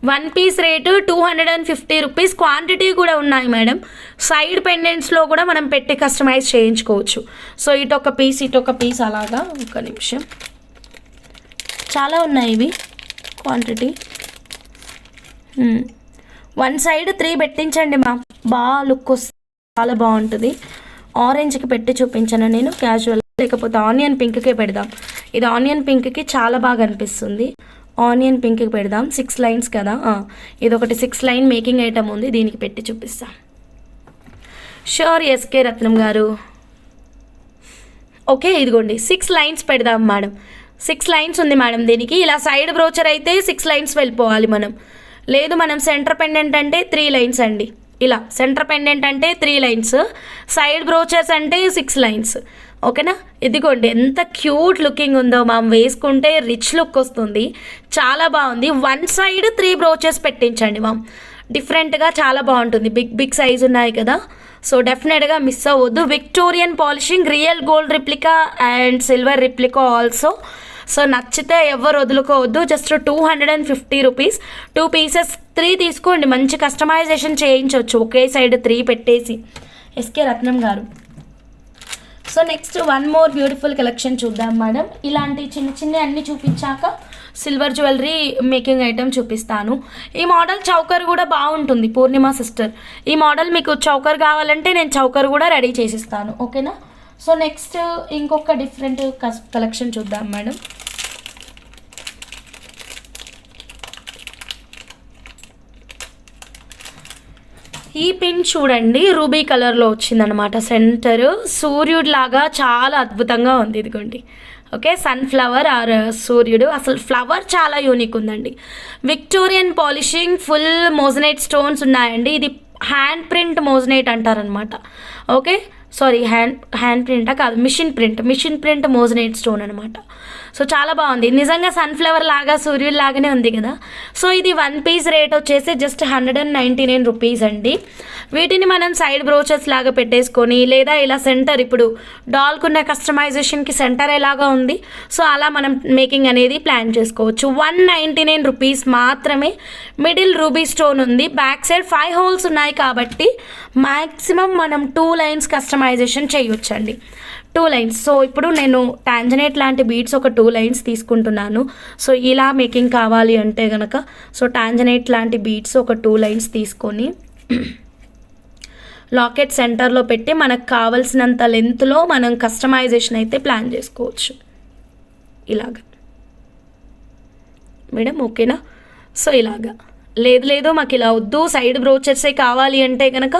1 పీస్ రేటు 250 రూపీస్. క్వాంటిటీ కూడా ఉన్నాయి మేడం. సైడ్ పెండెంట్స్లో కూడా మనం పెట్టి కస్టమైజ్ చేయించుకోవచ్చు. సో ఇటొక పీస్ అలాగా. ఒక నిమిషం, చాలా ఉన్నాయి ఇవి క్వాంటిటీ. 1 సైడ్ 3 పెట్టించండి మా, బాగా లుక్ వస్తుంది, చాలా బాగుంటుంది. ఆరెంజ్కి పెట్టి చూపించాను నేను క్యాజువల్, లేకపోతే ఆనియన్ పింక్కే పెడదాం. ఇది ఆనియన్ పింక్కి చాలా బాగా అనిపిస్తుంది. ఆనియన్ పింక్కి పెడదాం. 6 లైన్స్ కదా, ఇది ఒకటి 6 లైన్ మేకింగ్ ఐటమ్ ఉంది, దీనికి పెట్టి చూపిస్తా. షూర్ ఎస్కే రత్నం గారు. ఓకే, ఇదిగోండి 6 లైన్స్ పెడదాం మేడం. 6 లైన్స్ ఉంది మేడం దీనికి. ఇలా సైడ్ బ్రోచర్ అయితే 6 లైన్స్ వెళ్ళిపోవాలి మనం. లేదు మనం సెంటర్ పెండెంట్ అంటే 3 లైన్స్ అండి. ఇలా సెంటర్ పెండెంట్ అంటే 3 లైన్స్, సైడ్ బ్రోచర్స్ అంటే 6 లైన్స్. ఓకేనా, ఇదిగోండి ఎంత క్యూట్ లుకింగ్ ఉందో మ్యామ్, వేసుకుంటే రిచ్ లుక్ వస్తుంది, చాలా బాగుంది. 1 సైడ్ 3 బ్రోచెస్ పెట్టించండి మ్యామ్, డిఫరెంట్గా చాలా బాగుంటుంది. బిగ్ సైజ్ ఉన్నాయి కదా, సో డెఫినెట్గా మిస్ అవ్వద్దు. Victorian polishing, real gold replica and silver replica also. So నచ్చితే ఎవరు వదులుకోవద్దు. Just 250 rupees. 2 పీసెస్ 3 తీసుకోండి, మంచి కస్టమైజేషన్ చేయించవచ్చు ఒకే సైడ్ 3 పెట్టేసి. ఎస్కే రత్నం గారు. So next 1 more beautiful collection చూద్దాం మేడం. ఇలాంటి చిన్న అన్నీ చూపించాక సిల్వర్ జ్యువెలరీ మేకింగ్ ఐటమ్ చూపిస్తాను. ఈ మోడల్ చౌకర్ కూడా బాగుంటుంది పూర్ణిమ సిస్టర్. ఈ మోడల్ మీకు చౌకర్ కావాలంటే నేను చౌకర్ కూడా రెడీ చేసిస్తాను. ఓకేనా, సో నెక్స్ట్ ఇంకొక డిఫరెంట్ కలెక్షన్ చూద్దాం మేడం. ఈ పిన్ చూడండి, రూబీ కలర్లో వచ్చిందనమాట. సెంటర్ సూర్యుడు లాగా చాలా అద్భుతంగా ఉంది. ఇదిగోండి, ఓకే, సన్ఫ్లవర్ ఆర్ సూర్యుడు. అసలు ఫ్లవర్ చాలా యూనిక్ ఉందండి. Victorian polishing, full moissanite stones ఉన్నాయండి. ఇది హ్యాండ్ ప్రింట్ మోజనైట్ అంటారనమాట. ఓకే, సారీ హ్యాండ్ ప్రింటా కాదు, మిషన్ ప్రింట్ మోజనైట్ స్టోన్ అనమాట. సో చాలా బాగుంది, నిజంగా సన్ఫ్లవర్ లాగా సూర్యుడు లాగానే ఉంది కదా. సో ఇది 1 పీస్ రేట్ వచ్చేసి జస్ట్ 199 రూపీస్ అండి. వీటిని మనం సైడ్ బ్రోచెస్ లాగా పెట్టేసుకొని, లేదా ఇలా సెంటర్, ఇప్పుడు డాల్కున్న కస్టమైజేషన్కి సెంటర్ ఎలాగా ఉంది, సో అలా మనం మేకింగ్ అనేది ప్లాన్ చేసుకోవచ్చు. 199 రూపీస్ మాత్రమే. మిడిల్ రూబీ స్టోన్ ఉంది, బ్యాక్ సైడ్ 5 హోల్స్ ఉన్నాయి కాబట్టి మ్యాక్సిమం మనం 2 లైన్స్ కస్టమైజేషన్ చేయొచ్చండి, 2 లైన్స్. సో ఇప్పుడు నేను టాంజనేట్ లాంటి బీడ్స్ ఒక 2 లైన్స్ తీసుకుంటున్నాను. సో ఇలా మేకింగ్ కావాలి అంటే కనుక సో టాంజనేట్ లాంటి బీడ్స్ ఒక 2 లైన్స్ తీసుకొని లాకెట్ సెంటర్లో పెట్టి మనకు కావాల్సినంత లెంత్లో మనం కస్టమైజేషన్ అయితే ప్లాన్ చేసుకోవచ్చు ఇలాగా మేడం. ఓకేనా? సో ఇలాగా లేదు మాకు ఇలా వద్దు, సైడ్ బ్రోచర్సే కావాలి అంటే కనుక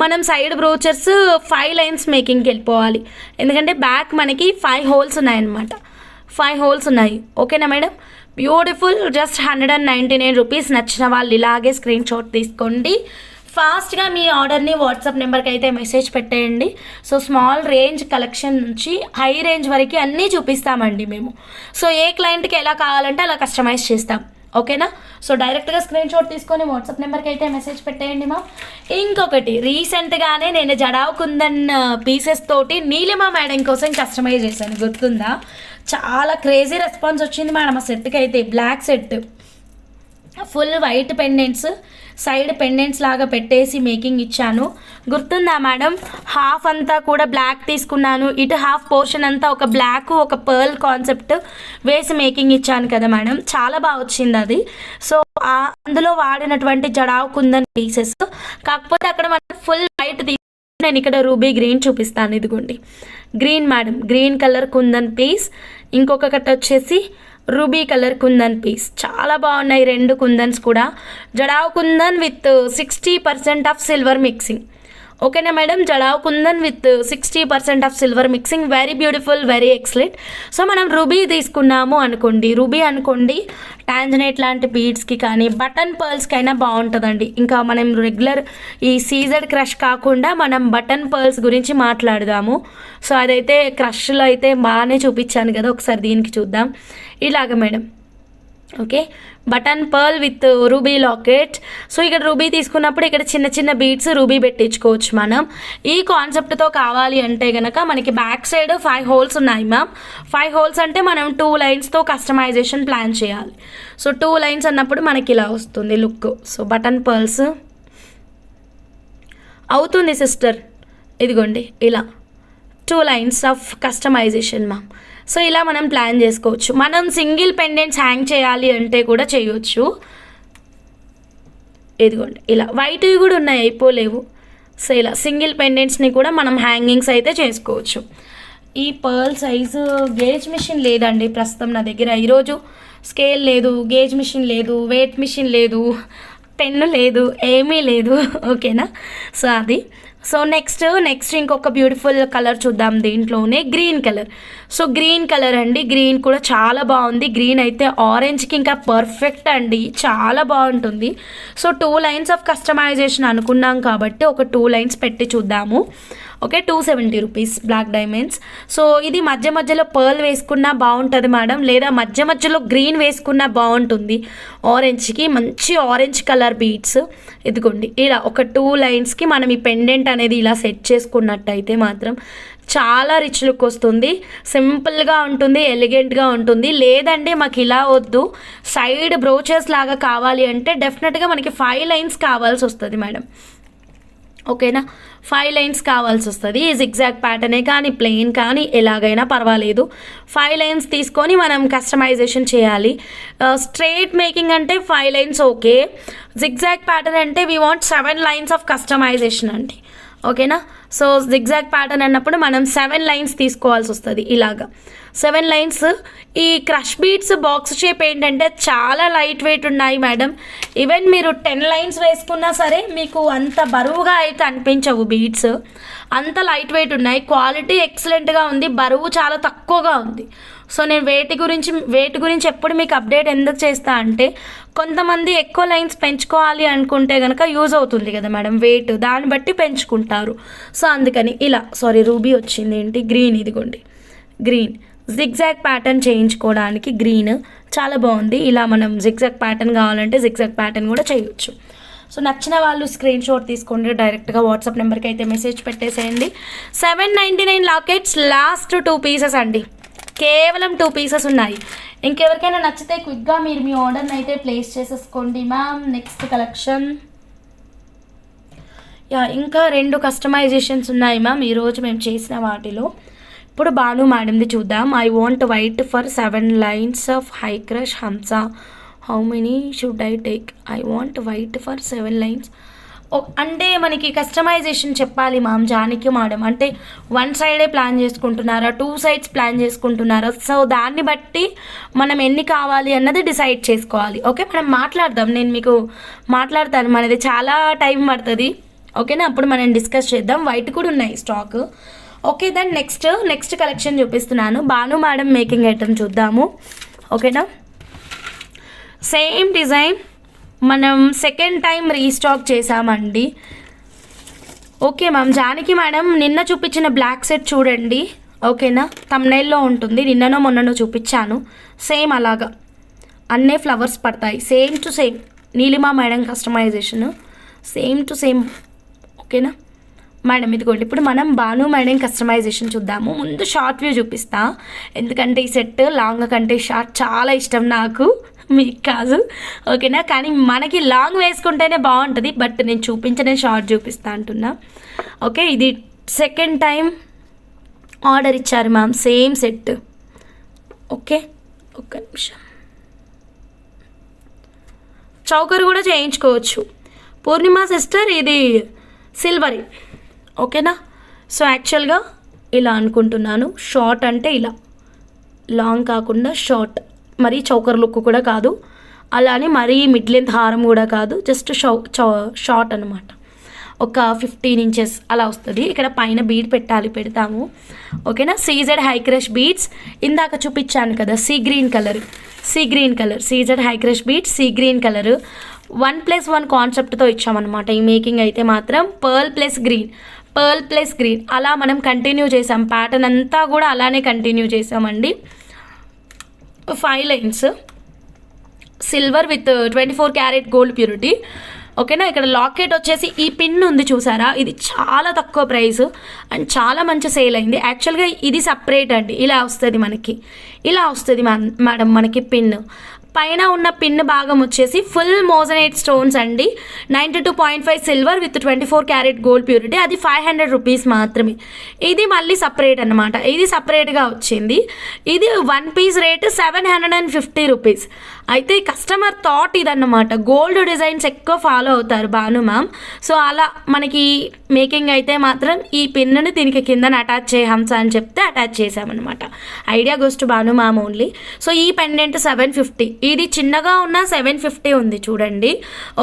మనం సైడ్ బ్రోచర్స్ 5 లైన్స్ మేకింగ్కి వెళ్ళిపోవాలి. ఎందుకంటే బ్యాక్ మనకి 5 హోల్స్ ఉన్నాయన్నమాట, 5 హోల్స్ ఉన్నాయి. ఓకేనా మేడం? బ్యూటిఫుల్. Just 199 rupees. నచ్చిన వాళ్ళు ఇలాగే స్క్రీన్ షాట్ తీసుకోండి. ఫాస్ట్గా మీ ఆర్డర్ని వాట్సాప్ నెంబర్కి అయితే మెసేజ్ పెట్టేయండి. సో స్మాల్ రేంజ్ కలెక్షన్ నుంచి హై రేంజ్ వరకు అన్నీ చూపిస్తామండి మేము. సో ఏ క్లయింట్కి ఎలా కావాలంటే అలా కస్టమైజ్ చేస్తాం. ఓకేనా? సో డైరెక్ట్గా స్క్రీన్ షాట్ తీసుకొని వాట్సాప్ నెంబర్కి అయితే మెసేజ్ పెట్టేయండి మా. ఇంకొకటి, రీసెంట్గానే నేను జడావ్ కుందన్ పీసెస్ తోటి నీలిమా మేడం కోసం కస్టమైజ్ చేశాను, గుర్తుందా? చాలా క్రేజీ రెస్పాన్స్ వచ్చింది మేడం ఆ సెట్కి అయితే. Black set, full white pendants, side pendants లాగా పెట్టేసి మేకింగ్ ఇచ్చాను, గుర్తుందా మేడం? హాఫ్ అంతా కూడా బ్లాక్ తీసుకున్నాను, ఇటు హాఫ్ పోర్షన్ అంతా ఒక బ్లాక్ ఒక పర్ల్ కాన్సెప్ట్ వేసి మేకింగ్ ఇచ్చాను కదా మేడం, చాలా బాగా వచ్చింది అది. సో అందులో వాడినటువంటి జడావ్ కుందన్ పీసెస్, కాకపోతే అక్కడ మనం ఫుల్ వైట్ నేను ఇక్కడ రూబీ గ్రీన్ చూపిస్తాను. ఇదిగోండి green madam, green colour kundan piece. ఇంకొకటి వచ్చేసి రూబీ కలర్ కుందన్ పీస్. చాలా బాగున్నాయి 2 కుందన్స్ కూడా. Jadau kundan with 60% of silver mixing. ఓకేనా madam? Jadau kundan with 60% of silver mixing. Very beautiful, very excellent. So మనం రూబీ తీసుకున్నాము అనుకోండి, రూబీ అనుకోండి, టాంజనేట్ లాంటి బీడ్స్కి కానీ బటన్ పర్ల్స్కి అయినా బాగుంటుందండి. ఇంకా మనం రెగ్యులర్ ఈ సీజెడ్ క్రష్ కాకుండా మనం బటన్ పర్ల్స్ గురించి మాట్లాడదాము. సో అదైతే క్రష్లో అయితే బాగానే చూపించాను కదా, ఒకసారి దీనికి చూద్దాం. ఇలాగ madam. Okay, button pearl with ruby locket. So ఇక్కడ రూబీ తీసుకున్నప్పుడు ఇక్కడ చిన్న చిన్న బీడ్స్ రూబీ పెట్టించుకోవచ్చు మనం. ఈ కాన్సెప్ట్తో కావాలి అంటే కనుక మనకి బ్యాక్ సైడ్ 5 హోల్స్ ఉన్నాయి మ్యామ్. 5 హోల్స్ అంటే మనం 2 లైన్స్తో కస్టమైజేషన్ ప్లాన్ చేయాలి. సో 2 లైన్స్ అన్నప్పుడు మనకి ఇలా వస్తుంది లుక్. సో బటన్ పర్ల్స్ అవుతుంది సిస్టర్, ఇదిగోండి ఇలా 2 lines of customization ma'am. So ఇలా మనం ప్లాన్ చేసుకోవచ్చు. మనం సింగిల్ పెండెంట్స్ హ్యాంగ్ చేయాలి అంటే కూడా చేయొచ్చు. ఇదిగోండి ఇలా వైట్వి కూడా ఉన్నాయి, అయిపోలేవు. సో ఇలా సింగిల్ పెండెంట్స్ని కూడా మనం హ్యాంగింగ్స్ అయితే చేసుకోవచ్చు. ఈ పర్ల్ సైజు గేజ్ మిషన్ లేదండి ప్రస్తుతం నా దగ్గర. ఈరోజు స్కేల్ లేదు, గేజ్ మిషన్ లేదు, వెయిట్ మిషన్ లేదు, పెన్ను లేదు, ఏమీ లేదు. ఓకేనా? సో అది. సో నెక్స్ట్ ఇంకొక బ్యూటిఫుల్ కలర్ చూద్దాం. దీంట్లోనే green colour. So green colour అండి, గ్రీన్ కూడా చాలా బాగుంది. గ్రీన్ అయితే ఆరెంజ్కి ఇంకా పర్ఫెక్ట్ అండి, చాలా బాగుంటుంది. సో 2 లైన్స్ ఆఫ్ కస్టమైజేషన్ అనుకున్నాం కాబట్టి ఒక 2 లైన్స్ పెట్టి చూద్దాము. Okay, 270 rupees black diamonds. So ఇది మధ్యలో పర్ల్ వేసుకున్నా బాగుంటుంది మేడం, లేదా మధ్యలో గ్రీన్ వేసుకున్నా బాగుంటుంది. ఆరెంజ్కి మంచి ఆరెంజ్ కలర్ బీడ్స్. ఇదిగోండి ఇలా ఒక 2 లైన్స్కి మనం ఈ పెండెంట్ అనేది ఇలా సెట్ చేసుకున్నట్టయితే మాత్రం చాలా రిచ్ లుక్ వస్తుంది, సింపుల్గా ఉంటుంది, ఎలిగెంట్గా ఉంటుంది. లేదంటే మాకు ఇలా వద్దు, సైడ్ బ్రోచెస్ లాగా కావాలి అంటే డెఫినెట్గా మనకి 5 లైన్స్ కావాల్సి వస్తుంది మేడం. ఓకేనా? 5 లైన్స్ కావాల్సి వస్తుంది. జిగ్జాగ్ ప్యాటర్నే కానీ ప్లెయిన్ కానీ ఎలాగైనా పర్వాలేదు. 5 లైన్స్ తీసుకొని మనం కస్టమైజేషన్ చేయాలి. స్ట్రైట్ మేకింగ్ అంటే 5 లైన్స్ ఓకే. జిగ్జాగ్ ప్యాటర్న్ అంటే we want 7 lines of customization అండి. ఓకేనా? సో జిగ్జాగ్ ప్యాటర్న్ అన్నప్పుడు మనం 7 లైన్స్ తీసుకోవాల్సి వస్తుంది. ఇలాగా 7 లైన్స్. ఈ క్రష్ బీడ్స్ బాక్స్ షేప్ ఏంటంటే చాలా లైట్ వెయిట్ ఉన్నాయి మేడం. ఈవెన్ మీరు 10 లైన్స్ వేసుకున్నా సరే మీకు అంత బరువుగా అయితే అనిపించవు బీడ్స్, అంత లైట్ వెయిట్ ఉన్నాయి. క్వాలిటీ ఎక్సలెంట్గా ఉంది, బరువు చాలా తక్కువగా ఉంది. సో నేను వెయిట్ గురించి ఎప్పుడు మీకు అప్డేట్ ఎందుకు చేస్తా అంటే కొంతమంది ఎక్కువ లైన్స్ పెంచుకోవాలి అనుకుంటే కనుక యూజ్ అవుతుంది కదా మేడం, వెయిట్ దాన్ని బట్టి పెంచుకుంటారు. సో అందుకని ఇలా రూబీ వచ్చింది ఏంటి గ్రీన్, ఇదిగోండి గ్రీన్. జిగ్జాగ్ ప్యాటర్న్ చేయించుకోవడానికి గ్రీన్ చాలా బాగుంది. ఇలా మనం జిగ్జాగ్ ప్యాటర్న్ కావాలంటే జిగ్జాగ్ ప్యాటర్న్ కూడా చేయొచ్చు. సో నచ్చిన వాళ్ళు స్క్రీన్ షాట్ తీసుకోండి, డైరెక్ట్గా వాట్సాప్ నెంబర్కి అయితే మెసేజ్ పెట్టేసేయండి. 799 లాకెట్స్, లాస్ట్ 2 పీసెస్ అండి, కేవలం 2 పీసెస్ ఉన్నాయి. ఇంకెవరికైనా నచ్చితే క్విక్గా మీరు మీ ఆర్డర్ని అయితే ప్లేస్ చేసేసుకోండి మ్యామ్. నెక్స్ట్ కలెక్షన్ ఇంకా 2 కస్టమైజేషన్స్ ఉన్నాయి మ్యామ్ ఈరోజు మేము చేసిన వాటిలో. ఇప్పుడు భాను మేడంది చూద్దాం. I want white for 7 lines of high crush హంసా, how many should I take? I want white for 7 lines. అంటే మనకి కస్టమైజేషన్ చెప్పాలి మ్యామ్ జానకి మేడం. అంటే 1 సైడే ప్లాన్ చేసుకుంటున్నారా, 2 సైడ్స్ ప్లాన్ చేసుకుంటున్నారా? సో దాన్ని బట్టి మనం ఎన్ని కావాలి అన్నది డిసైడ్ చేసుకోవాలి. ఓకే, మనం మాట్లాడదాం, నేను మీకు మాట్లాడతాను. మనది చాలా టైం పడుతుంది, ఓకేనా? అప్పుడు మనం డిస్కస్ చేద్దాం. వైట్ కూడా ఉన్నాయి stock. Okay, then next collection చూపిస్తున్నాను. భాను మేడం మేకింగ్ ఐటమ్ చూద్దాము, ఓకేనా? సేమ్ డిజైన్ మనం సెకండ్ టైం రీస్టాక్ చేసామండి. ఓకే మ్యామ్, జానకి మేడం నిన్న చూపించిన బ్లాక్ సెట్ చూడండి, ఓకేనా? థంబ్నెయిల్లో ఉంటుంది, నిన్ననో మొన్ననో చూపించాను. సేమ్ అలాగా అన్నే ఫ్లవర్స్ పడతాయి, same to same. Neelima madam customization same to same, ఓకేనా మేడం? ఇదిగోండి, ఇప్పుడు మనం భాను మేడం కస్టమైజేషన్ చూద్దాము. ముందు షార్ట్ వ్యూ చూపిస్తా, ఎందుకంటే ఈ సెట్ లాంగ్ కంటే షార్ట్ చాలా ఇష్టం నాకు, మీకు కాదు, ఓకేనా? కానీ మనకి లాంగ్ వేసుకుంటేనే బాగుంటుంది, బట్ నేను చూపించనే షార్ట్ చూపిస్తా అంటున్నా. ఓకే, ఇది సెకండ్ టైం ఆర్డర్ ఇచ్చారు మ్యామ్, సేమ్ సెట్. ఓకే, ఒక్క నిమిషం. చౌకర్ కూడా చేయించుకోవచ్చు. పూర్ణిమ సిస్టర్ ఇది సిల్వరీ, ఓకేనా? సో యాక్చువల్గా ఇలా అనుకుంటున్నాను, షార్ట్ అంటే ఇలా లాంగ్ కాకుండా షార్ట్, మరీ చౌకర్ లుక్ కూడా కాదు, అలానే మరీ మిడ్ లెంత్ హారం కూడా కాదు, జస్ట్ షార్ట్ అనమాట. ఒక 15 ఇంచెస్ అలా వస్తుంది. ఇక్కడ పైన బీడ్ పెడతాము, ఓకేనా? సీజెడ్ హై క్రష్ బీడ్స్ ఇందాక చూపించాను కదా, see green colour CZ high crush beads, see green colour 1+1 కాన్సెప్ట్తో ఇచ్చామన్నమాట. ఈ మేకింగ్ అయితే మాత్రం పర్ల్ ప్లస్ గ్రీన్ అలా మనం కంటిన్యూ చేసాం. ప్యాటర్న్ అంతా కూడా అలానే కంటిన్యూ చేసామండి. 5 lines silver with 24 carat gold purity, ఓకేనా? ఇక్కడ లాకెట్ వచ్చేసి ఈ పిన్ ఉంది చూసారా, ఇది చాలా తక్కువ ప్రైస్ అండ్ చాలా మంచి సేల్ అయింది. యాక్చువల్గా ఇది సపరేట్ అండి, ఇలా వస్తుంది మేడం మనకి పిన్. పైన ఉన్న పిన్ భాగం వచ్చేసి ఫుల్ మోజనైట్ స్టోన్స్ అండి, 92.5 silver with 24 carat gold purity, అది 500 రూపీస్ మాత్రమే. ఇది మళ్ళీ సపరేట్ అనమాట, ఇది సపరేట్గా వచ్చింది. ఇది 1 పీస్ రేట్ 750 రూపీస్. అయితే కస్టమర్ థాట్ ఇదన్నమాట, గోల్డ్ డిజైన్స్ ఎక్కువ ఫాలో అవుతారు భాను మ్యామ్. సో అలా మనకి మేకింగ్ అయితే మాత్రం ఈ పిన్నుని దీనికి కిందన అటాచ్ చేయ హంస అని చెప్తే అటాచ్ చేసామన్నమాట. Idea goes to Bhanu ma'am only. So ఈ పెండెంట్ 750, ఇది చిన్నగా ఉన్న 750 ఉంది చూడండి,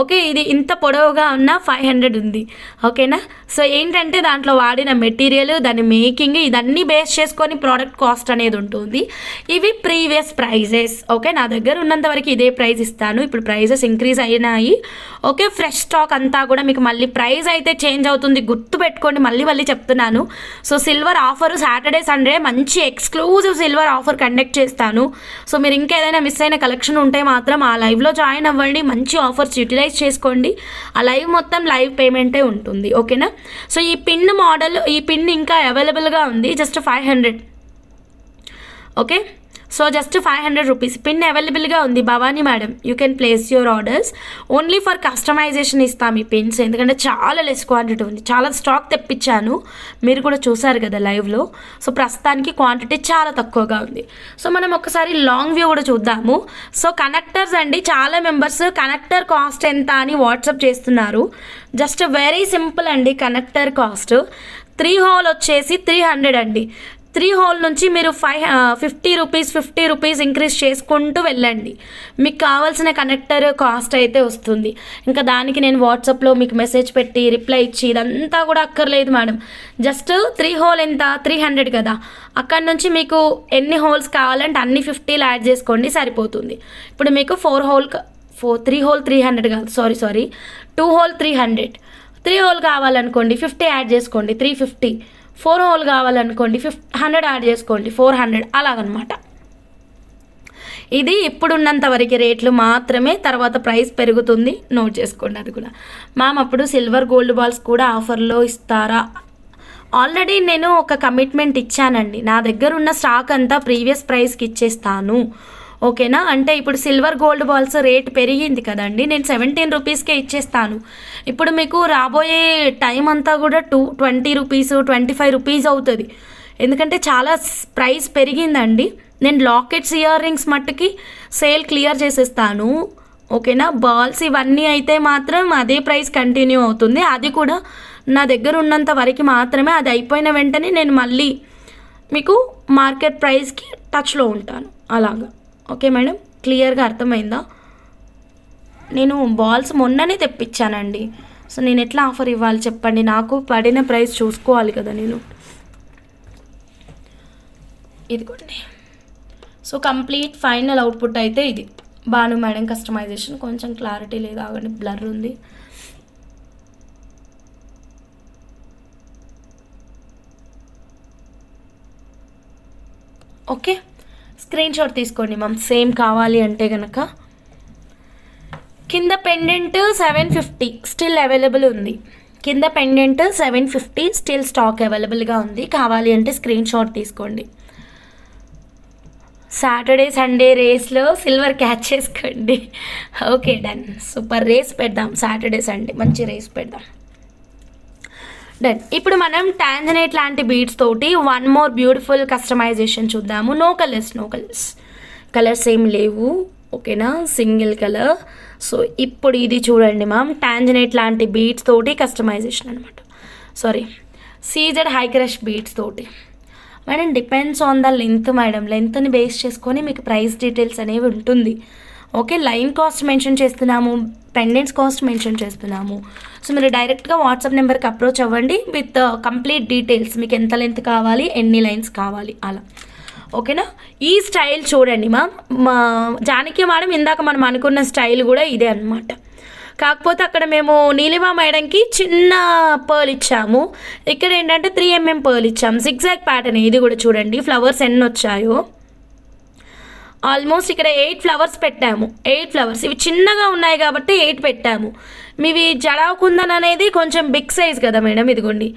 ఓకే? ఇది ఇంత పొడవుగా ఉన్న 500 ఉంది, ఓకేనా? సో ఏంటంటే దాంట్లో వాడిన మెటీరియల్, దాని మేకింగ్, ఇదన్నీ బేస్ చేసుకొని ప్రోడక్ట్ కాస్ట్ అనేది ఉంటుంది. ఇవి ప్రీవియస్ ప్రైజెస్, ఓకే? నా దగ్గర ఉన్నంత వరకు ఇదే ప్రైస్ ఇస్తాను. ఇప్పుడు ప్రైజెస్ ఇంక్రీజ్ అయినాయి, ఓకే? ఫ్రెష్ స్టాక్ అంతా కూడా మీకు మళ్ళీ ప్రైస్ అయితే చేంజ్ అవుతుంది, గుర్తుపెట్టుకోండి, మళ్ళీ చెప్తున్నాను. So silver offer Saturday Sunday మంచి ఎక్స్క్లూజివ్ సిల్వర్ ఆఫర్ కండక్ట్ చేస్తాను. సో మీరు ఇంకేదైనా మిస్ అయిన కలెక్షన్ ఉంటే మాత్రం ఆ లైవ్లో జాయిన్ అవ్వండి, మంచి ఆఫర్స్ యూటిలైజ్ చేసుకోండి. ఆ లైవ్ మొత్తం లైవ్ పేమెంటే ఉంటుంది, ఓకేనా? సో ఈ పిన్ మోడల్, ఈ పిన్ ఇంకా అవైలబుల్గా ఉంది, just 500, okay? So just 500 rupees pin అవైలబుల్గా ఉంది. Bhavani madam, you can place your orders. Only for customization ఇస్తాం ఈ పిన్స్, ఎందుకంటే చాలా లెస్ క్వాంటిటీ ఉంది, చాలా స్టాక్ తెప్పించాను, మీరు కూడా చూసారు కదా లైవ్లో. సో ప్రస్తుతానికి క్వాంటిటీ చాలా తక్కువగా ఉంది. సో మనం ఒకసారి లాంగ్ వ్యూ కూడా చూద్దాము. సో కనెక్టర్స్ అండి, చాలా మెంబర్స్ కనెక్టర్ కాస్ట్ ఎంత అని వాట్సాప్ చేస్తున్నారు. జస్ట్ వెరీ సింపుల్ అండి, కనెక్టర్ కాస్ట్ 3 హోల్ వచ్చేసి 300 అండి. 3 హోల్ నుంచి మీరు 50 రూపీస్ ఇంక్రీజ్ చేసుకుంటూ వెళ్ళండి, మీకు కావాల్సిన కనెక్టర్ కాస్ట్ అయితే వస్తుంది. ఇంకా దానికి నేను వాట్సాప్లో మీకు మెసేజ్ పెట్టి రిప్లై ఇచ్చి ఇదంతా కూడా అక్కర్లేదు మేడం. జస్ట్ 3 హోల్ ఎంత 300 కదా, అక్కడ నుంచి మీకు ఎన్ని హోల్స్ కావాలంటే అన్ని 50 యాడ్ చేసుకోండి, సరిపోతుంది. ఇప్పుడు మీకు 3 హోల్ 300 కాదు, సారీ 2 హోల్ 300, 3 హోల్ కావాలనుకోండి 50 యాడ్ చేసుకోండి, 350. 4 హోల్ కావాలనుకోండి 100 యాడ్ చేసుకోండి, 400 అలాగనమాట. ఇది ఇప్పుడున్నంత వరకు రేట్లు మాత్రమే, తర్వాత ప్రైస్ పెరుగుతుంది, నోట్ చేసుకోండి అది కూడా. మ్యామ్ అప్పుడు సిల్వర్ గోల్డ్ బాల్స్ కూడా ఆఫర్లో ఇస్తారా? ఆల్రెడీ నేను ఒక కమిట్మెంట్ ఇచ్చానండి, నా దగ్గర ఉన్న స్టాక్ అంతా ప్రీవియస్ ప్రైస్కి ఇచ్చేస్తాను, ఓకేనా. అంటే ఇప్పుడు సిల్వర్ గోల్డ్ బాల్స్ రేట్ పెరిగింది కదండి, నేను 17 రూపీస్కే ఇచ్చేస్తాను. ఇప్పుడు మీకు రాబోయే టైం అంతా కూడా 20 రూపీస్ 25 రూపీస్ అవుతుంది, ఎందుకంటే చాలా ప్రైస్ పెరిగిందండి. నేను లాకెట్స్ ఇయర్ రింగ్స్ మట్టుకి సేల్ క్లియర్ చేసేస్తాను, ఓకేనా. బాల్స్ ఇవన్నీ అయితే మాత్రం అదే ప్రైస్ కంటిన్యూ అవుతుంది, అది కూడా నా దగ్గర ఉన్నంత వరకు మాత్రమే. అది అయిపోయిన వెంటనే నేను మళ్ళీ మీకు మార్కెట్ ప్రైస్కి టచ్లో ఉంటాను అలాగా, ఓకే మేడం. క్లియర్గా అర్థమైందా? నేను బాల్స్ మొన్ననే తెప్పించానండి, సో నేను ఎట్లా ఆఫర్ ఇవ్వాలి చెప్పండి, నాకు పడిన ప్రైస్ చూసుకోవాలి కదా నేను. ఇదిగోండి, సో కంప్లీట్ ఫైనల్ అవుట్పుట్ అయితే ఇది. బాను మేడం కస్టమైజేషన్ కొంచెం క్లారిటీ లేదు, ఆగండి బ్లర్ ఉంది. ఓకే, స్క్రీన్ షాట్ తీసుకోండి మ్యామ్, సేమ్ కావాలి అంటే కనుక. కింద పెండెంట్ 750 స్టిల్ అవైలబుల్ ఉంది, కింద పెండెంట్ 750 స్టిల్ స్టాక్ అవైలబుల్గా ఉంది, కావాలి అంటే స్క్రీన్ షాట్ తీసుకోండి. సాటర్డే సండే రేస్లో సిల్వర్ క్యాచ్ చేసుకోండి, ఓకే డన్. సూపర్, రేస్ పెడదాం సాటర్డే సండే, మంచి రేస్ పెడదాం, డన్. ఇప్పుడు మనం టాంజనేట్ లాంటి బీడ్స్ తోటి వన్ మోర్ బ్యూటిఫుల్ కస్టమైజేషన్ చూద్దాము. నో కలర్స్ కలర్స్ ఏం లేవు, ఓకేనా, సింగిల్ కలర్. సో ఇప్పుడు ఇది చూడండి మ్యామ్, టాంజనేట్ లాంటి బీడ్స్ తోటి కస్టమైజేషన్ అనమాట, sorry CZ high crush beads తోటి madam. Depends on the length madam, లెంత్ని బేస్ చేసుకొని మీకు ప్రైస్ డీటెయిల్స్ అనేవి ఉంటుంది, ఓకే. లైన్ కాస్ట్ మెన్షన్ చేస్తున్నాము, పెండెంట్స్ కాస్ట్ మెన్షన్ చేస్తున్నాము. సో మీరు డైరెక్ట్గా వాట్సాప్ నెంబర్కి అప్రోచ్ అవ్వండి విత్ కంప్లీట్ డీటెయిల్స్, మీకు ఎంత లెంత్ కావాలి, ఎన్ని లైన్స్ కావాలి అలా, ఓకేనా. ఈ స్టైల్ చూడండి మా జానకి మేడం ఇందాక మనం అనుకున్న స్టైల్ కూడా ఇదే అనమాట, కాకపోతే అక్కడ మేము నీలిమా మేడంకి చిన్న పర్ల్ ఇచ్చాము, ఇక్కడ ఏంటంటే 3mm పర్ల్ ఇచ్చాము, సిగ్జాగ్ ప్యాటర్న్. ఇది కూడా చూడండి ఫ్లవర్స్ ఎన్ని వచ్చాయో, ఆల్మోస్ట్ ఇక్కడ 8 ఫ్లవర్స్ పెట్టాము, 8 ఫ్లవర్స్. ఇవి చిన్నగా ఉన్నాయి కాబట్టి 8 పెట్టాము. మీవి జడావ్ కుందన్ అనేది కొంచెం బిగ్ సైజ్ కదా మేడం, ఇదిగోండి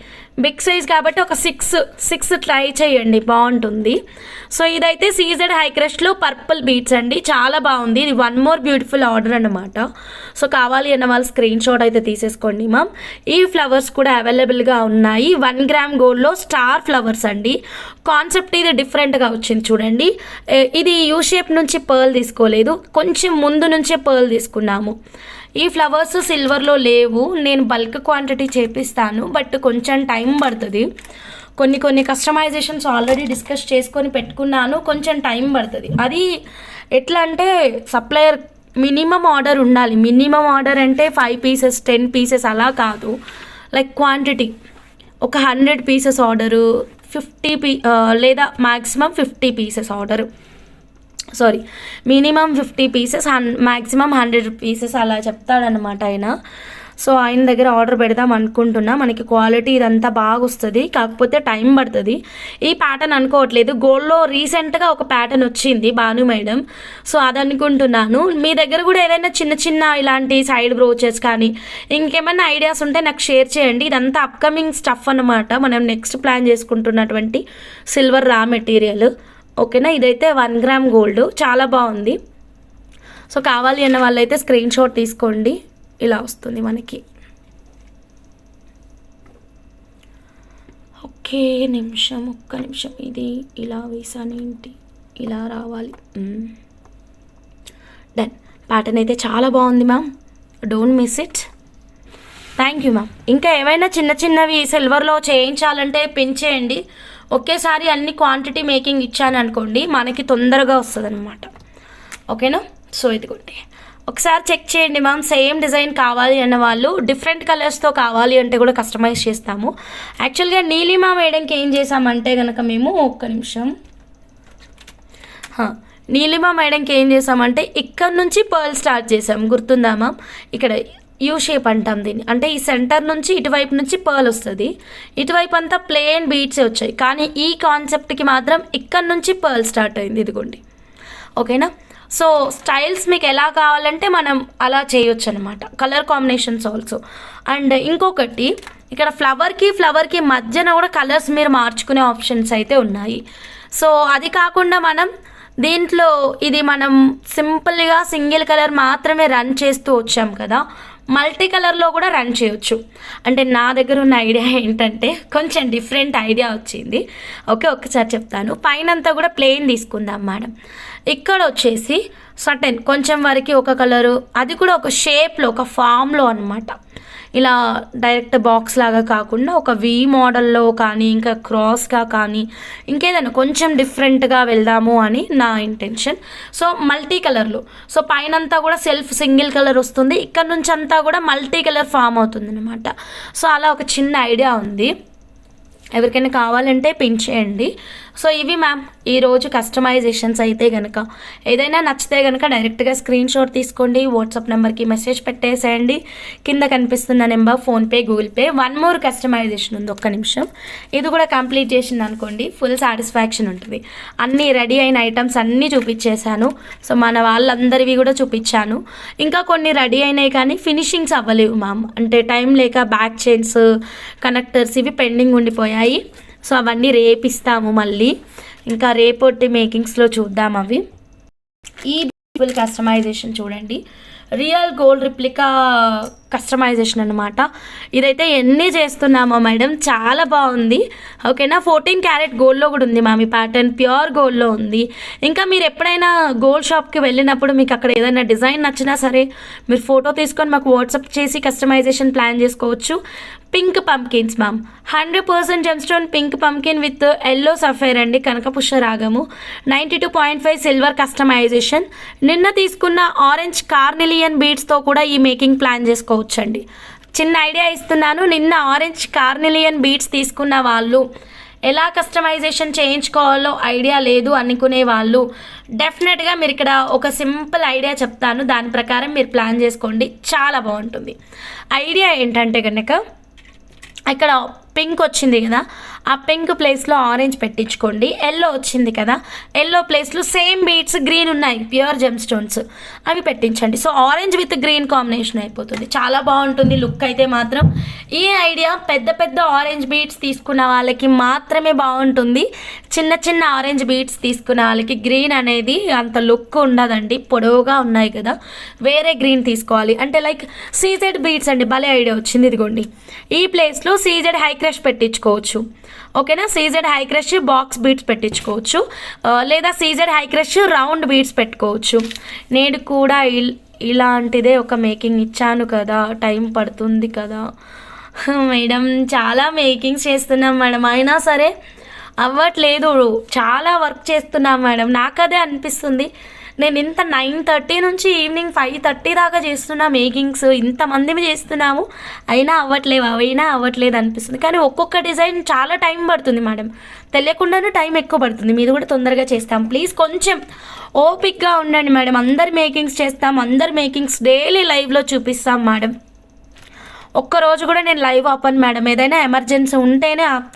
బిగ్ సైజ్ కాబట్టి ఒక 6 ట్రై చేయండి, బాగుంటుంది. సో ఇదైతే సీజెడ్ హై క్రష్లో పర్పుల్ బీట్స్ అండి, చాలా బాగుంది. ఇది వన్ మోర్ బ్యూటిఫుల్ ఆర్డర్ అన్నమాట. సో కావాలి అన్న వాళ్ళు స్క్రీన్ షాట్ అయితే తీసేసుకోండి మ్యామ్. ఈ ఫ్లవర్స్ కూడా అవైలబుల్గా ఉన్నాయి, 1 గ్రామ్ గోల్డ్లో స్టార్ ఫ్లవర్స్ అండి. కాన్సెప్ట్ ఇది డిఫరెంట్గా వచ్చింది చూడండి, ఇది యూ షేప్ నుంచి పర్ల్ తీసుకోలేదు, కొంచెం ముందు నుంచే పర్ల్ తీసుకున్నాము. ఈ ఫ్లవర్స్ సిల్వర్లో లేవు, నేను బల్క్ క్వాంటిటీ చేపిస్తాను, బట్ కొంచెం టైం పడుతుంది. కొన్ని కస్టమైజేషన్స్ ఆల్రెడీ డిస్కస్ చేసుకొని పెట్టుకున్నాను, కొంచెం టైం పడుతుంది. అది ఎట్లా అంటే సప్లయర్ మినిమం ఆర్డర్ ఉండాలి, మినిమం ఆర్డర్ అంటే 5 పీసెస్ 10 పీసెస్ అలా కాదు, లైక్ క్వాంటిటీ ఒక 100 పీసెస్ ఆర్డరు, 50 లేదా maximum 50 pieces order, sorry minimum 50 pieces, maximum 100 pieces అలా చెప్తాడనమాట ఆయన. సో ఆయన దగ్గర ఆర్డర్ పెడదాం అనుకుంటున్నా, మనకి క్వాలిటీ ఇదంతా బాగా వస్తుంది, కాకపోతే టైం పడుతుంది. ఈ ప్యాటర్న్ అనుకోవట్లేదు, గోల్డ్లో రీసెంట్గా ఒక ప్యాటర్న్ వచ్చింది భాను మేడం, సో అది అనుకుంటున్నాను. మీ దగ్గర కూడా ఏదైనా చిన్న ఇలాంటి సైడ్ బ్రోచెస్ కానీ ఇంకేమైనా ఐడియాస్ ఉంటే నాకు షేర్ చేయండి. ఇదంతా అప్కమింగ్ స్టఫ్ అన్నమాట, మనం నెక్స్ట్ ప్లాన్ చేసుకుంటున్నటువంటి సిల్వర్ రా మెటీరియల్, ఓకేనా. ఇదైతే 1 గ్రామ్ గోల్డ్, చాలా బాగుంది. సో కావాలి అన్న వాళ్ళైతే స్క్రీన్ షాట్ తీసుకోండి, ఇలా వస్తుంది మనకి. ఒక్క నిమిషం, ఇది ఇలా వేసాను ఏంటి, ఇలా రావాలి, డన్. ప్యాటర్న్ అయితే చాలా బాగుంది ma'am, don't miss it. Thank you ma'am. ఇంకా ఏమైనా చిన్నవి సిల్వర్లో చేయించాలంటే పిన్ చేయండి, ఒకేసారి అన్ని క్వాంటిటీ మేకింగ్ ఇచ్చాను అనుకోండి మనకి తొందరగా వస్తుంది అనమాట, ఓకేనా. సో ఇదిగోండి ఒకసారి చెక్ చేయండి మ్యామ్. సేమ్ డిజైన్ కావాలి అన్న వాళ్ళు డిఫరెంట్ కలర్స్తో కావాలి అంటే కూడా కస్టమైజ్ చేస్తాము. యాక్చువల్గా నీలిమా మేడంకి ఏం చేసామంటే కనుక మేము నీలిమా మేడంకి ఏం చేసామంటే ఇక్కడ నుంచి పర్ల్ స్టార్ట్ చేసాం, గుర్తుందా మ్యామ్. ఇక్కడ యూ షేప్ అంటాం దీన్ని. అంటే ఈ సెంటర్ నుంచి ఇటువైపు నుంచి పర్ల్ వస్తుంది, ఇటువైపు అంతా ప్లెయిన్ బీట్సే వచ్చాయి. కానీ ఈ కాన్సెప్ట్కి మాత్రం ఇక్కడ నుంచి పర్ల్ స్టార్ట్ అయింది, ఇదిగోండి. ఓకేనా? సో స్టైల్స్ మీకు ఎలా కావాలంటే మనం అలా చేయొచ్చు అనమాట, కలర్ కాంబినేషన్స్ ఆల్సో. అండ్ ఇంకొకటి, ఇక్కడ ఫ్లవర్కి మధ్యన కూడా కలర్స్ మీరు మార్చుకునే ఆప్షన్స్ అయితే ఉన్నాయి. సో అది కాకుండా మనం దీంట్లో ఇది మనం సింపుల్గా సింగిల్ కలర్ మాత్రమే రన్ చేస్తూ వచ్చాం కదా, మల్టీ కలర్లో కూడా రన్ చేయొచ్చు. అంటే నా దగ్గర ఉన్న ఐడియా ఏంటంటే కొంచెం డిఫరెంట్ ఐడియా వచ్చింది. ఓకే, ఒక్కసారి చెప్తాను. పైనంతా కూడా ప్లెయిన్ తీసుకుందాం మేడం. ఇక్కడ వచ్చేసి సటన్ కొంచెం వరకు ఒక కలరు, అది కూడా ఒక షేప్లో, ఒక ఫామ్లో అనమాట. ఇలా డైరెక్ట్ బాక్స్ లాగా కాకుండా ఒక వి మోడల్లో కానీ, ఇంకా క్రాస్గా కానీ, ఇంకేదైనా కొంచెం డిఫరెంట్గా వెళ్దాము అని నా ఇంటెన్షన్. సో మల్టీ కలర్లో, సో పైనంతా కూడా సెల్ఫ్ సింగిల్ కలర్ వస్తుంది, ఇక్కడ నుంచి అంతా కూడా మల్టీ కలర్ ఫామ్ అవుతుంది అనమాట. సో అలా ఒక చిన్న ఐడియా ఉంది, ఎవరికైనా కావాలంటే పిన్ చేయండి. సో ఇవి మ్యామ్ ఈరోజు కస్టమైజేషన్స్ అయితే కనుక ఏదైనా నచ్చితే కనుక డైరెక్ట్గా స్క్రీన్ షాట్ తీసుకోండి, వాట్సాప్ నెంబర్కి మెసేజ్ పెట్టేసేయండి. కింద కనిపిస్తున్న number PhonePe, Google Pay. One more customization ఉంది, ఒక్క నిమిషం. ఇది కూడా కంప్లీట్ చేసింది అనుకోండి, ఫుల్ సాటిస్ఫాక్షన్ ఉంటుంది. అన్నీ రెడీ అయిన ఐటమ్స్ అన్నీ చూపించేశాను. సో మన వాళ్ళందరివి కూడా చూపించాను. ఇంకా కొన్ని రెడీ అయినాయి కానీ ఫినిషింగ్స్ అవ్వలేవు మ్యామ్, అంటే టైం లేక బ్యాక్ చైన్స్, కనెక్టర్స్ ఇవి పెండింగ్ ఉండిపోయాయి. సో అవన్నీ రేపిస్తాము మళ్ళీ, ఇంకా రేపొట్టి మేకింగ్స్లో చూద్దాం అవి. ఈ బ్యూటిఫుల్ కస్టమైజేషన్ చూడండి, రియల్ గోల్డ్ రిప్లికా కస్టమైజేషన్ అనమాట. ఇదైతే ఎన్ని చేస్తున్నామో మేడం, చాలా బాగుంది. ఓకేనా? 14 క్యారెట్ గోల్డ్లో కూడా ఉంది మ్యామ్, ఈ ప్యాటర్న్ ప్యూర్ గోల్డ్లో ఉంది. ఇంకా మీరు ఎప్పుడైనా గోల్డ్ షాప్కి వెళ్ళినప్పుడు మీకు అక్కడ ఏదైనా డిజైన్ నచ్చినా సరే మీరు ఫోటో తీసుకొని మాకు వాట్సాప్ చేసి కస్టమైజేషన్ ప్లాన్ చేసుకోవచ్చు. Pink pumpkins ma'am, 100% gemstone pink pumpkin with yellow sapphire అండి, కనకపుష్ప రాగము. 92.5 సిల్వర్ కస్టమైజేషన్. నిన్న తీసుకున్న ఆరెంజ్ కార్నిలియన్ బీడ్స్తో కూడా ఈ మేకింగ్ ప్లాన్ చేసుకోవచ్చండి. చిన్న ఐడియా ఇస్తున్నాను, నిన్న ఆరెంజ్ కార్నిలియన్ బీడ్స్ తీసుకున్న వాళ్ళు ఎలా కస్టమైజేషన్ చేయించుకోవాలో ఐడియా లేదు అనుకునే వాళ్ళు డెఫినెట్గా మీరు ఇక్కడ ఒక సింపుల్ ఐడియా చెప్తాను, దాని ప్రకారం మీరు ప్లాన్ చేసుకోండి, చాలా బాగుంటుంది. ఐడియా ఏంటంటే కనుక ఇక్కడ పింక్ వచ్చింది కదా, ఆ పింక్ ప్లేస్లో ఆరెంజ్ పెట్టించుకోండి. ఎల్లో వచ్చింది కదా, ఎల్లో ప్లేస్లో సేమ్ బీడ్స్ గ్రీన్ ఉన్నాయి, ప్యూర్ జెమ్ స్టోన్స్, అవి పెట్టించండి. So orange with green combination అయిపోతుంది, చాలా బాగుంటుంది లుక్ అయితే మాత్రం. ఈ ఐడియా పెద్ద పెద్ద ఆరెంజ్ బీడ్స్ తీసుకున్న వాళ్ళకి మాత్రమే బాగుంటుంది. చిన్న చిన్న ఆరెంజ్ బీడ్స్ తీసుకున్న వాళ్ళకి గ్రీన్ అనేది అంత లుక్ ఉండదండి, పొడవుగా ఉన్నాయి కదా, వేరే గ్రీన్ తీసుకోవాలి. అంటే లైక్ సీజెడ్ బీడ్స్ అండి, భలే ఐడియా వచ్చింది. ఇదిగోండి ఈ ప్లేస్లో సీజెడ్ హై క్రష్ పెట్టించుకోవచ్చు. ఓకేనా? CZ high crush box beads పెట్టించుకోవచ్చు, లేదా CZ high crush round beads పెట్టుకోవచ్చు. నేను కూడా ఇలాంటిదే ఒక మేకింగ్ ఇచ్చాను కదా, టైం పడుతుంది కదా మేడం, చాలా మేకింగ్స్ చేస్తున్నాం మేడం, అయినా సరే అవ్వట్లేదు, చాలా వర్క్ చేస్తున్నాం మేడం. నాకు అదే అనిపిస్తుంది, నేను ఇంత 9:30 నుంచి ఈవినింగ్ 5:30 దాకా చేస్తున్నా మేకింగ్స్, ఇంతమంది చేస్తున్నాము, అయినా అవ్వట్లేదు అనిపిస్తుంది. కానీ ఒక్కొక్క డిజైన్ చాలా టైం పడుతుంది మేడం, తెలియకుండానే టైం ఎక్కువ పడుతుంది. మీరు కూడా తొందరగా చేస్తాం, ప్లీజ్ కొంచెం ఓపిక్గా ఉండండి మేడం. అందరు మేకింగ్స్ చేస్తాం, అందరు మేకింగ్స్ డైలీ లైవ్లో చూపిస్తాం మేడం. ఒక్కరోజు కూడా నేను లైవ్ ఆపను మేడం, ఏదైనా ఎమర్జెన్సీ ఉంటేనే ఆపుతాను.